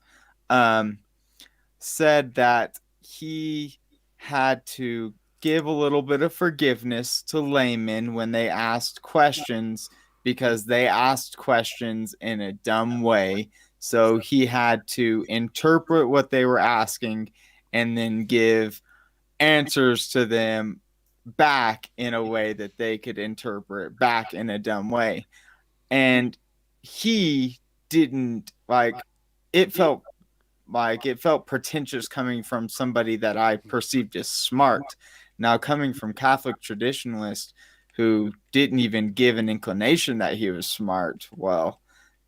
said that he had to give a little bit of forgiveness to laymen when they asked questions because they asked questions in a dumb way. So he had to interpret what they were asking and then give answers to them back in a way that they could interpret back in a dumb way. And he didn't it felt pretentious coming from somebody that I perceived as smart. Now coming from Catholic traditionalists who didn't even give an inclination that he was smart, well,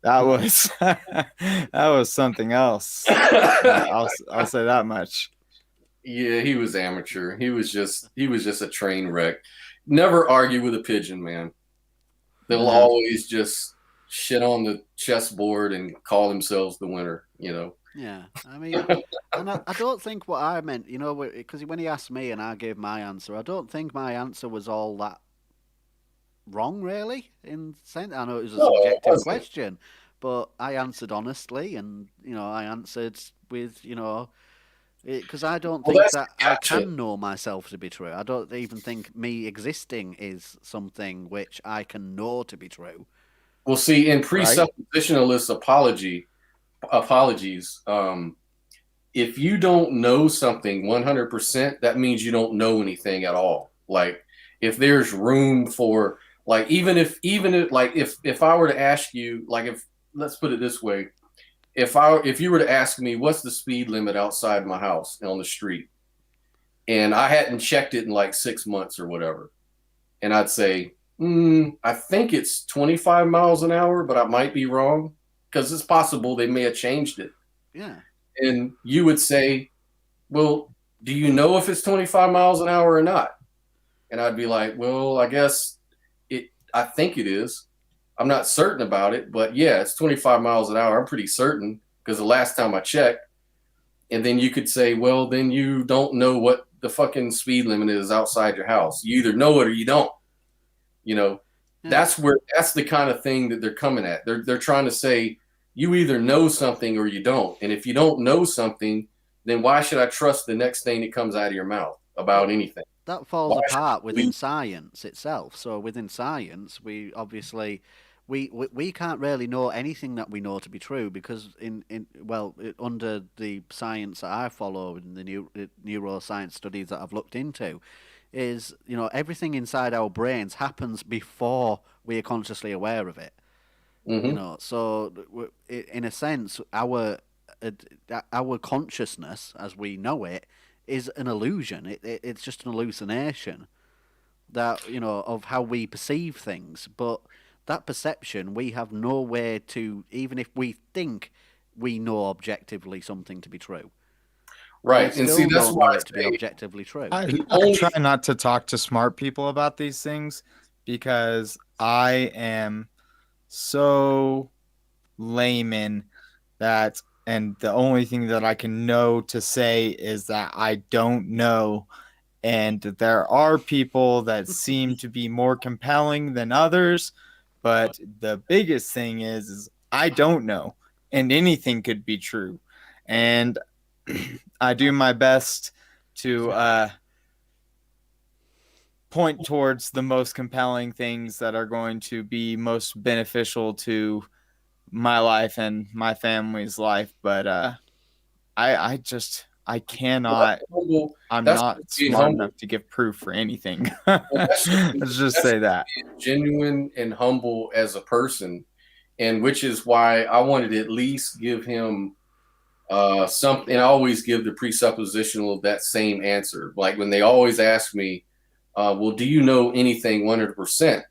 that was that was something else. I'll say that much. Yeah, he was amateur. He was just a train wreck. Never argue with a pigeon, man. They'll always just shit on the chessboard and call themselves the winner, Yeah, I mean, and I don't think what I meant, because when he asked me and I gave my answer, I don't think my answer was all that wrong, really. In sense, I know it was a subjective question, but I answered honestly, and I answered with because I don't think that I can know myself to be true. I don't even think me existing is something which I can know to be true. Well, see, in presuppositionalist apology, apologies. If you don't know something 100%, that means you don't know anything at all. Like if there's room for, like, if I were to ask you, like, if, let's put it this way, if you were to ask me what's the speed limit outside my house on the street, and I hadn't checked it in like 6 months or whatever, and I'd say, I think it's 25 miles an hour, but I might be wrong, because it's possible they may have changed it. Yeah. And you would say, well, do you know if it's 25 miles an hour or not? And I'd be like, well, I think it is. I'm not certain about it, but yeah, it's 25 miles an hour. I'm pretty certain because the last time I checked. And then you could say, well, then you don't know what the fucking speed limit is outside your house. You either know it or you don't. You know, that's the kind of thing that they're coming at. They're trying to say, you either know something or you don't. And if you don't know something, then why should I trust the next thing that comes out of your mouth about anything? That falls apart within science itself. So within science, we obviously we can't really know anything that we know to be true, because under the science that I follow in the neuroscience studies that I've looked into, is, everything inside our brains happens before we are consciously aware of it. Mm-hmm. So in a sense, our consciousness as we know it is an illusion. It's just an hallucination that, of how we perceive things. But that perception, we have nowhere to, even if we think we know objectively something to be true. Right. And see, that's why it to be objectively true. I try not to talk to smart people about these things, because I am so layman that, and the only thing that I can know to say is that I don't know. And there are people that seem to be more compelling than others, but the biggest thing is I don't know, and anything could be true. And I do my best to point towards the most compelling things that are going to be most beneficial to my life and my family's life. But I cannot. I'm not smart enough to give proof for anything. Let's just say that. Genuine and humble as a person, and which is why I wanted to at least give him something. I always give the presuppositional that same answer. Like when they always ask me, well, do you know anything 100%?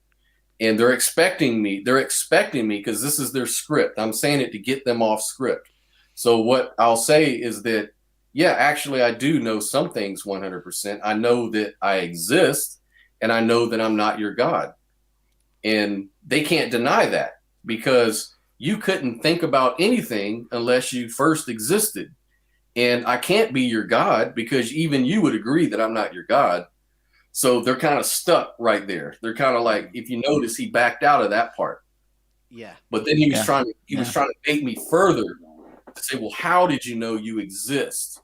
And they're expecting me because this is their script. I'm saying it to get them off script. So what I'll say is that, yeah, actually, I do know some things 100%. I know that I exist, and I know that I'm not your God. And they can't deny that, because you couldn't think about anything unless you first existed. And I can't be your God, because even you would agree that I'm not your God. So they're kind of stuck right there. They're kind of like, if you notice, he backed out of that part. Yeah. But then he was trying to take me further to say, well, how did you know you exist?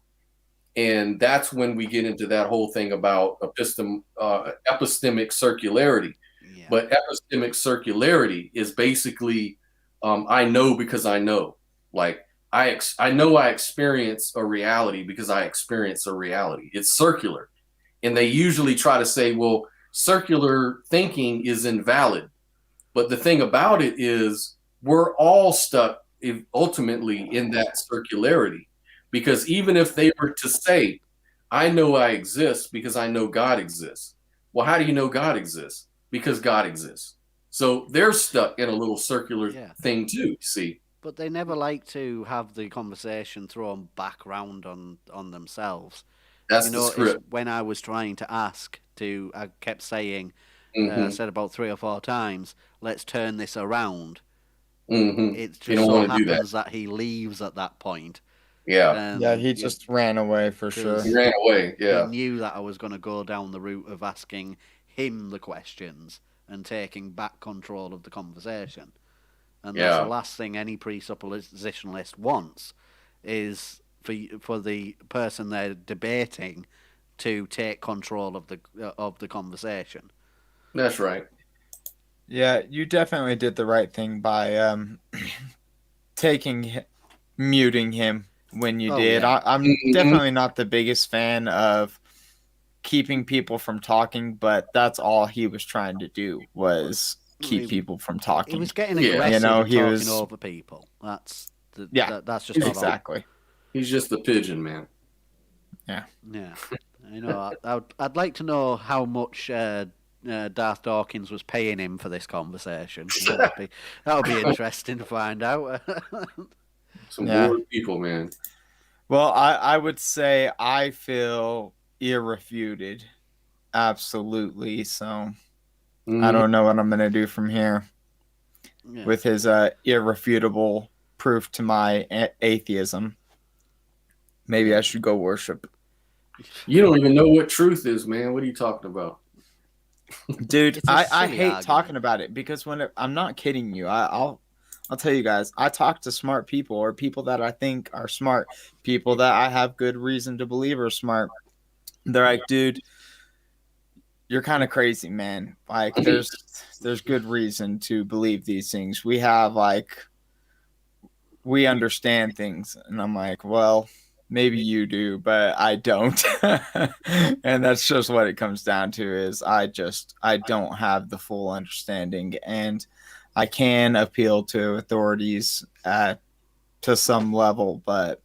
And that's when we get into that whole thing about epistemic circularity. Yeah. But epistemic circularity is basically, I know because I know. Like, I know I experience a reality because I experience a reality. It's circular. And they usually try to say, well, circular thinking is invalid. But the thing about it is, we're all stuck ultimately in that circularity. Because even if they were to say, I know I exist because I know God exists. Well, how do you know God exists? Because God exists. So they're stuck in a little circular thing too, see. But they never like to have the conversation thrown back round on themselves. That's the script. When I was trying to ask I kept saying, said about 3 or 4 times, let's turn this around. Mm-hmm. It just so happens that he leaves at that point. Yeah. He just ran away for sure. He ran away, yeah. He knew that I was going to go down the route of asking him the questions and taking back control of the conversation. And that's the last thing any presuppositionalist wants, is for the person they're debating to take control of the conversation. That's right. Yeah, you definitely did the right thing by taking muting him when you Oh, did. yeah. I'm Mhm. definitely not the biggest fan of keeping people from talking, but that's all he was trying to do was keep people from He talking. was getting Yeah. aggressive You know, and he talking was over people. yeah, That's just He's not on. exactly. He's just a pigeon, man. Yeah. Yeah, I'd like to know how much Darth Dawkins was paying him for this conversation. That would be interesting to find out. Some Yeah. bored people, man. Well, I would say I feel irrefuted. Absolutely. So I Mhm. don't know what I'm gonna do from here Yeah. with his irrefutable proof to my atheism. Maybe I should go worship. You don't even know what truth is, man. What are you talking about? Dude, It's a I silly hate talking argument. about it because I'm not kidding you. I'll tell you guys. I talk to smart people or people that I think are smart, people that I have good reason to believe are smart. They're like, dude, you're kind of crazy, man. Like, there's good reason to believe these things. We understand things, and I'm like, well, maybe you do, but I don't. And that's just what it comes down to is I don't have the full understanding, and I can appeal to authorities to some level, but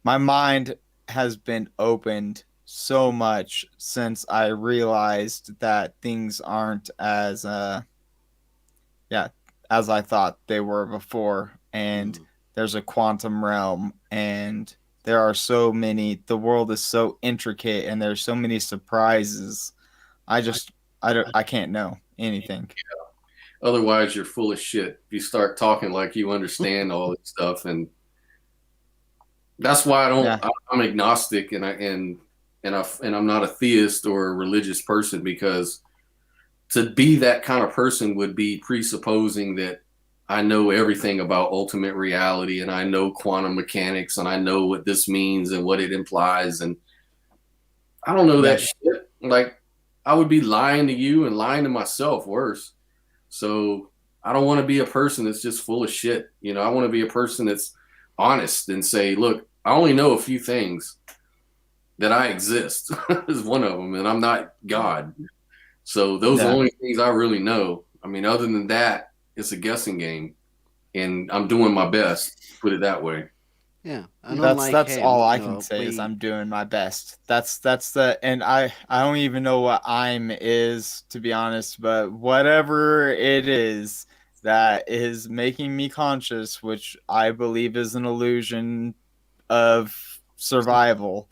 my mind has been opened so much since I realized that things aren't as yeah, as I thought they were before. And there's a quantum realm, and there are so many. The world is so intricate, and there's so many surprises. I can't know anything. Otherwise, you're full of shit. If you start talking like you understand all this stuff, and that's why I don't. Yeah, I'm agnostic, and I'm not a theist or a religious person because to be that kind of person would be presupposing that I know everything about ultimate reality and I know quantum mechanics and I know what this means and what it implies. And I don't know yeah, that shit. Like, I would be lying to you and lying to myself worse. So I don't want to be a person that's just full of shit. You know, I want to be a person that's honest and say, look, I only know a few things that I exist is one of them, and I'm not God. So those are the yeah. only things I really know. I mean, other than that, it's a guessing game, and I'm doing my best. Put it that way. Yeah, and That's unlike that's him, all I can say is I'm doing my best. That's the and I don't even know what I'm is, to be honest, but whatever it is that is making me conscious, which I believe is an illusion of survival,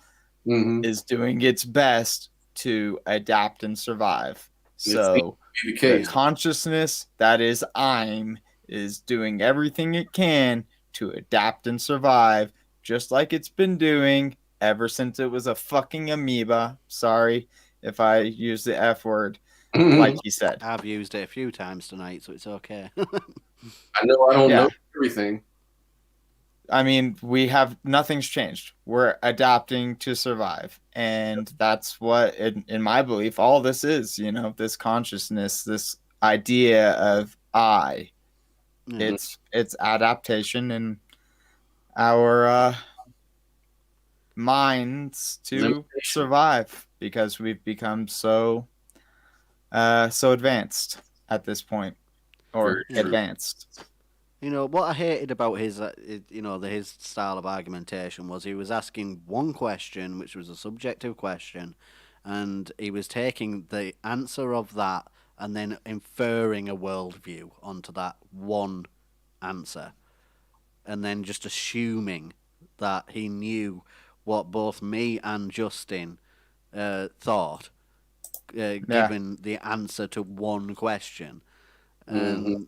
Mm-hmm. is doing its best to adapt and survive. It seems So to be the the case. consciousness that is I'm is doing everything it can to adapt and survive, just like it's been doing ever since it was a fucking amoeba. Sorry if I use the F word, like you said. I've used it a few times tonight, so it's okay. I know I don't know Yeah. everything. I mean, we have nothing's changed. We're adapting to survive. And that's what, in my belief, all this is, this consciousness, this idea of I. Yeah. It's adaptation in our minds to Limitation. survive because we've become so advanced at this point, or Very true. advanced. What I hated about his style of argumentation was he was asking one question, which was a subjective question, and he was taking the answer of that and then inferring a worldview onto that one answer, and then just assuming that he knew what both me and Justin thought, Yeah. given the answer to one question, Mhm.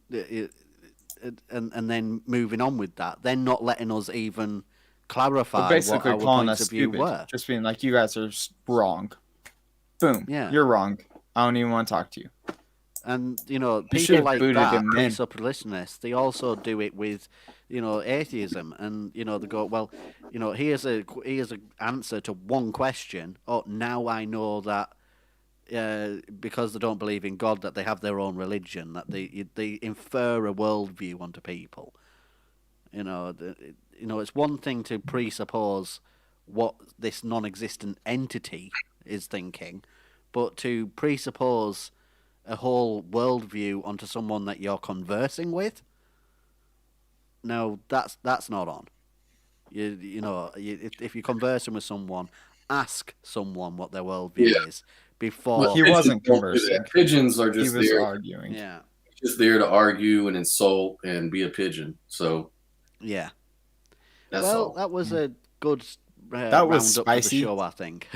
and then moving on with that, then not letting us even But clarify what basically our calling points us of view stupid. were. Just being like, you guys are wrong. Boom. Yeah. You're wrong. I don't even want to talk to you. And You people should have like booted that, him then. presuppositionists, they also do it with, atheism, and they go, well, here's a answer to one question. Oh, now I know that. Because they don't believe in God, that they have their own religion, that they infer a worldview onto people. It's one thing to presuppose what this non-existent entity is thinking, but to presuppose a whole worldview onto someone that you're conversing with, no, that's not on. If you're conversing with someone, ask someone what their worldview is before. Well, he wasn't conversing. Pigeons are He just was there, arguing. Yeah, just there to argue and insult and be a pigeon. So yeah. that's Well, all. that was a good That was roundup for the spicy. show, I think.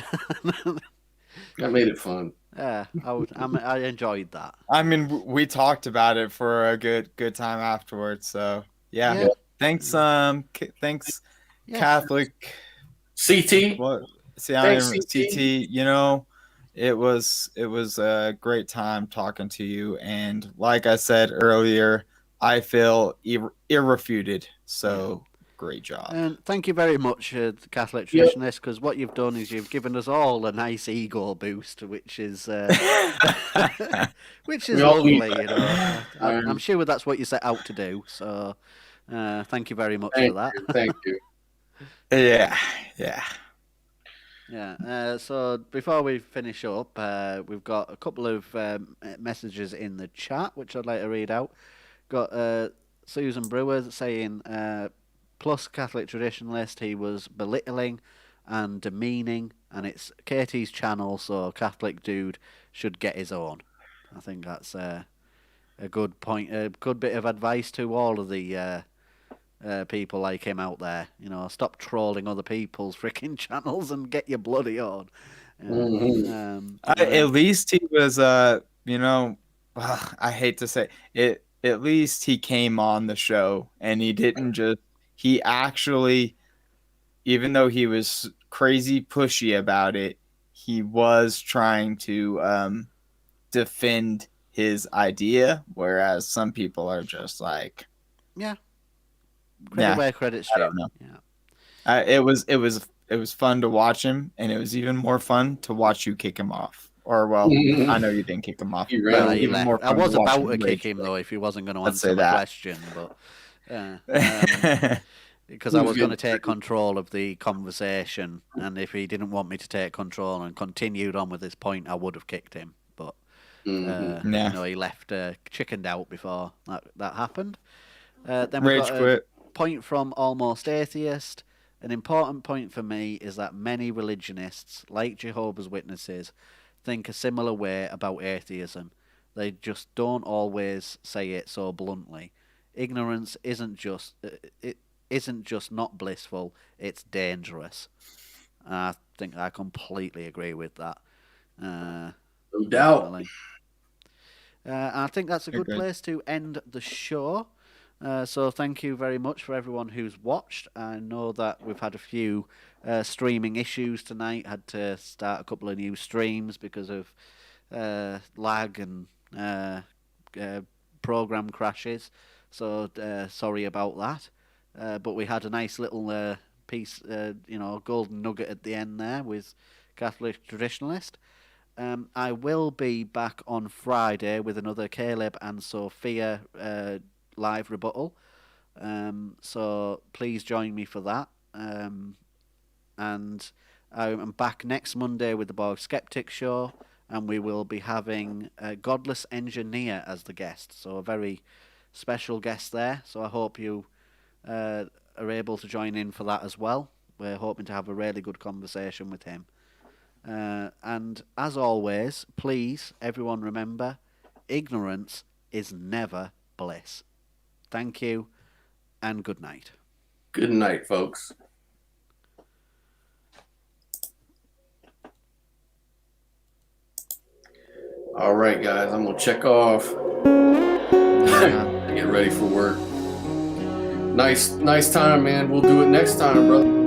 That made it fun. Yeah, I enjoyed that. I mean, we talked about it for a good time afterwards. So yeah. Yeah. Thanks, thanks, Yeah. Catholic. CT. What? See, Thanks, CT. It was a great time talking to you, and like I said earlier, I feel irrefuted. So great job. And thank you very much, Catholic Yep. Traditionalist, because what you've done is you've given us all a nice ego boost, which is which is We all need lovely. I'm sure that's what you set out to do. So thank you very much for that. Thank you. Yeah. Yeah. So before we finish up, we've got a couple of messages in the chat which I'd like to read out. Got Susan Brewer saying, plus Catholic Traditionalist, he was belittling and demeaning, and it's Katie's channel, so Catholic dude should get his own. I think that's a good point, a good bit of advice to all of the people like him out there. Stop trolling other people's freaking channels and get your bloody own. At least he was, I hate to say it. At least he came on the show, and he didn't just. He actually, even though he was crazy pushy about it, he was trying to defend his idea, whereas some people are just like, credit where credit's due. I don't know. Yeah. It was fun to watch him, and it was even more fun to watch you kick him off. Or well, I know you didn't kick him off. He but ran. even left. more I fun was watch about to kick rage him quit. though if he wasn't going to Let's answer say my that. question, but because I was going to take control of the conversation, and if he didn't want me to take control and continued on with his point, I would have kicked him. But Yeah. he left chickened out before that happened. Then we Rage got quit. a point from Almost Atheist. An important point for me is that many religionists, like Jehovah's Witnesses, think a similar way about atheism. They just don't always say it so bluntly. Ignorance isn't just not blissful; it's dangerous. And I think I completely agree with that. No doubt. Definitely. I think that's a good Agreed. place to end the show. So thank you very much for everyone who's watched. I know that we've had a few streaming issues tonight. Had to start a couple of new streams because of lag and program crashes. So sorry about that. But we had a nice little piece, golden nugget at the end there with Catholic Traditionalist. I will be back on Friday with another Caleb and Sophia live rebuttal. So please join me for that. And I'm back next Monday with the Borg Skeptic Show, and we will be having a Godless Engineer as the guest. So a very special guest there. So I hope you are able to join in for that as well. We're hoping to have a really good conversation with him. And as always, please, everyone remember, ignorance is never bliss. Thank you, and good night. Good night, folks. All right, guys, I'm gonna check off. Get ready for work. Nice time, man. We'll do it next time, brother.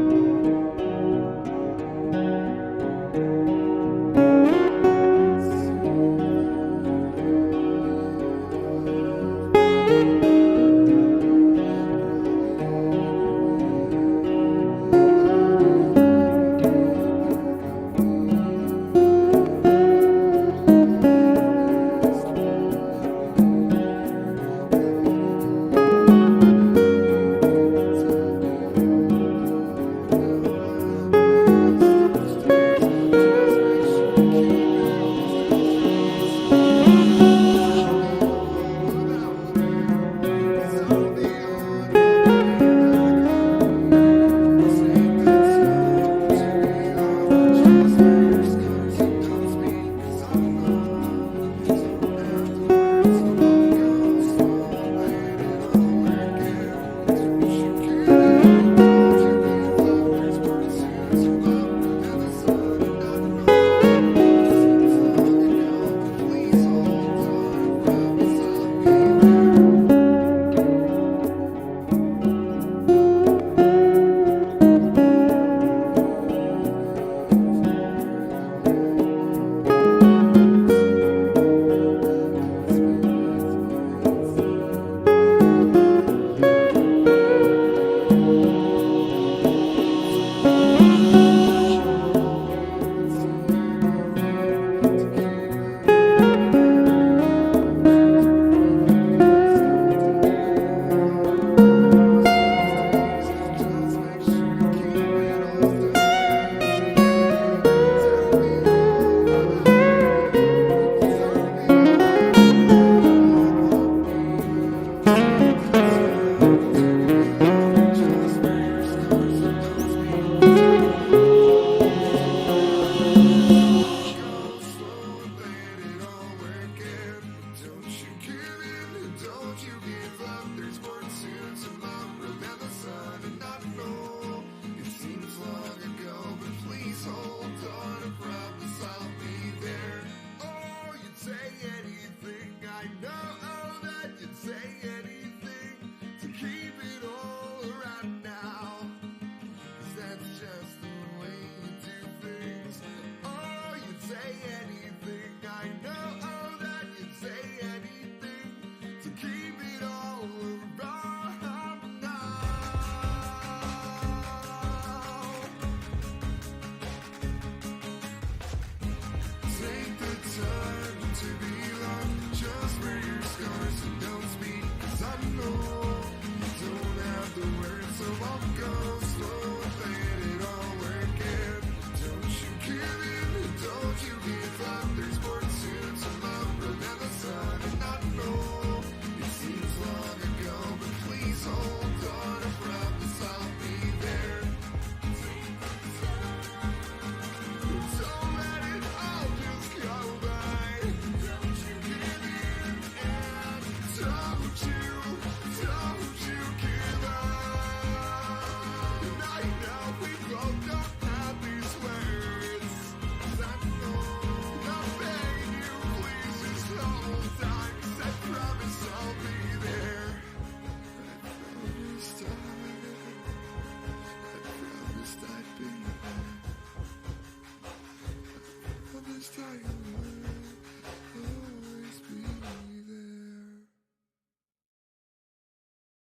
this time.